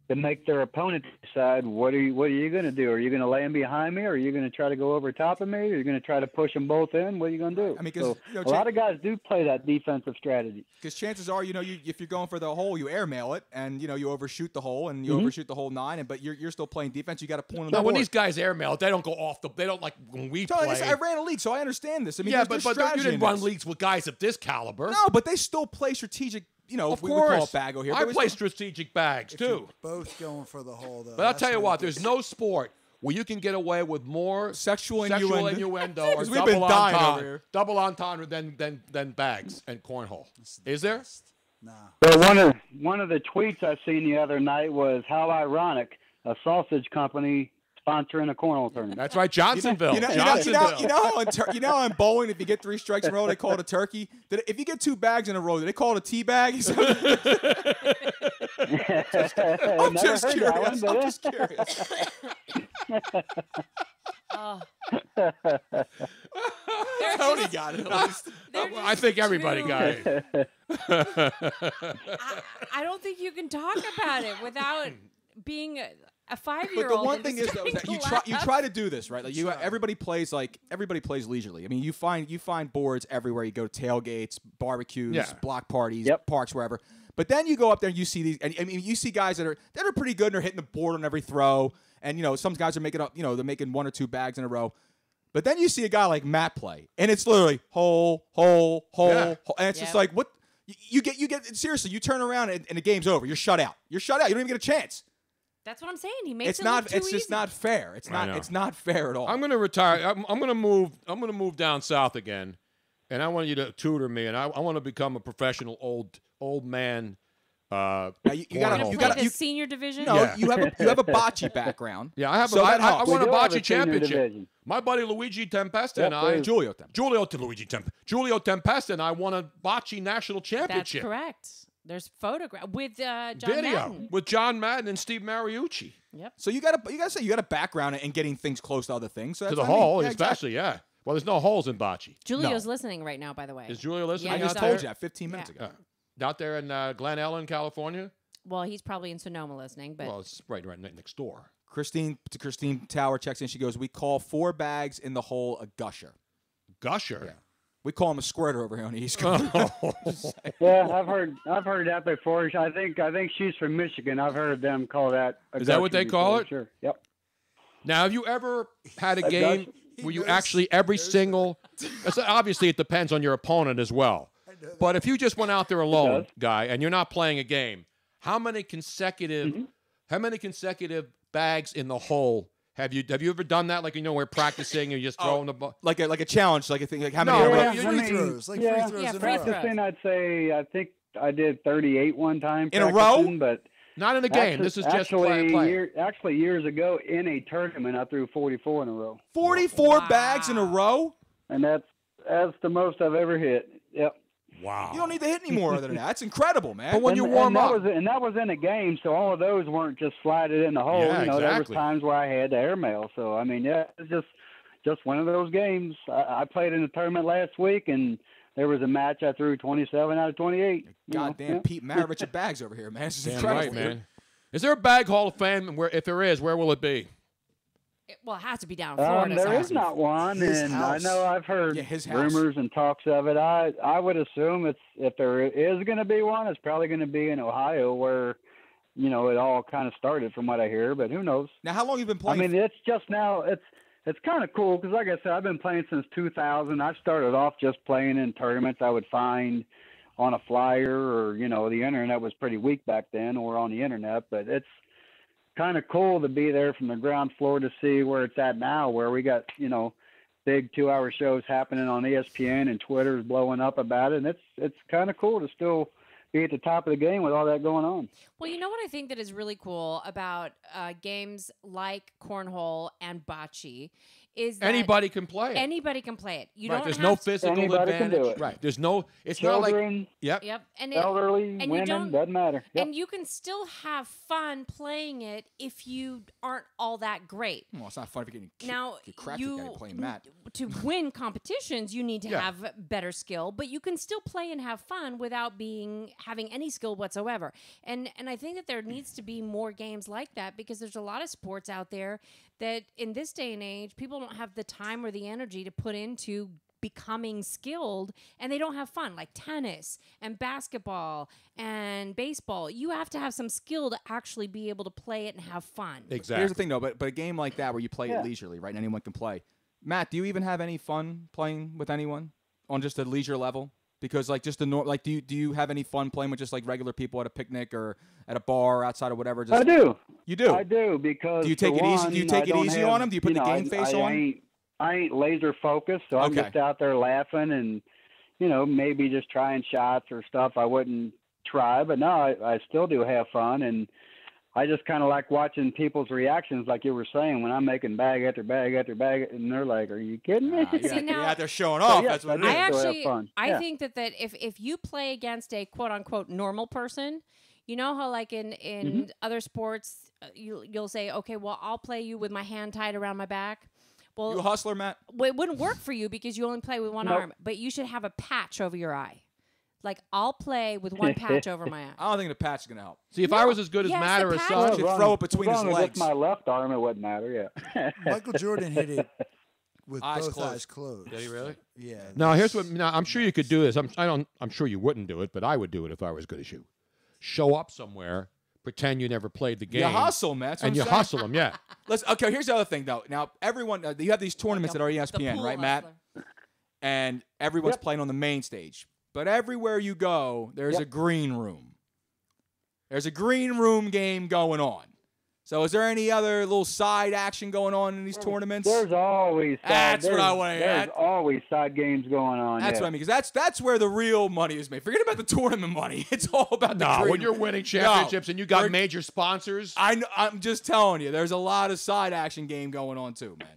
to make their opponent decide what are you going to do? Are you going to lay them behind me, or are you going to try to go over top of me, or are you going to try to push them both in? What are you going to do? I mean, a lot of guys do play that defensive strategy. Because chances are, if you're going for the hole, you airmail it, and you overshoot the hole, and you overshoot the hole 9, but you're still playing defense. You got to point on the board. When these guys airmail it, they don't go off the. They don't like when we play. I ran a league, so I understand this. I mean, but you didn't run leagues with guys of this caliber. No, but they still play strategic. Of we course. call it bago here. I play strategic bags too. Both going for the hole, though. But I'll tell you what, there's no sport where you can get away with more sexual innuendo or double entendre than bags and cornhole. Is there? No. So one of the tweets I seen the other night was, how ironic, a sausage company sponsoring a cornhole tournament. That's right, Johnsonville. You know how in bowling, if you get 3 strikes in a row, they call it a turkey? If you get 2 bags in a row, do they call it a tea bag? I'm just curious. Tony got it. I think everybody got it. I don't think you can talk about it without being a 5-year-old. But the one thing is though, is that you try to do this, right? Like everybody plays leisurely. I mean, you find boards everywhere. You go to tailgates, barbecues, block parties, parks, wherever. But then you go up there and you see these, and I mean, you see guys that are pretty good and are hitting the board on every throw. And some guys are making up, they're making 1 or 2 bags in a row. But then you see a guy like Matt play, and it's literally hole, hole, hole, hole. And it's just like, what? You get seriously, you turn around and the game's over. You're shut out. You don't even get a chance. That's what I'm saying. He makes it look too It's easy. just not fair. It's not fair at all. I'm going to retire. I'm going to move. I'm going to move down south again, and I want you to tutor me. And I want to become a professional old man Now you You got the senior division. No, you have a bocce background. Yeah, I have. So that I helps. won a We do have a bocce senior championship. division. My buddy Luigi Tempesta Yep, and I, there's- Julio Tempesta and I won a bocce national That's championship. correct. There's photograph with John Video Madden. with John Madden and Steve Mariucci. Yep. So you got a background in getting things close to other things. So To that's the what I mean. hole, Yeah, especially, yeah. Well, there's no holes in bocce. Julio's listening right now, by the way. Is Julio listening? I Yeah, just out told there? you that 15 minutes ago. Out there in Glen Ellen, California. Well, he's probably in Sonoma listening, but Well, it's right next door. Christine Tower checks in. She goes, "We call 4 bags in the hole a gusher." Gusher. Yeah. We call him a squirter over here on the East Coast. Yeah, I've heard that before. I think she's from Michigan. I've heard them call that. Is that what they call it? Sure. Yep. Now, have you ever had a A game gusher. where you actually every single? Obviously, it depends on your opponent as well. But if you just went out there alone, guy, and you're not playing a game, how many consecutive bags in the hole have you ever done that? Like, we're practicing and you're just throwing the ball. like a challenge, like a thing, like how No, many? Free throws, like free throws in a row. Practicing, I'd say I think I did 38 one time. In a practicing, row? But not in a game. This is just play. Actually, years ago in a tournament, I threw 44 in a row. 44 bags in a row? And that's the most I've ever hit. Yep. Wow. You don't need to hit any more other than that. That's incredible, man. But when you warm up. That was in a game, so all of those weren't just slided in the hole. Yeah, There was exactly. times where I had to airmail. So, I mean, yeah, it's just one of those games. I played in a tournament last week, and there was a match I threw 27 out of 28. Goddamn Pete Maravich of bags over here, man. This is Damn incredible. right, man. Is there a bag Hall of Fame? If there is, where will it be? Well, it has to be down in Florida. There so- is not one, and I know I've heard his house. rumors and talks of it. I would assume if there is going to be one, it's probably going to be in Ohio, where it all kind of started, from what I hear. But who knows? Now, how long have you been playing? I mean, it's just now. It's kind of cool because, like I said, I've been playing since 2000. I started off just playing in tournaments I would find on a flyer, or the internet was pretty weak back then, or on the internet. But it's kind of cool to be there from the ground floor to see where it's at now, where we got big 2-hour shows happening on ESPN and Twitter's blowing up about it, and it's kind of cool to still be at the top of the game with all that going on. Well, you know what I think that is really cool about games like cornhole and bocce is that Anybody can play it. Anybody can play it. You Right, don't there's have no to- physical Anybody can advantage. do it. Right. There's no. It's Children, not like. Yep. Yep. And elderly, and you women, don't- doesn't matter. Yep. And you can still have fun playing it if you aren't all that great. Well, it's not fun if you're getting Now, get cracked at guy playing Matt. To win competitions, you need to Yeah. have better skill, but you can still play and have fun without having any skill whatsoever. And I think that there needs to be more games like that, because there's a lot of sports out there that in this day and age, people don't have the time or the energy to put into becoming skilled, and they don't have fun, like tennis and basketball and baseball. You have to have some skill to actually be able to play it and have fun. Exactly. Here's the thing, though, but a game like that where you play Yeah. it leisurely, right? And anyone can play. Matt, do you even have any fun playing with anyone on just a leisure level? Because just do you have any fun playing with just like regular people at a picnic or at a bar or outside or whatever? Just, I do. You do. I do, because Do you take for it easy? one, Do you take I it don't easy have- on them? Do you put the game face on? I ain't laser focused, so I'm Okay. just out there laughing and maybe just trying shots or stuff I wouldn't try. But no, I still do have fun, and I just kind of like watching people's reactions, like you were saying, when I'm making bag after bag after bag, and they're like, "Are you kidding me?" You're out there showing So, off. yeah, That's what it I is. do. I have fun. I Yeah. think that if you play against a quote unquote normal person, you know how like in Mm-hmm. other sports you'll say, okay, well I'll play you with my hand tied around my back. Well, You a hustler, Matt? well, it wouldn't work for you because you only play with one Nope. arm. But you should have a patch over your eye. Like I'll play with one patch over my eye. I don't think the patch is going to help. See, if I was as good as yes, Matt the or his patch- son, You should throw it between as his long as legs. it's my left arm, it wouldn't matter. Yeah. Michael Jordan hit it with Eyes both closed. eyes closed. Did he really? Yeah. Now here's what. Now I'm sure you could do this. I'm sure you wouldn't do it, but I would do it if I was as good as you. Show up somewhere, pretend you never played the game. You hustle, man. That's what and I'm you saying. hustle them. Yeah. Okay, here's the other thing, though. Now, everyone, you have these tournaments that are ESPN, pool right, Matt? hustler. And everyone's playing on the main stage. But everywhere you go, there's a green room. There's a green room game going on. So is there any other little side action going on in these tournaments? There's always That's what I want to There's add. always side games going on. That's what I mean, because that's where the real money is made. Forget about the tournament money. It's all about the No, green. when you're winning championships and you got major sponsors. I'm just telling you, there's a lot of side action game going on too, man.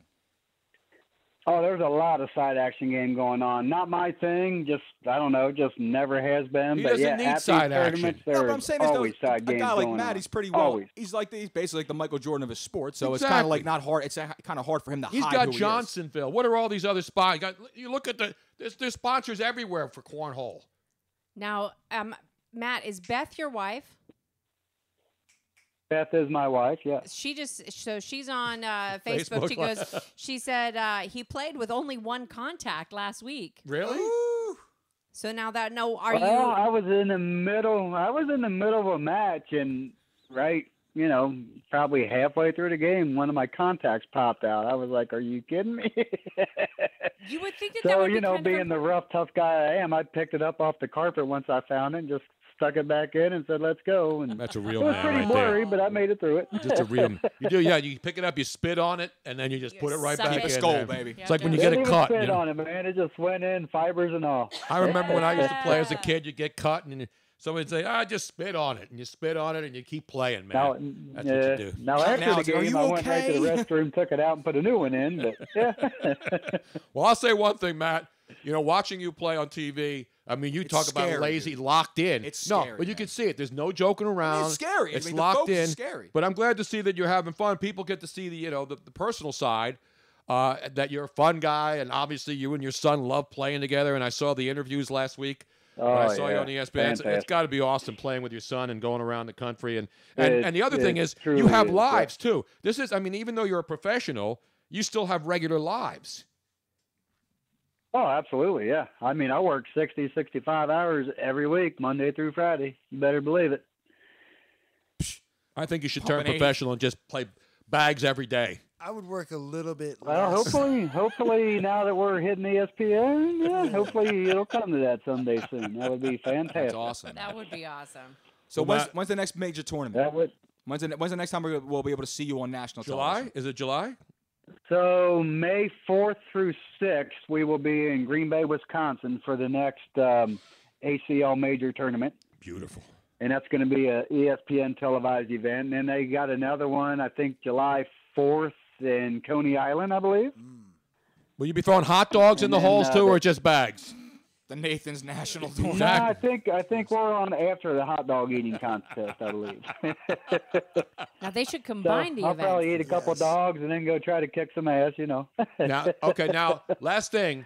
Oh, there's a lot of side action game going on. Not my thing. Just I don't know. Just never has been. He but doesn't yeah, need at these side tournaments, action. There's No, but I'm saying is, always though, side a games guy like going Matt, on. he's pretty well. Always. He's basically like the Michael Jordan of his sport. So it's Exactly. kind of like not hard. It's kind of hard for him to He's hide got who he is. Johnsonville. What are all these other spots? You look at there's sponsors everywhere for cornhole. Now, Matt, is Beth your wife? Beth is my wife. Yeah. She's on Facebook. She said he played with only one contact last week. Really? So now that Well, you? I was in the middle. I was in the middle of a match, and probably halfway through the game, one of my contacts popped out. I was like, "Are you kidding me?" You would think so that would be kind being of the rough, tough guy I am, I picked it up off the carpet once I found it, and just stuck it back in and said, "Let's go." And that's a real it was man pretty right blurry, there. but I made it through it. Just a real. You do, yeah. You pick it up, you spit on it, and then you just put it right suck back it. in. Skull, there. baby. It's like when you get Didn't a even cut. spit you know? on it, man. It just went in, fibers and all. I remember when I used to play as a kid, you get cut, and somebody'd say, just spit on it. And you spit on it, and you keep playing, man. That's what you do. Now, after the are game, you I went right to the restroom, took it out, and put a new one in. But yeah. Well, I'll say one thing, Matt. Watching you play on TV, I mean, you talk scary, about lazy, dude. locked in. It's scary, but you can see it. There's no joking around. It's scary. It's the locked focus in. is scary. But I'm glad to see that you're having fun. People get to see the personal side. That you're a fun guy, and obviously you and your son love playing together. And I saw the interviews last week. When I saw you on ESPN. It's got to be awesome playing with your son and going around the country. And the other thing is, you have lives too. This is, I mean, even though you're a professional, you still have regular lives. Oh, absolutely, yeah. I mean, I work 60, 65 hours every week, Monday through Friday. You better believe it. I think you should turn professional and just play bags every day. I would work a little bit Well, less. hopefully now that we're hitting ESPN, yeah, hopefully it'll come to that someday soon. That would be fantastic. That's awesome. That would be awesome. So Well, when's the next major tournament? That would. When's the next time we'll be able to see you on national July? television? Is it July? So May 4th through 6th, we will be in Green Bay, Wisconsin for the next ACL major tournament. Beautiful. And that's going to be a ESPN televised event. And then they got another one, I think July 4th in Coney Island, I believe. Will you be throwing hot dogs in the holes too, or just bags? The Nathan's National No, Tournament. I think we're on after the hot dog eating contest, I believe. Now they should combine the I'll events. probably eat a couple dogs and then go try to kick some ass, Now, last thing.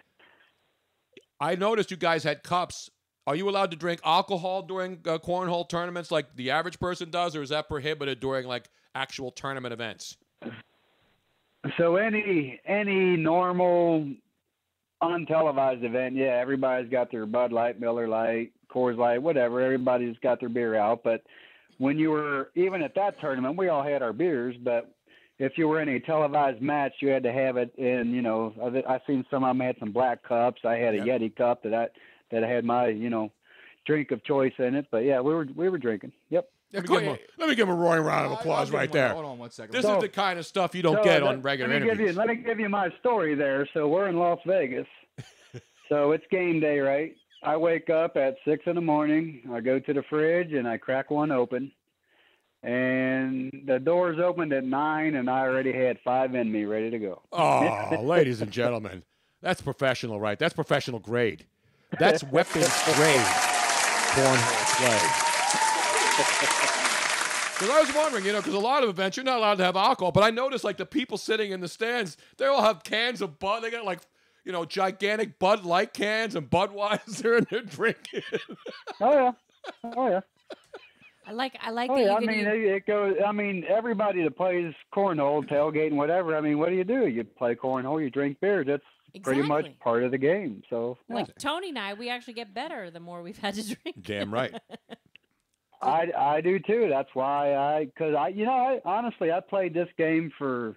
I noticed you guys had cups. Are you allowed to drink alcohol during cornhole tournaments like the average person does, or is that prohibited during like actual tournament events? So any normal untelevised event, yeah, everybody's got their Bud Light, Miller Light, Coors Light, whatever. Everybody's got their beer out. But when you were, even at that tournament, we all had our beers. But if you were in a televised match, you had to have it in, I've seen some of them had some black cups. I had a Yeti cup that I had my, drink of choice in it. But yeah, we were drinking. Yep. Let me give him a roaring round of applause right there. Hold on one second. This is the kind of stuff you don't get on regular interviews. Let me give you my story there. So we're in Las Vegas. So it's game day, right? I wake up at 6 a.m. I go to the fridge and I crack one open. And the doors opened at 9, and I already had 5 in me ready to go. Oh, ladies and gentlemen, that's professional, right? That's professional grade. That's weapons grade cornhole play. Because I was wondering, because a lot of events, you're not allowed to have alcohol. But I noticed, like, the people sitting in the stands, they all have cans of Bud. They got, like, gigantic Bud Light cans and Budweiser, and they're drinking. Oh, yeah. I like Oh, that. yeah. It goes. I mean, everybody that plays cornhole, tailgate, and whatever. I mean, what do? You play cornhole, you drink beer. That's pretty much part of the game. So, yeah. Like Tony and I, we actually get better the more we've had to drink. Damn right. I do too. That's why I honestly I played this game for,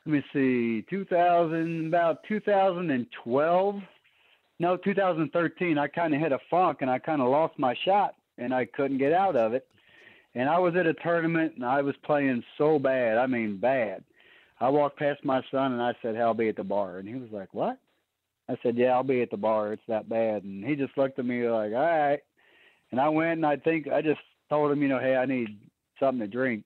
let me see, 2012. No, 2013. I kind of hit a funk and I kind of lost my shot and I couldn't get out of it. And I was at a tournament, and I was playing so bad. I mean, bad. I walked past my son, and I said, hey, I'll be at the bar. And he was like, what? I said, yeah, I'll be at the bar. It's that bad. And he just looked at me like, all right. And I went, and I just told him, hey, I need something to drink.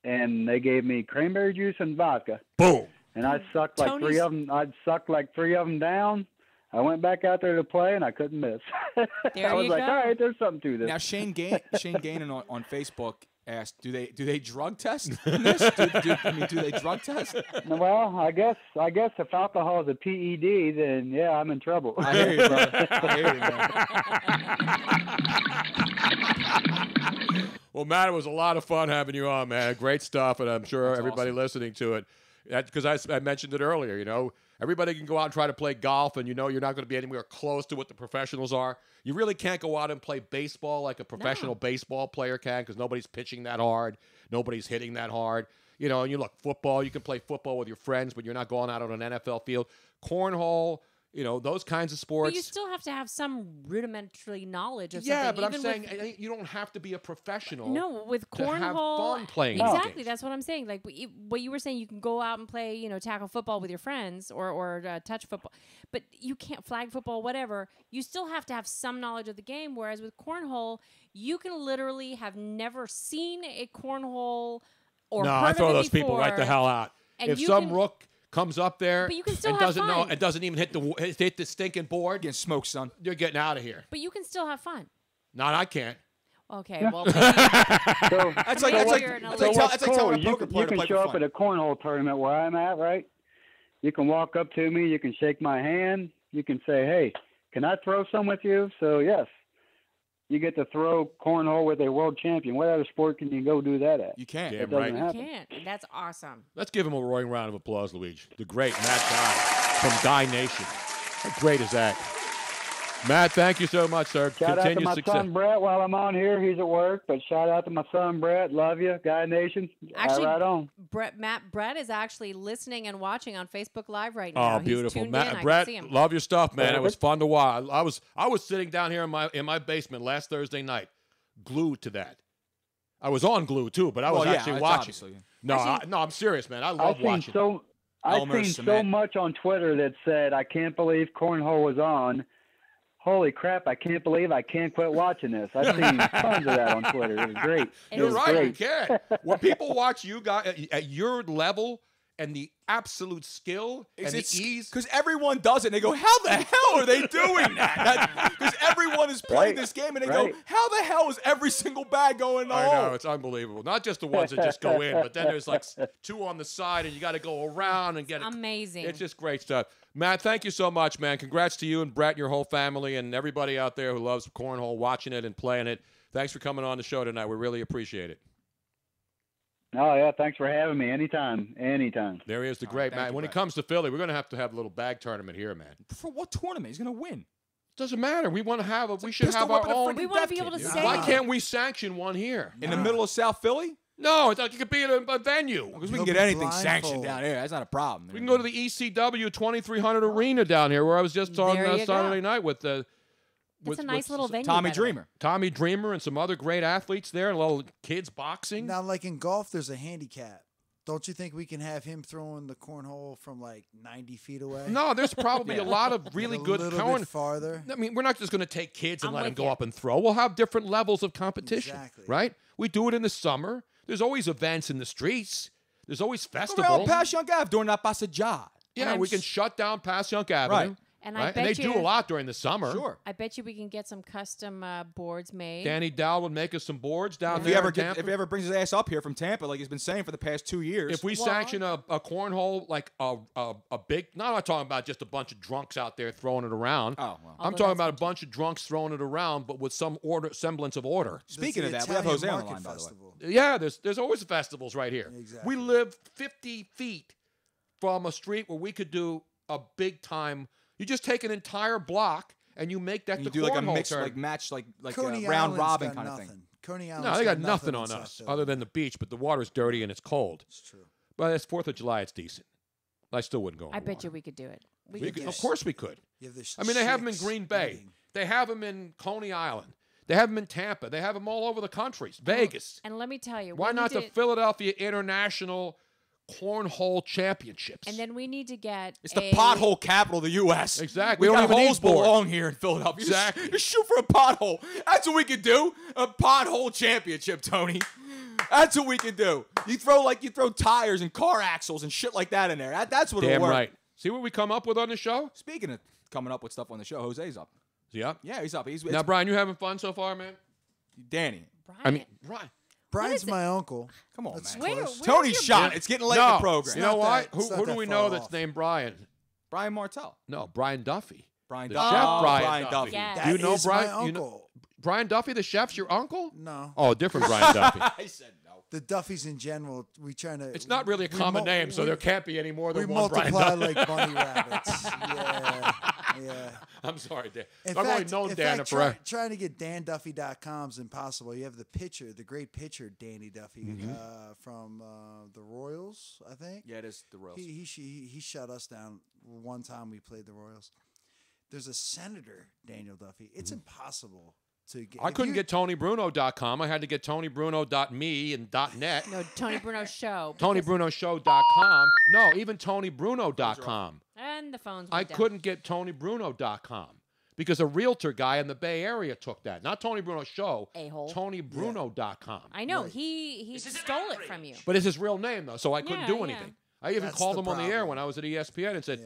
And they gave me cranberry juice and vodka. Boom. And I sucked like three of them. I'd sucked like 3 of them down. I went back out there to play, and I couldn't miss. I was like, all right, there's something to this. Now, Shane Gainan on Facebook asked, do they drug test in this? Do they drug test? Well, I guess if alcohol is a PED, then yeah, I'm in trouble. I hear you, brother. I hear you, man. Well, Matt, it was a lot of fun having you on, man. Great stuff, and I'm sure everybody listening to it, because I mentioned it earlier, everybody can go out and try to play golf, and you're not going to be anywhere close to what the professionals are. You really can't go out and play baseball like a professional baseball player can, because nobody's pitching that hard. Nobody's hitting that hard. And you look, football, you can play football with your friends, but you're not going out on an NFL field. Cornhole, those kinds of sports. But you still have to have some rudimentary knowledge of something. Yeah, but I'm saying you don't have to be a professional. No, with cornhole. To have fun playing exactly, games. that's what I'm saying. Like what you were saying, you can go out and play, tackle football with your friends or touch football, but you can't flag football, whatever. You still have to have some knowledge of the game. Whereas with cornhole, you can literally have never seen a cornhole or heard I throw of it those before, people right the hell out. And If some rook comes up there but you can still and have doesn't fun. know and doesn't even hit the stinking board, getting smoked, son. You're getting out of here. But you can still have fun. No, I can't. Okay, well, that's like telling a you poker player to can play show for up fun. at a cornhole tournament where I'm at, right? You can walk up to me, you can shake my hand, you can say, hey, can I throw some with you? So, yes, you get to throw cornhole with a world champion. What other sport can you go do that at? You can't. Damn right. You can't. That's awesome. Let's give him a roaring round of applause, Luigi. The great Matt Guy from Guy Nation. How great is that? Matt, thank you so much, sir. Shout out to Continued my success. son Brett while I'm on here. He's at work, but shout out to my son Brett. Love you, Guy Nation. Actually, right on. Brett is actually listening and watching on Facebook Live right now. Oh, beautiful, He's tuned Matt. in. I Brett, can see him. love your stuff, man. It was fun to watch. I was sitting down here in my basement last Thursday night, glued to that. I was on glue too, but I was actually watching. No, I'm serious, man. I love watching. I've seen so much on Twitter that said, I can't believe cornhole was on. Holy crap, I can't believe I can't quit watching this. I've seen tons of that on Twitter. It was great. You're right, you can't. When people watch you guys at your level and the absolute skill and the ease. Because everyone does it, and they go, how the hell are they doing that? Because everyone is playing this game, and they go, how the hell is every single bag going on? I know, it's unbelievable. Not just the ones that just go in, but then there's like 2 on the side, and you got to go around and get it. Amazing. It's just great stuff. Matt, thank you so much, man. Congrats to you and Brett and your whole family and everybody out there who loves cornhole, watching it and playing it. Thanks for coming on the show tonight. We really appreciate it. Oh, yeah, thanks for having me. Anytime. There he is, the great Matt. When he comes to Philly, we're going to have a little bag tournament here, man. For what tournament? He's going to win. Doesn't matter. We want to have we should have our own. We want to be able to say. Why can't we sanction one here? In the middle of South Philly? No, it could be at a venue. Because we can get anything sanctioned down here. That's not a problem. We can go to the ECW 2300 Arena down here, where I was just on Saturday night with the. It's a nice little venue. Tommy Dreamer. Tommy Dreamer and some other great athletes there, and a little kids boxing. Now, like in golf, there's a handicap. Don't you think we can have him throwing the cornhole from like 90 feet away? No, there's probably a lot of really good little bit farther. I mean, we're not just going to take kids and let them go up and throw. We'll have different levels of competition, right? We do it in the summer. There's always events in the streets. There's always festivals. Around Passyunk Ave during that Passaggia. Yeah, we can shut down Passyunk Avenue. Right. And right? And they do a lot during the summer. Sure. I bet you we can get some custom boards made. Danny Dowd would make us some boards down If there. he ever brings his ass up here from Tampa, like he's been saying for the past 2 years. If we sanction a cornhole, like a big, not I'm talking about just a bunch of drunks out there throwing it around. Oh, well. I'm talking about a bunch of drunks throwing it around, but with some semblance of order. Speaking of that, we have Jose on the line, by the way. Yeah, there's always festivals right here. Exactly. We live 50 feet from a street where we could do a big time. You just take an entire block and you make that And the you do like a cornhole mix, turn. like match, like Coney a round Island's robin got kind of nothing. thing. Coney Island's No, they got nothing in on South us Philly. other than the beach, but the water's dirty and it's cold. It's true. But it's 4th of July, it's decent. I still wouldn't go. I bet you we could do it. Of course we could. You have this I mean, they have them in chicks Green Bay. eating. They have them in Coney Island. They have them in Tampa. They have them all over the country. Vegas. And let me tell you, Why we not need the to- Philadelphia International Cornhole Championships? And then we need to get It's the pothole capital of the U.S. Exactly. We We got don't even need holes boards. belong here in Philadelphia. Exactly. Just shoot for a pothole. That's what we could do. A pothole championship, Tony. That's what we can do. You throw tires and car axles and shit like that in there. That's what it'll Damn work. right. See what we come up with on the show? Speaking of coming up with stuff on the show, Jose's up. Is he up? Yeah, he's up. Now, Brian, you having fun so far, man? Danny. I mean, Brian. Brian's my uncle. Come on, That's man. close. Tony's shot. It's getting late in the program. You know why? It's not Who do that we far know off. that's named Brian? Brian Martell. No, Brian Duffy. Brian The Duffy. chef Oh, Brian, Duffy. Yes. Do you That know is Brian? my You know, uncle. Brian Duffy, the chef's your uncle? No. Oh, different Brian Duffy. I said no. The Duffys in general, we trying to. It's not really a common name, so there can't be any more we than one Brian multiply Duffy. like bunny rabbits. Yeah. I'm sorry, Dan. In I've only fact, known in Dan fact, forever. trying to get DanDuffy.com is impossible. You have the pitcher, the great pitcher, Danny Duffy, Mm-hmm. from the Royals, I think. Yeah, it is the Royals. He shut us down one time we played the Royals. There's a senator, Daniel Duffy. It's impossible to get. I if couldn't you- get TonyBruno.com. I had to get TonyBruno.me and .net. No, Tony Bruno Show. TonyBrunoShow.com. No, even TonyBruno.com. And the phones I went down. couldn't get TonyBruno.com because a realtor guy in the Bay Area took that. Not Tony Bruno Show. A-hole. TonyBruno.com. I know. He stole it from you. But it's his real name, though, so I couldn't Yeah, do yeah. anything. I even That's called the him on the air problem. when I was at ESPN and said,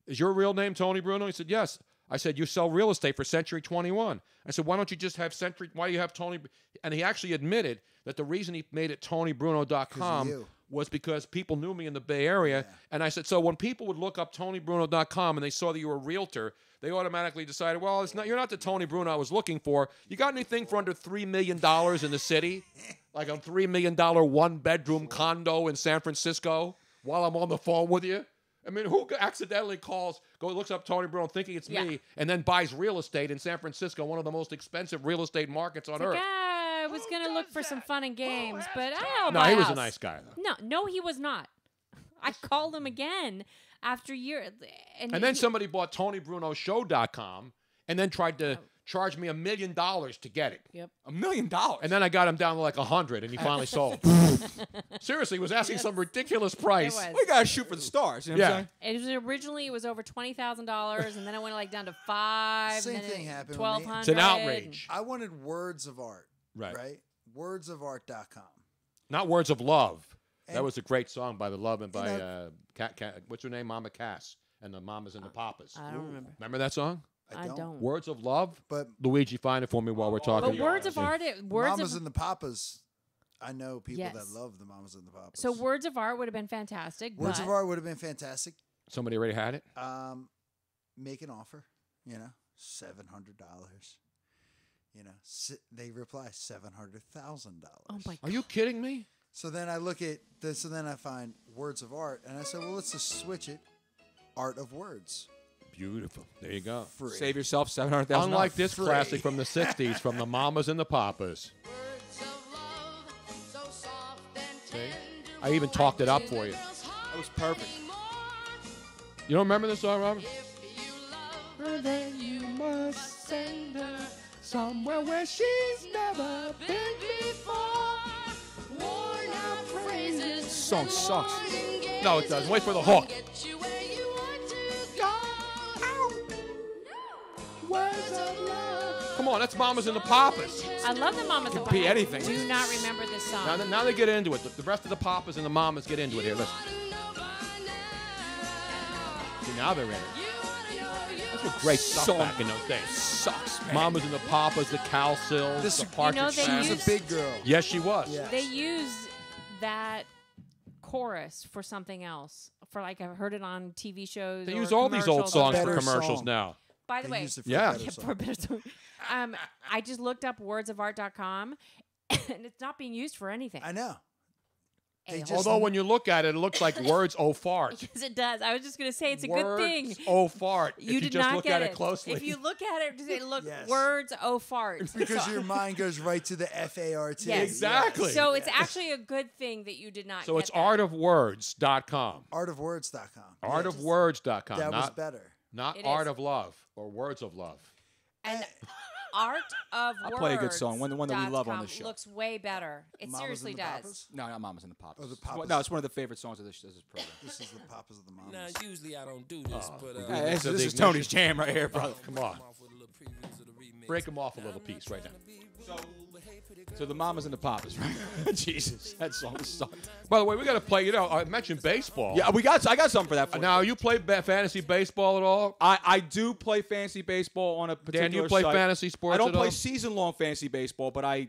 is your real name Tony Bruno? He said, yes. I said, you sell real estate for Century 21. I said, why don't you just have Century? Why do you have Tony? And he actually admitted that the reason he made it TonyBruno.com you. was because people knew me in the Bay Area. And I said, so when people would look up TonyBruno.com and they saw that you were a realtor, they automatically decided, well, it's not. You're not the Tony Bruno I was looking for. You got anything for under $3 million in the city? Like a $3 million one-bedroom condo in San Francisco while I'm on the phone with you? I mean, who accidentally looks up Tony Bruno thinking it's me, and then buys real estate in San Francisco, one of the most expensive real estate markets on earth? I was going to look for some fun and games, but No, he was a nice guy, though. No, he was not. I called him again after years. And then somebody bought TonyBrunoShow.com and then tried to charge me $1 million to get it. Yep. $1 million? And then I got him down to like 100, and he finally sold. Seriously, he was asking some ridiculous price. It was. We got to shoot for the stars. You know what I'm saying? It was originally over $20,000, and then it went like down to $5,000. Same and then thing happened with me. $1,200. It's an outrage. I wanted words of art. Right. Wordsofart.com. Not Words of Love. That And- was a great song by The Love and by, know- what's her name? Mama Cass and the Mamas and the Papas. I don't remember. Remember that song? I don't. Words of Love? But Luigi, find it for me while we're talking. But Words of Art, Mamas and the Papas. I know people Yes. that love the Mamas and the Papas. So Words of Art would have been fantastic. Words but of Art would have been fantastic. Somebody already had it? Make an offer, $700. They reply $700,000. Oh my Are you kidding me? So then I look at this, and then I find Words of Art, and I said, well, let's just switch it. Art of Words. Beautiful. There you go. Free. Save yourself $700,000. Unlike this Free. classic from the 60s from the Mamas and the Papas. See? I even talked it up for you. That was perfect. You don't remember this song, Robert? Then you must send her somewhere where she's never been before. Worn out phrases. Song sucks. No, it doesn't. Wait for the hook. Come on, that's Mamas and the Papas. I love the Mamas and the be Papas. anything. I do not remember this song. Now they get into it. The rest of the Papas and the Mamas get into it here. Listen. See, now they're in it. That's what great stuff Song back in those days. Sucks, man. Mamas and the Papas, the Cal Sills, the Partridge they Family. used- She's a big girl. Yes, she was. Yeah. They used that chorus for something else. For like I've heard it on TV shows. They or use all these old commercials. songs for Better commercials song. now. By the They way, used it for Yeah. a better Yeah, song. for a better song. I just looked up wordsofart.com, and it's not being used for anything. I know. They A-hole. just- Although when you look at it, it looks like words oh fart. Yes, it does. I was just going to say it's a Words good thing. oh fart. You if did you just not look get at it closely. If you look at it, it look Yes. words oh fart. It's because So- your mind goes right to the FART. Yes. Exactly. So it's actually a good thing that you did not. So get it's that. artofwords.com. Artofwords.com. Artofwords.com. That was not, better. Not It Art is. of Love or Words of Love. And Art of I'll Words. play a good song, one that we love on .com this show. Looks way better. It Mamas seriously and the does. Papas? No, not Mamas and the Papas. Oh, the It's one- Papas. No, it's one of the favorite songs of this program. This is the Papas of the Mamas. Now, usually I don't do this, but Hey, this is Tony's jam right here, brother. Come on. Break them off a little piece right now. So the Mamas and the Papas, right? Jesus, that song sucked. By the way, we got to play. You know, I mentioned baseball. Yeah, I got something for that. For now, you play fantasy baseball at all? I do play fantasy baseball on a particular Dan, you play site. fantasy sports I don't at play all? season-long fantasy baseball, but I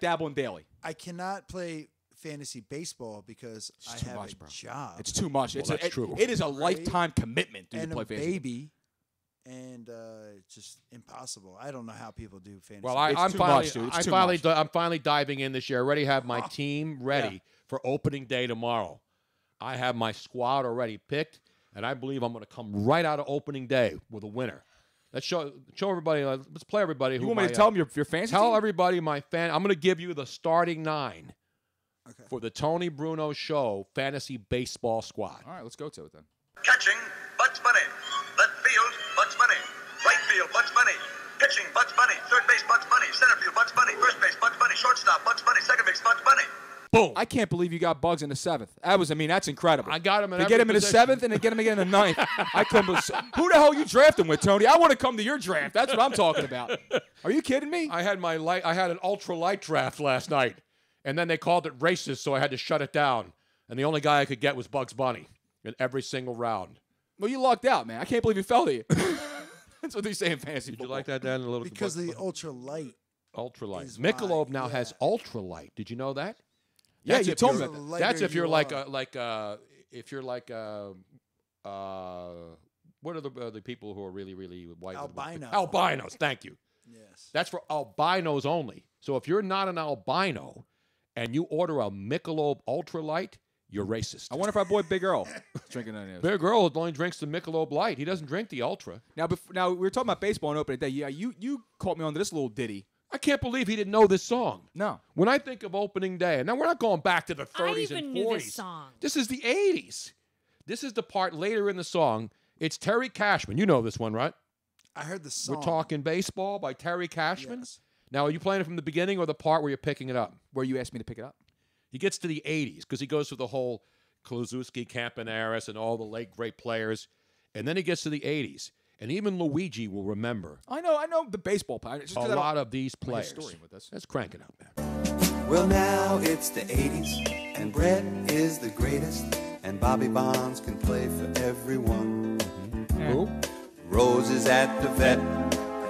dabble in daily. I cannot play fantasy baseball because I too have much, a bro. job. It's too much. Well, that's true. It is a lifetime commitment to and play a fantasy. baby, and it's just impossible. I don't know how people do fantasy. Well, It's I'm too finally, much, dude. It's I'm too finally, much. I'm finally diving in this year. I already have my team ready for opening day tomorrow. I have my squad already picked, and I believe I'm going to come right out of opening day with a winner. Let's show everybody. Let's play everybody. You want me to tell them your fantasy Tell team? everybody my fan. I'm going to give you the starting 9 for the Tony Bruno Show fantasy baseball squad. All right, let's go to it then. Catching, Bugs Bunny. Left field, Bugs Bunny. Right field, Bugs Bunny. Pitching, Bugs Bunny. Third base, Bugs Bunny. Center field, Bugs Bunny. First base, Bugs Bunny. Shortstop, Bugs Bunny. Second base, Bugs Bunny. Boom! I can't believe you got Bugs in the 7th. That's incredible. I got him in They every get him in the position. 7th and they get him again in the 9th. Who the hell are you drafting with, Tony? I want to come to your draft. That's what I'm talking about. Are you kidding me? I had an ultra light draft last night, and then they called it racist, so I had to shut it down. And the only guy I could get was Bugs Bunny in every single round. Well, you lucked out, man. I can't believe you fell to you. That's what they say in fantasy. Did you like that, Dan? A little because the ultralight. Ultralight. is Michelob why, now yeah. has ultralight. Did you know that? Yeah, That's you if told me you're- that. That's if you're Lighter what are the people who are really, really white? Albino. Albinos, thank you. Yes. That's for albinos only. So if you're not an albino and you order a Michelob Ultralight, you're racist. I wonder if our boy Big Earl is drinking any of this. Big Earl only drinks the Michelob Light. He doesn't drink the Ultra. Now we were talking about baseball on opening day. Yeah, you caught me on this little ditty. I can't believe he didn't know this song. No. When I think of opening day, and now we're not going back to the 30s I even and 40s. knew this song. This is the 80s. This is the part later in the song. It's Terry Cashman. You know this one, right? I heard the song. We're Talking Baseball by Terry Cashman. Yes. Now, are you playing it from the beginning or the part where you're picking it up? Where you asked me to pick it up. He gets to the 80s because he goes through the whole Kluszewski, Campaneris, and all the late great players. And then he gets to the 80s. And even Luigi will remember I know the baseball part. a lot of these my players. historian with this. Let's crank it up, man. Well, now it's the 80s, and Brett is the greatest, and Bobby Bonds can play for everyone. Who? Rose is at the vet,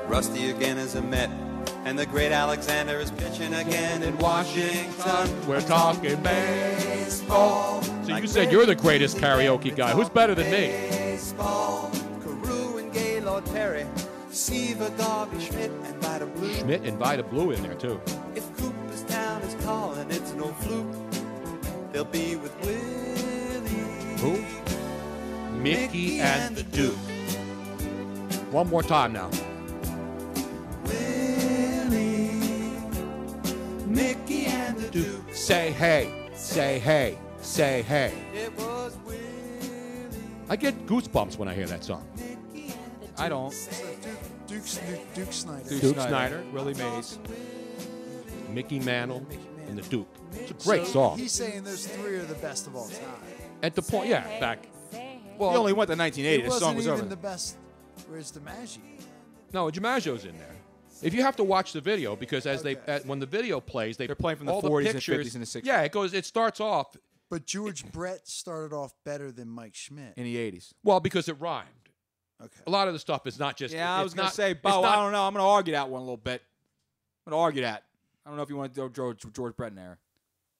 Rusty again is a Met, and the great Alexander is pitching again in Washington. We're talking baseball. So you said you're the greatest karaoke guy. Who's better than me? Baseball. Carew and Gaylord Perry, Seaver, Garvey, Schmidt, and Vida Blue. Schmidt and Vida Blue in there, too. If Cooperstown is calling, it's no fluke. They'll be with Willie. Who? Mickey and the Duke. One more time now. Willie. Mickey and the Duke. Say hey, say hey, say hey. It was Willie. I get goosebumps when I hear that song. I don't. Duke Snyder. Duke Snyder. Willie Mays. Mickey Mantle and the Duke. It's a great So song. He's saying those three are the best of all time. At the point, yeah, back. Well, he only went to 1980. It The song wasn't was even over. the best. Where's DiMaggio? No, DiMaggio's in there. If you have to watch the video, because when the video plays, they're playing from the all 40s and pictures, 50s and the 60s. Yeah, it starts off. But George Brett started off better than Mike Schmidt. In the 80s. Well, because it rhymed. Okay. A lot of the stuff is not just. Yeah, I it's was going not- to say, it's Bo, not- I don't know. I'm going to argue that one a little bit. I'm going to argue that. I don't know if you want to throw George Brett in there.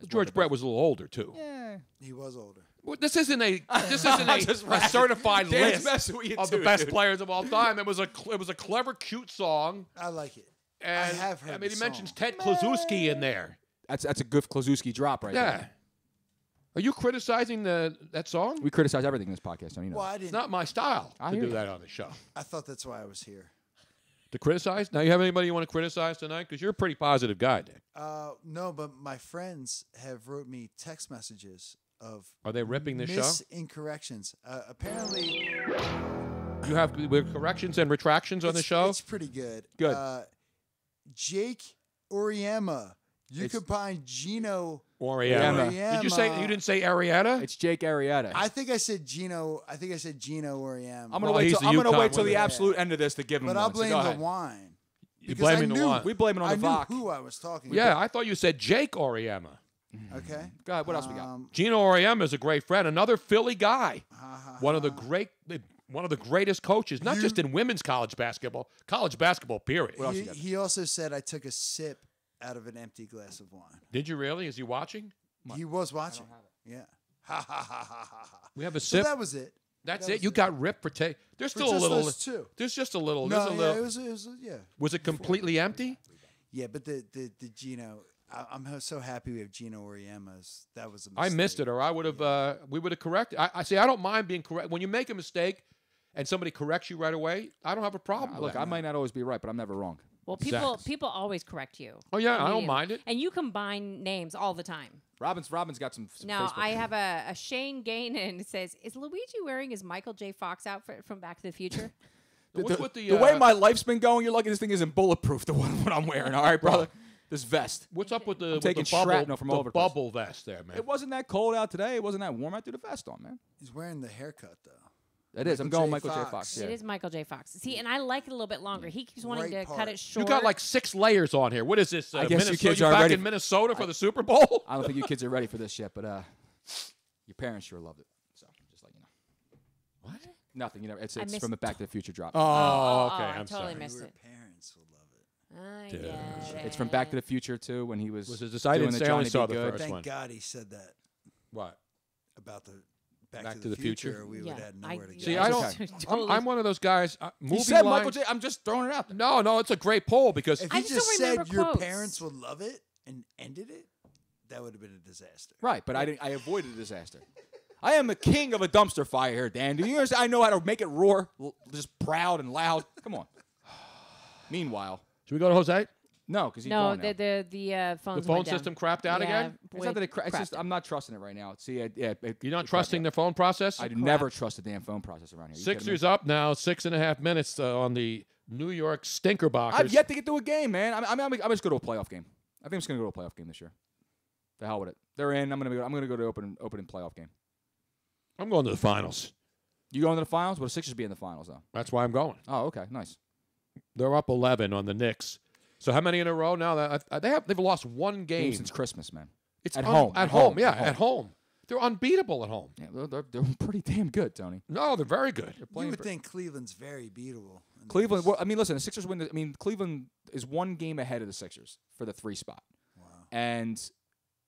George Brett was a little older too. Yeah. He was older. Well, this isn't a certified Dan's list messing with you of too, the best dude. players of all time. It was a clever, cute song. I like it. And I have heard I mean, the he mentions song. Ted Kluszewski in there. That's a good Kluszewski drop right Yeah. there. Are you criticizing that song? We criticize everything in this podcast, don't you know? Well, I It's didn't. not my style I to hear do you. that on the show. I thought that's why I was here. To criticize? Now, you have anybody you want to criticize tonight? Because you're a pretty positive guy, Dick. No, but my friends have wrote me text messages of Are they ripping this show? incorrections. Apparently, You have with corrections and retractions on the show? It's pretty good. Good. Jake Oriema. You combine Gino Oriema. Did you say you didn't say Arietta? It's Jake Arrieta. I think I said Gino. I think I said Gino Oriema. I'm gonna wait till the absolute end of this to give him But one. I'll blame so the wine. You're Because I blaming the knew- wine. We blame it on I the Vok. knew who I was talking Yeah, about. I thought you said Jake Oriema. Okay. Go ahead. What else we got? Gino Oriema is a great friend, another Philly guy, one of the greatest coaches, not just in women's college basketball, period. He also said I took a sip out of an empty glass of wine. Did you really? Is he watching? He was watching. Yeah. Ha ha ha ha ha. We have a So sip. that was it. That's That it. was You got ripped for take. There's For still a just little. those two. There's just a little. No, there's a yeah, little. it was yeah. Was it completely empty? Yeah, but the Gino, I'm so happy we have Gino Oriema's. That was a I mistake. missed it, or I would have. We would have corrected. I see. I don't mind being correct when you make a mistake, and somebody corrects you right away. I don't have a problem. with Look, that. I might not always be right, but I'm never wrong. Well, Exactly. people always correct you. Oh yeah, I don't immediately. mind it. And you combine names all the time. Robin's got some. Now, Facebook I have a Shane Gainan. It says, is Luigi wearing his Michael J. Fox outfit from Back to the Future? What's with the way my life's been going, you're lucky this thing isn't bulletproof. The one I'm wearing, all right, brother. This vest. What's up with the I'm with taking the bubble, shrapnel from the all over the place. bubble vest there, man? It wasn't that cold out today. It wasn't that warm. I threw the vest on, man. He's wearing the haircut though. It is. I'm Michael going J. Michael J. Fox. Fox. Yeah. It is Michael J. Fox. See, and I like it a little bit longer. He keeps wanting Right to part. cut it short. You got like 6 layers on here. What is this? I guess you kids you are back ready. in Minnesota for the Super Bowl? I don't think you kids are ready for this yet, but your parents sure loved it. So just let you know. What? Nothing. You know, it's missed- from the Back to the Future drop. Oh, okay. I I'm totally sorry. missed Your it. parents will love it. I Dude. get It's from Back to the Future too, when he was. Was it this? I didn't doing say I only Johnny saw Be the Good. first Thank one. God he said that What? about the Back, Back to to the the Future. Future? We would have had nowhere to go. See, I don't. Totally. I'm one of those guys. Movie He said lines, Michael J. I'm just throwing it out there. No, it's a great poll because If I he just just don't said remember your quotes. parents would love it and ended it, that would have been a disaster. Right, but I didn't. I avoided a disaster. I am the king of a dumpster fire here, Dan. Do you understand? I know how to make it roar, just proud and loud. Come on. Meanwhile, should we go to Jose? no, because he's No, gone now. the phones The phone went down. system crapped out Yeah, again? It's not that it's just I'm not trusting it right now. See, You're not trusting the phone process? I never trust the damn phone process around here. You kidding me? Sixers up now, 6.5 minutes on the New York Stinkerbockers. I've yet to get to a game, man. I'm just go to a playoff game. I think I'm just gonna go to a playoff game this year. The hell with it. They're in. I'm gonna go to opening playoff game. I'm going to the finals. You going to the finals? Will the Sixers be in the finals though? That's why I'm going. Oh, okay, nice. They're up 11 on the Knicks. So how many in a row now? They've lost one game Since Christmas, man. It's at home. At home, yeah, at home. They're unbeatable at home. Yeah, they're pretty damn good, Tony. No, they're very good. You would think Cleveland's very beatable. Cleveland. Well, I mean, listen, the Sixers win. Cleveland is one game ahead of the Sixers for the 3 spot. Wow. And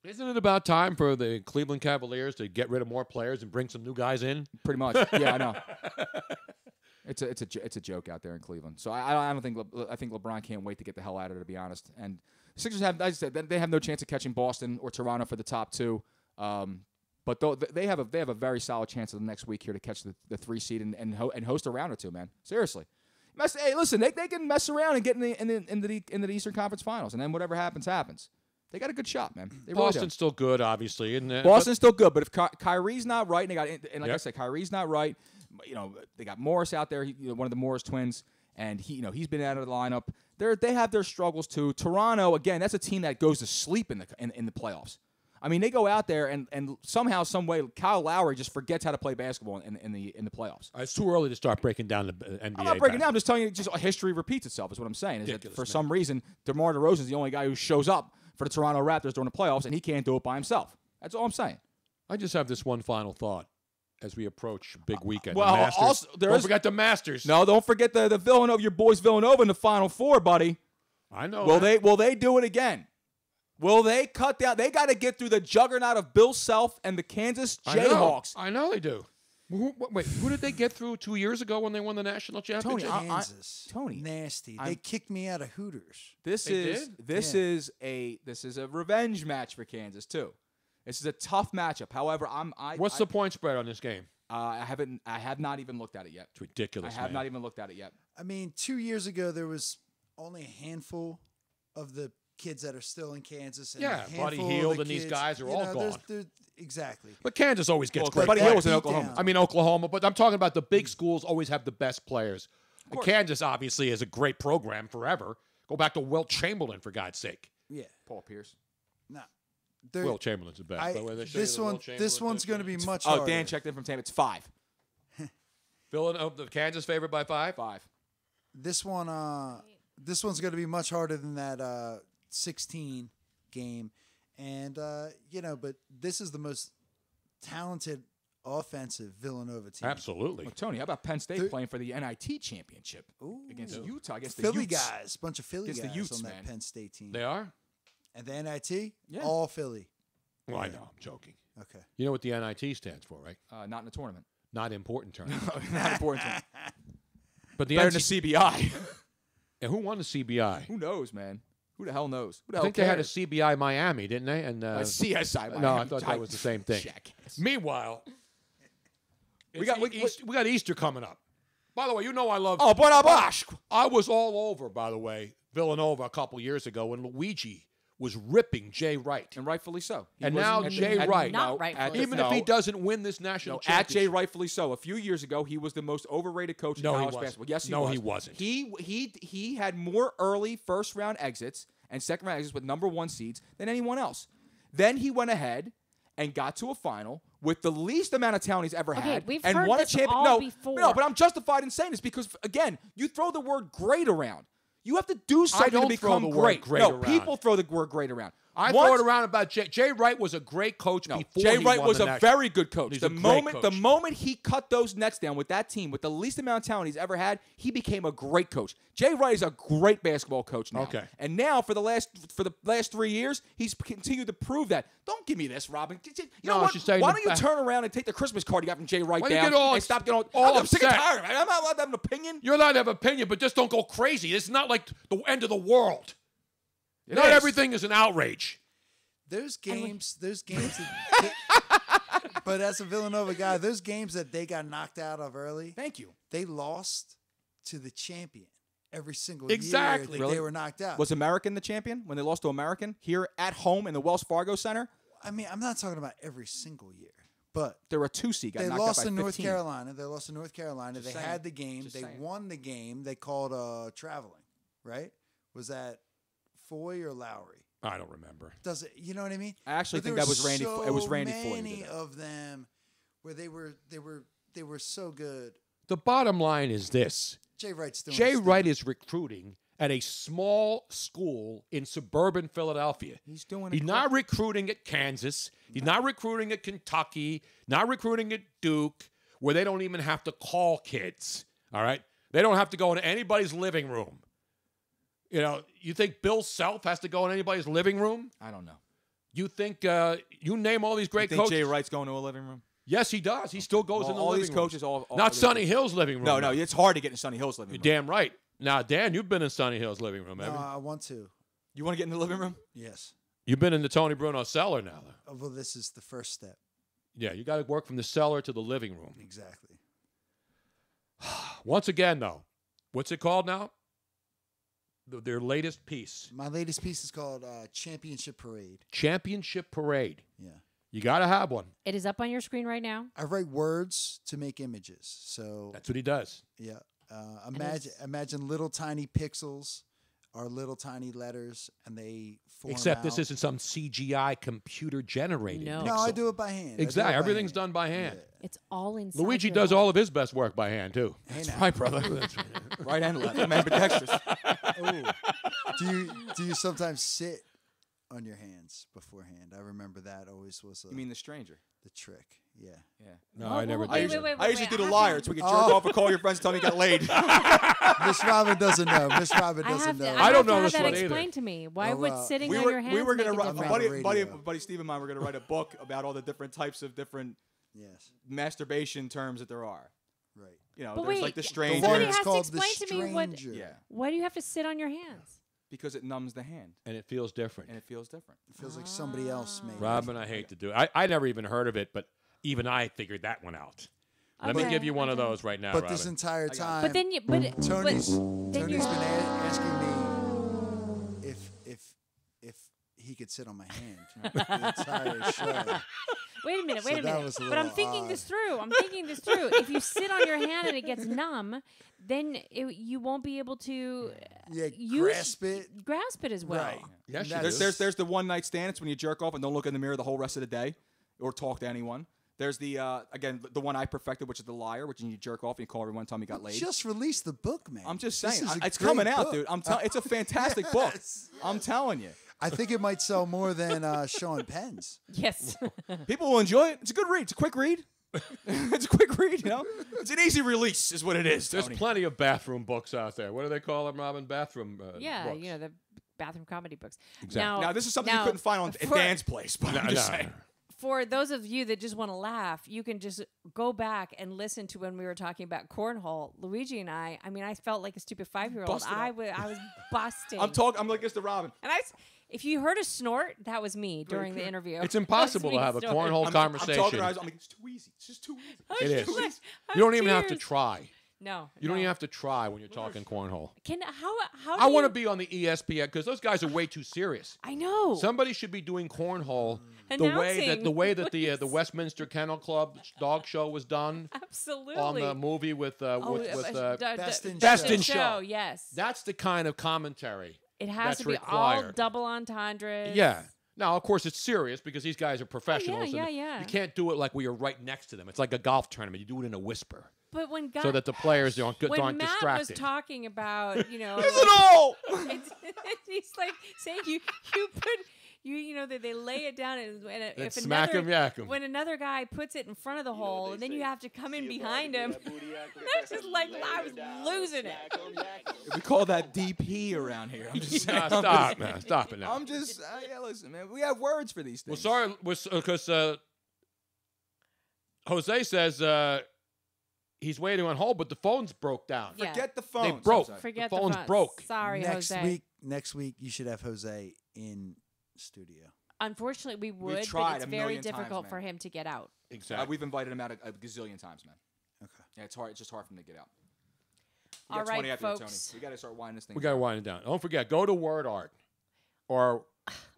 isn't it about time for the Cleveland Cavaliers to get rid of more players and bring some new guys in? Pretty much. Yeah, I know. It's a joke out there in Cleveland. So I don't think I think LeBron can't wait to get the hell out of there, to be honest. And the Sixers have, as I said, they have no chance of catching Boston or Toronto for the top 2. But they have a very solid chance of the next week here to catch the 3 seed and host a round or two, man. Seriously. Hey, listen, they can mess around and get into the Eastern Conference Finals, and then whatever happens, happens. They got a good shot, man. They really Boston's still good, obviously. Boston's still good, but if Kyrie's not right, and like Yep. I said, Kyrie's not right. You know, they got Morris out there, one of the Morris twins, and he's been out of the lineup. They have their struggles too. Toronto, again, that's a team that goes to sleep in the playoffs. I mean, they go out there and somehow, some way, Kyle Lowry just forgets how to play basketball in the playoffs. It's too early to start breaking down the NBA. I'm not breaking down. I'm just telling you, just history repeats itself. Is what I'm saying. Is that for some reason, DeMar DeRozan is the only guy who shows up for the Toronto Raptors during the playoffs, and he can't do it by himself. That's all I'm saying. I just have this one final thought as we approach big weekend. Well, the Masters. also, don't forget the Masters. No, don't forget the Villanova. Your boys Villanova in the Final Four, buddy. I know. Will they do it again? Will they cut down? They got to get through the juggernaut of Bill Self and the Kansas Jayhawks. I know they do. Wait, who did they get through 2 years ago when they won the national championship? Kansas. Tony, nasty. They kicked me out of Hooters. This is a revenge match for Kansas too. This is a tough matchup. However, What's the point spread on this game? I have not even looked at it yet. It's ridiculous. I have not even looked at it yet. I mean, 2 years ago there was only a handful of the kids that are still in Kansas. And Yeah, a Buddy handful of Hield the and these kids, guys are you all know, gone. Exactly. But Kansas always gets great Buddy players. Hield was in Oklahoma. I mean, Oklahoma, but I'm talking about the big schools always have the best players. Kansas obviously is a great program forever. Go back to Wilt Chamberlain, for God's sake. Yeah. Paul Pierce. No. Wilt Chamberlain's the best. By the way, they show This you the one, Wilt Chamberlain this one's going to be picture. much harder. Oh, Dan checked in from Tampa. It's 5. The Kansas favorite by 5? 5. This one's going to be much harder than that 16 game, and but this is the most talented offensive Villanova team. Absolutely. Well, Tony, how about Penn State playing for the NIT championship against Utah? Against the Philly Utes. guys, bunch of Philly Against guys the Utes, on man. that Penn State team. They are? And the NIT, Yeah. all Philly. Well, I know. I'm joking. Okay. You know what the NIT stands for, right? Not in the tournament. Not important tournament. Not important tournament. But the Better than the CBI. And who won the CBI? Who knows, man? Who the hell knows? Who the I hell think they had a cares? CBI Miami, didn't they? And CSI Miami. No, I thought that was the same thing. Jackass. Meanwhile, We got Easter coming up. By the way, you know I love. Oh, buona bosh. I was all over, by the way, Villanova a couple years ago when Luigi was ripping Jay Wright. And rightfully so. He And wasn't now at the- Jay at- Wright, no, at- even no. if he doesn't win this national No, at Jay championship. rightfully so. A few years ago, he was the most overrated coach No, in he college wasn't. basketball. Yes, he No, was. he wasn't. He had more early first round exits and second round exits with number 1 seeds than anyone else. Then he went ahead and got to a final with the least amount of talent he's ever Okay, had we've and heard won a this champion. all No, before. no, but I'm justified in saying this because again, you throw the word great around. You have to do something don't to throw become the word great no, around. people throw the word great around. I Once- throw it around about Jay Wright was a great coach before Jay he Wright won was the a national- very good coach. He's The a great moment coach. the moment he cut those nets down with that team, with the least amount of talent he's ever had, he became a great coach. Jay Wright is a great basketball coach now. Okay. And now for the last 3 years, he's continued to prove that. Don't give me this, Robin. You know No, what? she's saying Why the don't you fact- turn around and take the Christmas card you got from Jay Wright Why you down get all and stop getting all I'm sick and upset? tired of it. I'm not allowed to have an opinion. You're allowed to have opinion, but just don't go crazy. It's not like the end of the world. It Not is. everything is an outrage. There's games but as a Villanova guy, there's games that they got knocked out of early. Thank you. They lost to the champion every single Exactly. year that they were knocked out. Was American the champion when they lost to American here at home in the Wells Fargo Center? I mean, I'm not talking about every single year, but They were a 2 seed. Got they knocked lost out by to North 15. Carolina. They lost to North Carolina. Just They saying. had the game. Just They saying. won the game. They called traveling, right? Was that Foy or Lowry? I don't remember. Does it? You know what I mean? I actually But think there that was were Randy. So It was Randy Foy. who did many that. of them where they were so good. The bottom line is this. Jay Wright's doing Jay his thing. Wright is recruiting at a small school in suburban Philadelphia. He's doing. He's not recruiting at Kansas. He's not recruiting at Kentucky. Not recruiting at Duke, where they don't even have to call kids. All right? They don't have to go into anybody's living room. You know, you think Bill Self has to go in anybody's living room? I don't know. You think you name all these great You think coaches? Jay Wright's going to a living room? Yes, he does. He still goes Well, in the all living these room. coaches, all Not these Sonny coaches. Hill's living room. No, though. it's hard to get in Sonny Hill's living You're room. damn right. Now, Dan, you've been in Sonny Hill's living room, No, haven't you? I want to. You want to get in the living room? Yes. You've been in the Tony Bruno cellar now. Though. Well, this is the first step. Yeah, you got to work from the cellar to the living room. Exactly. Once again, though, what's it called now? Their latest piece. My latest piece is called Championship Parade. Championship Parade. Yeah. You got to have one. It is up on your screen right now. I write words to make images. So That's what he does. yeah. Imagine little tiny pixels are little tiny letters, and they form Except out. this isn't some CGI computer generated. No. No, I do it by hand. I do it Exactly. by Everything's hand. done by hand. It's all inside. Luigi your does head. all of his best work by hand, too. Hey, That's now. right, brother. Right and left. I'm ambidextrous. Ooh. Do you sometimes sit on your hands beforehand? I remember that always was You mean the stranger? the trick. Yeah. Yeah. No, I never wait, did. wait, I usually do the I liar have so we can to- jerk Oh. off and call your friends and tell me you got laid. Miss Robin doesn't know. Miss Robin I doesn't have to, know. I don't have know to have this that one either. explained to me. Why Oh, would sitting we on were your hands we were make gonna a write, difference? buddy Steve and I were gonna write a book about all the different types of different Yes. masturbation terms that there are. Right. You know, But there's wait, like the The stranger. one Somebody is has to called the explain to me what- stranger. Yeah, Why do you have to sit on your hands? because it numbs the hand And it feels different. and it feels different. It feels like somebody else made it. Robin, I hate to do it. I never even heard of it, but even I figured that one out. Let me Okay, give you one of okay. those right now, But Robin. this entire time, But Tony's Tony's then been you're- asking me he could sit on my hand the entire show. Wait a minute, So wait a that minute. was a But I'm little thinking odd. this through. If you sit on your hand and it gets numb, then you won't be able to grasp it as well. Right. Yes, you there's the one night stand. It's when you jerk off and don't look in the mirror the whole rest of the day, or talk to anyone. There's the again the one I perfected, which is the liar, which you jerk off and you call everyone time you got laid. Just released the book, man. I'm just This saying, is a it's great coming out, book. dude. It's a fantastic book. I'm telling you. I think it might sell more than Sean Penn's. Yes. People will enjoy it. It's a good read. It's a quick read. It's a quick read, you know? It's an easy release is what it is, There's Tony. plenty of bathroom books out there. What do they call them, Robin? Bathroom Yeah, books. you know, the bathroom comedy books. Exactly. Now, this is something you couldn't find at Dan's place, but I'm just saying. For those of you that just want to laugh, you can just go back and listen to when we were talking about cornhole. Luigi and I mean, I felt like a stupid 5-year-old. Busted up. I was busting. I'm like this to Robin. And if you heard a snort, that was me during the interview. It's impossible to have a cornhole conversation. I'm talking to her, I'm like, it's too easy. It's just too easy. It is. I You don't even have to tears. try. No. You don't even have to try when you're talking cornhole. How I do want to you- be on the ESPN because those guys are way too serious. I know. Somebody should be doing cornhole the Announcing. way that the Westminster Kennel Club dog show was done. Absolutely. On the movie with Best in Best Show. in Show. Yes. That's the kind of commentary It has that's to be required. all double entendres. Yeah. Now, of course, it's serious because these guys are professionals. yeah, and yeah. You can't do it like we are right next to them. It's like a golf tournament. You do it in a whisper. But when So that the players aren't when Matt distracted. was talking about, you know, Is it all? He's like saying you put you know that they lay it down and if smack another 'em, yak 'em. when another guy puts it in front of the hole and then you have to come in behind him. That's just like I was losing it. We call that DP around here. I'm just saying. Nah, stop, man. Stop it now. I'm just, yeah, listen, man. We have words for these Well, things. sorry, because Jose says he's waiting on hold, but the phones broke down. Yeah. Forget the They phone. broke. Forget the phones phones. broke. Sorry, next Jose. week you should have Jose in studio. Unfortunately, we would, tried but it's a very million times, difficult man. for him to get out. Exactly. We've invited him out a gazillion times, man. Okay. Yeah, it's hard. It's just hard for him to get out. We All got 20 right, after you, folks. Tony. We got to start winding this thing. We got to wind it down. Don't forget, go to Word Art or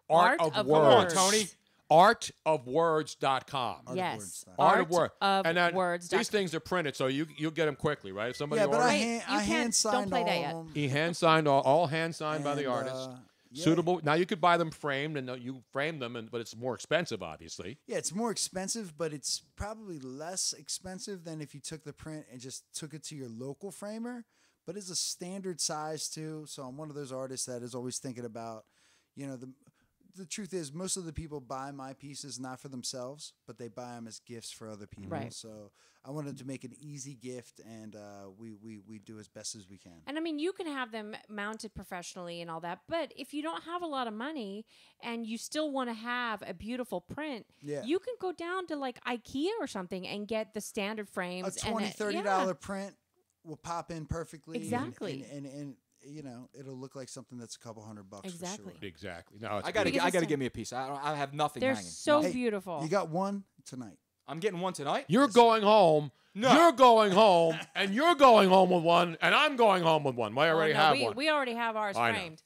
Art Art of Words. Words. Tony. Artofwords.com. Yes. Art of Words. of And then Words. these things are printed, so you'll get them quickly, right? If somebody Yeah, but orders, I hand signed play all that of yet. them. he hand signed all hand signed by the And, artist. yeah. Suitable. Now you could buy them framed, and you frame them, but it's more expensive, obviously. Yeah, it's more expensive, but it's probably less expensive than if you took the print and just took it to your local framer. But it's a standard size too. So I'm one of those artists that is always thinking about, you know, the truth is most of the people buy my pieces not for themselves, but they buy them as gifts for other people. Right. So I wanted to make an easy gift, and we do as best as we can. And I mean, you can have them mounted professionally and all that, but if you don't have a lot of money and you still want to have a beautiful print, Yeah. you can go down to like IKEA or something and get the standard frames. A $20, $30 print will pop in perfectly. Exactly. And you know, it'll look like something that's a couple $100 Exactly. for sure. Exactly. No, it's I gotta beautiful. give me a piece. I have nothing They're hanging. so Nothing. beautiful. You got one tonight. I'm getting one tonight. You're going home. No. You're going home, and you're going home with one, and I'm going home with one. I already have one. We already have ours I know. framed.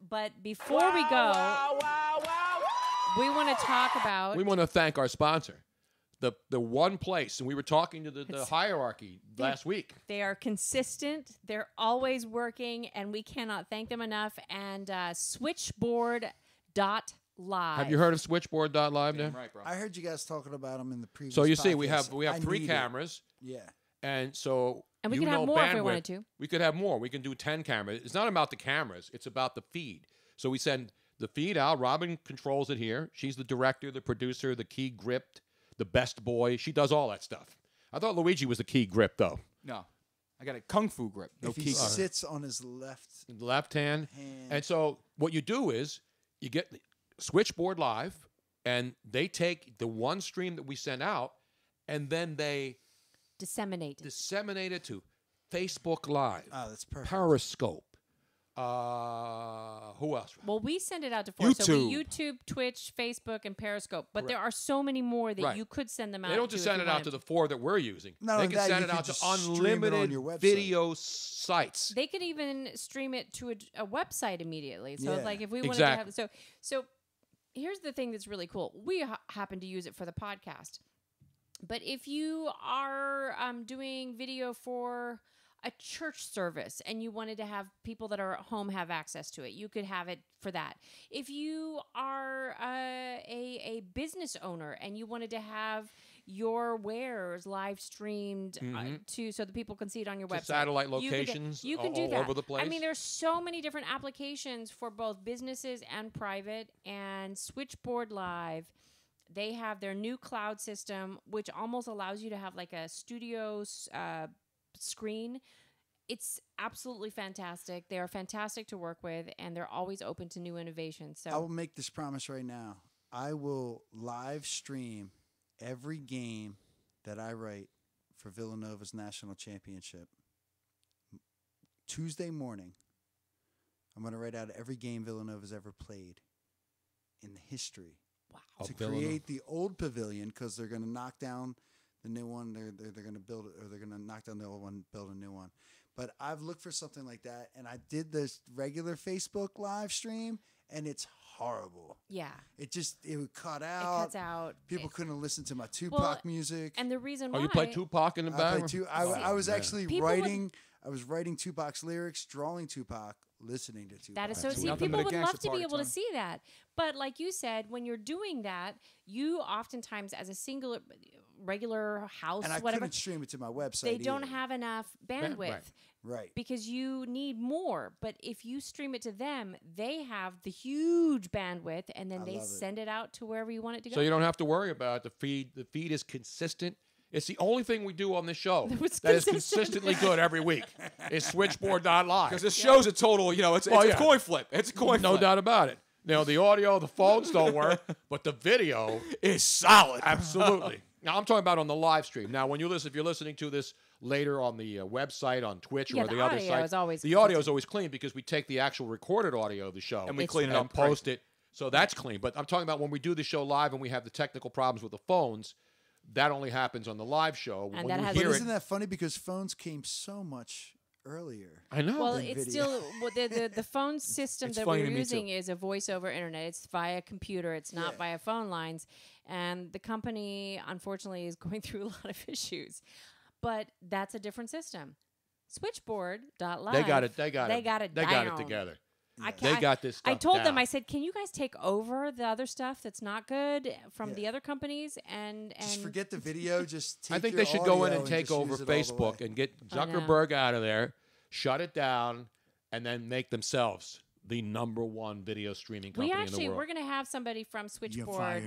But before we go, we want to talk about. We want to thank our sponsor, the one place, and we were talking to the hierarchy last week. They are consistent. They're always working, and we cannot thank them enough. And switchboard.live. Have you heard of Switchboard.live there? Right, bro. I heard you guys talking about them in the previous. So you see, we podcast. have I 3 need it. cameras, Yeah. and so And we you could have know more if we bandwidth. wanted to. We could have more. We can do 10 cameras. It's not about the cameras. It's about the feed. So we send the feed out. Robin controls it here. She's the director, the producer, the key grip, the best boy. She does all that stuff. I thought Luigi was the key grip, though. No, I got a kung fu grip. No If he key grip. sits on his left hand. And so what you do is you get Switchboard Live, and they take the one stream that we send out, and then they disseminate it to Facebook Live. Oh, that's perfect. Periscope, Who else? Well, we send it out to 4. So we YouTube. YouTube, Twitch, Facebook, and Periscope. But there are so many more that Right. you could send them out. They don't just to if send you it out wanted to the 4 that we're using. Not They only can that, send you it could out to just stream it on unlimited your website. video sites. They could even stream it to a website immediately. So, Yeah. like, if we wanted Exactly. to have so here's the thing that's really cool. We happen to use it for the podcast, but if you are doing video for a church service and you wanted to have people that are at home have access to it, you could have it for that. If you are a business owner and you wanted to have your wares live streamed to so that people can see it on your To website. satellite You could- locations you can do all that. over the place? I mean, there's so many different applications for both businesses and private. And Switchboard Live, they have their new cloud system, which almost allows you to have like a studio screen. It's absolutely fantastic. They are fantastic to work with, and they're always open to new innovations. So I will make this promise right now. I will live stream every game that I write for Villanova's national championship. Tuesday morning, I'm going to write out every game Villanova's ever played in the history. Wow. To Of Villanova. create the old pavilion, because they're going to knock down the new one. They're going to build it, or they're going to knock down the old one, build a new one. But I've looked for something like that, and I did this regular Facebook live stream, and it's horrible. Yeah. It would cut out. It cuts out. People couldn't listen to my Tupac music. And the reason Oh, why you play Tupac in the I background? I was man. actually People would- writing. I was writing Tupac's lyrics, drawing Tupac, listening to Tupac. That is so. See, Nothing people but a would gangster love to be party, able to Tom. see that. But like you said, when you're doing that, you oftentimes, as a single, regular house, And I whatever, couldn't stream it to my website. they don't either. have enough bandwidth. Right. Because you need more. But if you stream it to them, they have the huge bandwidth, and then I they love it. send it out to wherever you want it to go. So you don't have to worry about the feed. The feed is consistent. It's the only thing we do on this show was that is consistent. consistently good every week. Is Switchboard.live. Because this show's a total, it's a coin flip. It's a coin No flip. doubt about it. Now, the audio, the phones don't work, but the video is solid. Absolutely. Now, I'm talking about on the live stream. Now, when if you're listening to this later on the website, on Twitch, Yeah, or the the other audio site, is always the audio is always clean because we take the actual recorded audio of the show And we clean it up, and post it. So that's clean. But I'm talking about when we do the show live and we have the technical problems with the phones, that only happens on the live show. And when that you has- hear But it, isn't that funny? Because phones came so much earlier. I know. Well, than it's video. still the phone system It's that funny we're to me, using too. is a voice over internet. It's via computer. It's not via phone lines. And the company, unfortunately, is going through a lot of issues. But that's a different system. Switchboard.live. they got it. They got it down. together. I They can't- got this I stuff told them, down. I said, can you guys take over the other stuff that's not good from the other companies? And Just forget the video. Just take I think your they should go in audio and take just over use it all the Facebook way. and get I know. Zuckerberg out of there, shut it down, and then make themselves the #1 video streaming company in the world. we're going to have somebody from Switchboard,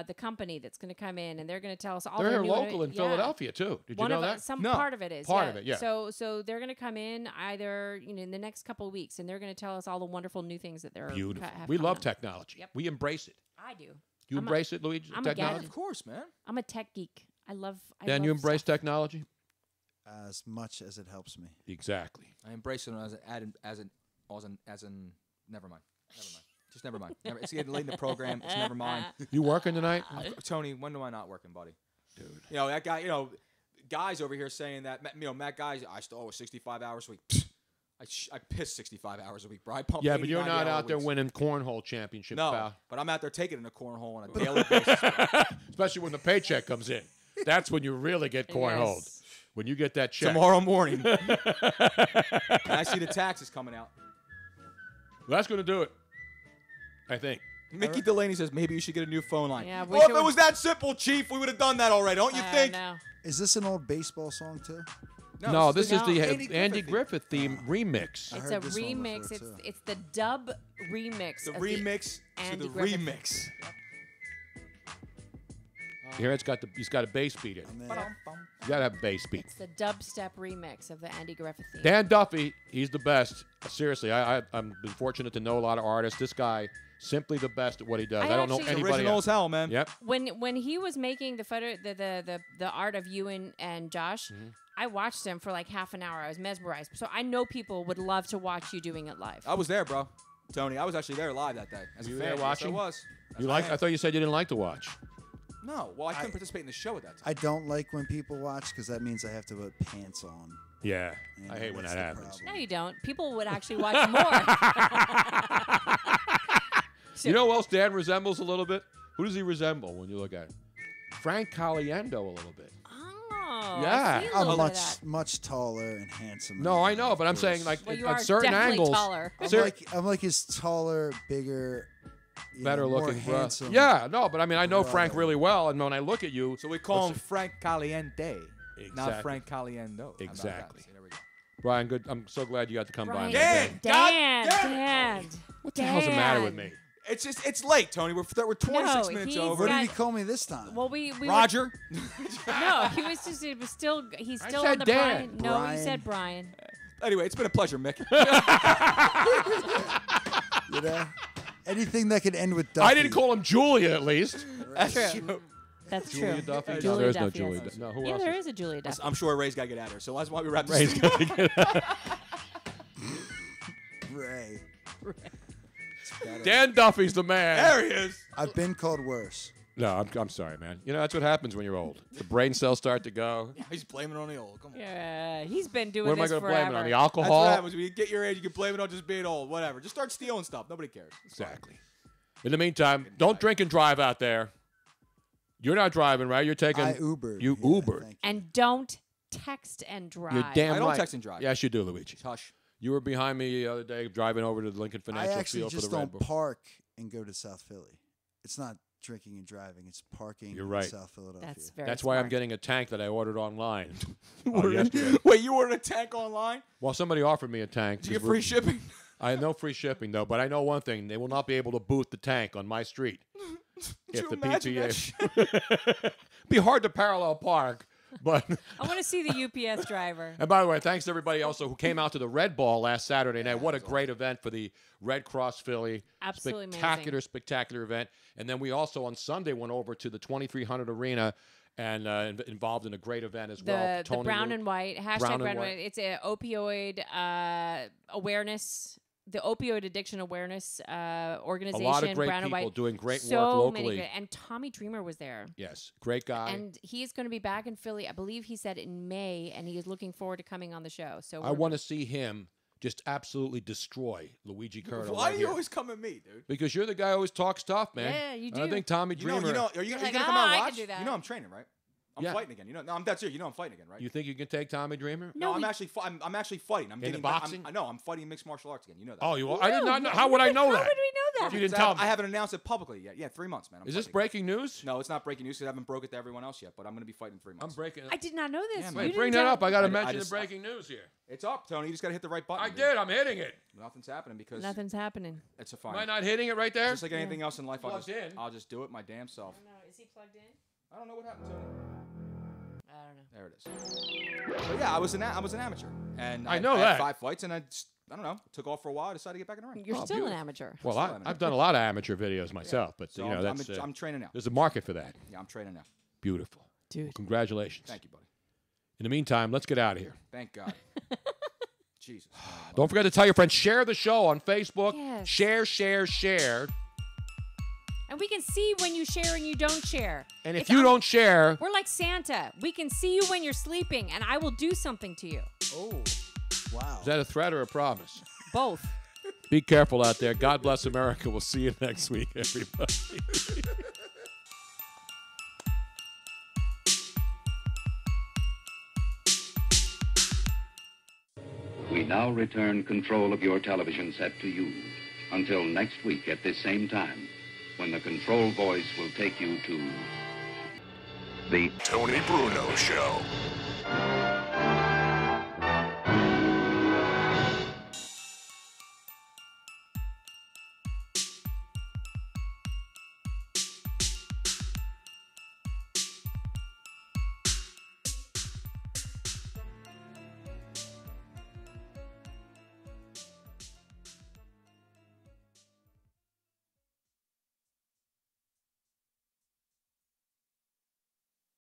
the company, that's going to come in, and they're going to tell us all They're their here new local in Philadelphia too. Did you know that? Part of it is. Part of it, yeah. So they're going to come in either in the next couple of weeks, and they're going to tell us all the wonderful new things that they're Beautiful. have We coming love up. technology. Yep. We embrace it. I do. You embrace it, Luigi? I'm a technology? geek. Of course, man. I'm a tech geek. I love. Dan, you embrace technology? As much as it helps me. Exactly. I embrace it as an never mind. Just never mind. It's getting late in the program. It's never mind. You working tonight? Tony, when am I not working, buddy? Dude. That guy, guys over here saying that, Matt Guys, I still owe 65 hours a week. Pfft, I piss 65 hours a week, bro. I pump Yeah, but you're 80, not 90 out there weeks. winning cornhole championships, No, pal. but I'm out there taking in a cornhole on a daily basis. bro. Especially when the paycheck comes in. That's when you really get cornholed. Yes. When you get that check. Tomorrow morning. And I see the taxes coming out. Well, that's going to do it, I think. Mickey Delaney says maybe you should get a new phone line. Yeah, Well, if it was that simple, Chief, we would have done that already, don't you think? No. Is this an old baseball song too? No, this is the Andy Andy Griffith theme remix. I It's heard a this one remix. before, It's too. it's the dub remix. The of remix to Andy the Griffith. remix. Here he's got a bass beat in. You got to have a bass beat. It's the dubstep remix of the Andy Griffith theme. Dan Duffy, he's the best. Seriously, I've been fortunate to know a lot of artists. This guy Simply the best at what he does. I I don't know actually- anybody Original else. as hell, man. Yep. When he was making the photo, the art of you and Josh, I watched him for like half an hour. I was mesmerized. So I know people would love to watch you doing it live. I was there, bro. Tony, I was actually there live that day. As You a were fan. there watching? Yes, I was. You like? I thought you said you didn't like to watch. No, well, I couldn't participate in the show at that time. I don't like when people watch because that means I have to put pants on. Yeah, And I hate when that's that the happens. No, you don't. People would actually watch more. You know who else Dan resembles a little bit? Who does he resemble when you look at him? Frank Caliendo a little bit. Oh, Yeah. I see a I'm little bit of that. much taller and handsome. No, I know, but I'm saying like Well, you at are certain definitely angles, taller. I'm like his taller, bigger, better more looking, bro. handsome. Yeah, no, but I mean I know brother. Frank really well, and when I look at you, So we call him Frank Caliente, Exactly. not Frank Caliendo. How about that? Exactly. See, there we go. Brian, good. I'm so glad you got to come by. Brian. man. Dan. What the hell's the matter with me? It's late, Tony. We're 26 No, minutes he's over. What did got- he call me this time? Well, we Roger. no, he was just. It was still. He's I still said on the Dan. Brian. No, you Brian. said Brian. Anyway, it's been a pleasure, Mick. You know, anything that could end with Duffy. I didn't call him Julia, at least. That's True. That's Julia true. Duffy? No, Julia there's no Duffy, Julia yes. Duffy. No, who Yeah, else there is- is a Julia Duffy. I'm sure Ray's got to get at her, so that's why we wrap this. Ray's gonna get Ray. Dan Duffy's the man. There he is. I've been called worse. No, I'm sorry, man. You know that's what happens when you're old. The brain cells start to go. He's blaming it on the old. Come on. Yeah, he's been doing What am I this going to forever. blame it on? The That's alcohol? what happens when you get your age. You can blame it on just being old. Whatever. Just start stealing stuff. Nobody cares. It's fine. Exactly. In the meantime, don't drink and drive out there. You're not driving, right? You're taking. I Ubered. You Yeah, Ubered. thank you. And don't text and drive. You're damn I don't right. text and drive. Yes, you do, Luigi. Hush. You were behind me the other day driving over to the Lincoln I Financial actually Field for just the Red don't Bull. park and go to South Philly. It's not drinking and driving. It's parking You're in right. South Philadelphia. That's very That's why I'm smart. getting a tank that I ordered online. Ordered- Wait, you ordered a tank online? Well, somebody offered me a tank. Did you get 'cause free we're- shipping? I have no free shipping, though, but I know one thing. They will not be able to boot the tank on my street. Could you imagine that PTA... be hard to parallel park, but... I want to see the UPS driver. And by the way, thanks to everybody also who came out to the Red Ball last Saturday night. What a great event for the Red Cross Philly. Absolutely spectacular, spectacular event. And then we also on Sunday went over to the 2300 Arena and involved in a great event as well. The brown and white, hashtag Brown brown and and white. white. It's a opioid awareness, the opioid addiction awareness organization. A lot of great brown and people white. doing great so work many locally. good, and Tommy Dreamer was there. Yes, great guy. And he's going to be back in Philly. I believe he said in May, and he is looking forward to coming on the show. So I want to see him just absolutely destroy Luigi Curto. Why right do you here. always come at me, dude? Because you're the guy who always talks tough, man. Yeah, you And I do. think Tommy You know, Dreamer. are you like, gonna "Oh, come out I and can watch? do that." You know I'm training, right? I'm Yeah. fighting again. You know, no, I'm that's serious. You know I'm fighting again, right? You think you can take Tommy Dreamer? No, I'm actually I'm actually fighting. I'm In the getting boxing? I'm fighting mixed martial arts again. You know that. Oh, you are? I did not know. How would I know that? How would we know that? You didn't Because tell me. I haven't announced it publicly yet. Yeah, 3 months, man. I'm Is this fighting. breaking news? No, it's not breaking news because I haven't broke it to everyone else yet. But I'm going to be fighting in 3 months. I'm breaking. I did not know this. Yeah, You man. didn't Bring that tell- up. I got to I mention just- the breaking news here. It's up, Tony. You just got to hit the right button. I dude. did. I'm hitting it. Nothing's happening because Nothing's happening. it's a Am fine. I not hitting it right there? Just like anything else in life, Plugged in. I'll just do it my damn self. No, is he plugged in? I don't know what happened to him. I don't know. There it is. But yeah, I was an amateur, and I know had that. 5 fights, and I don't know, took off for a while. I decided to get back in the ring. You're Oh, still an beautiful. amateur. Well, Still amateur. I've done a lot of amateur videos myself, but So you know I'm that's I'm training now. there's a market for that. Yeah, I'm training now. Beautiful, Dude. Well, congratulations. Thank you, buddy. In the meantime, let's get out of here. Thank God. Jesus. Don't forget to tell your friends. Share the show on Facebook. Yes. Share. And we can see when you share and you don't share. And if It's you un- don't share, We're like Santa. We can see you when you're sleeping, and I will do something to you. Oh, wow. is that a threat or a promise? Both. Be careful out there. God bless America. We'll see you next week, everybody. We now return control of your television set to you until next week at this same time, when the control voice will take you to The Tony Bruno Show.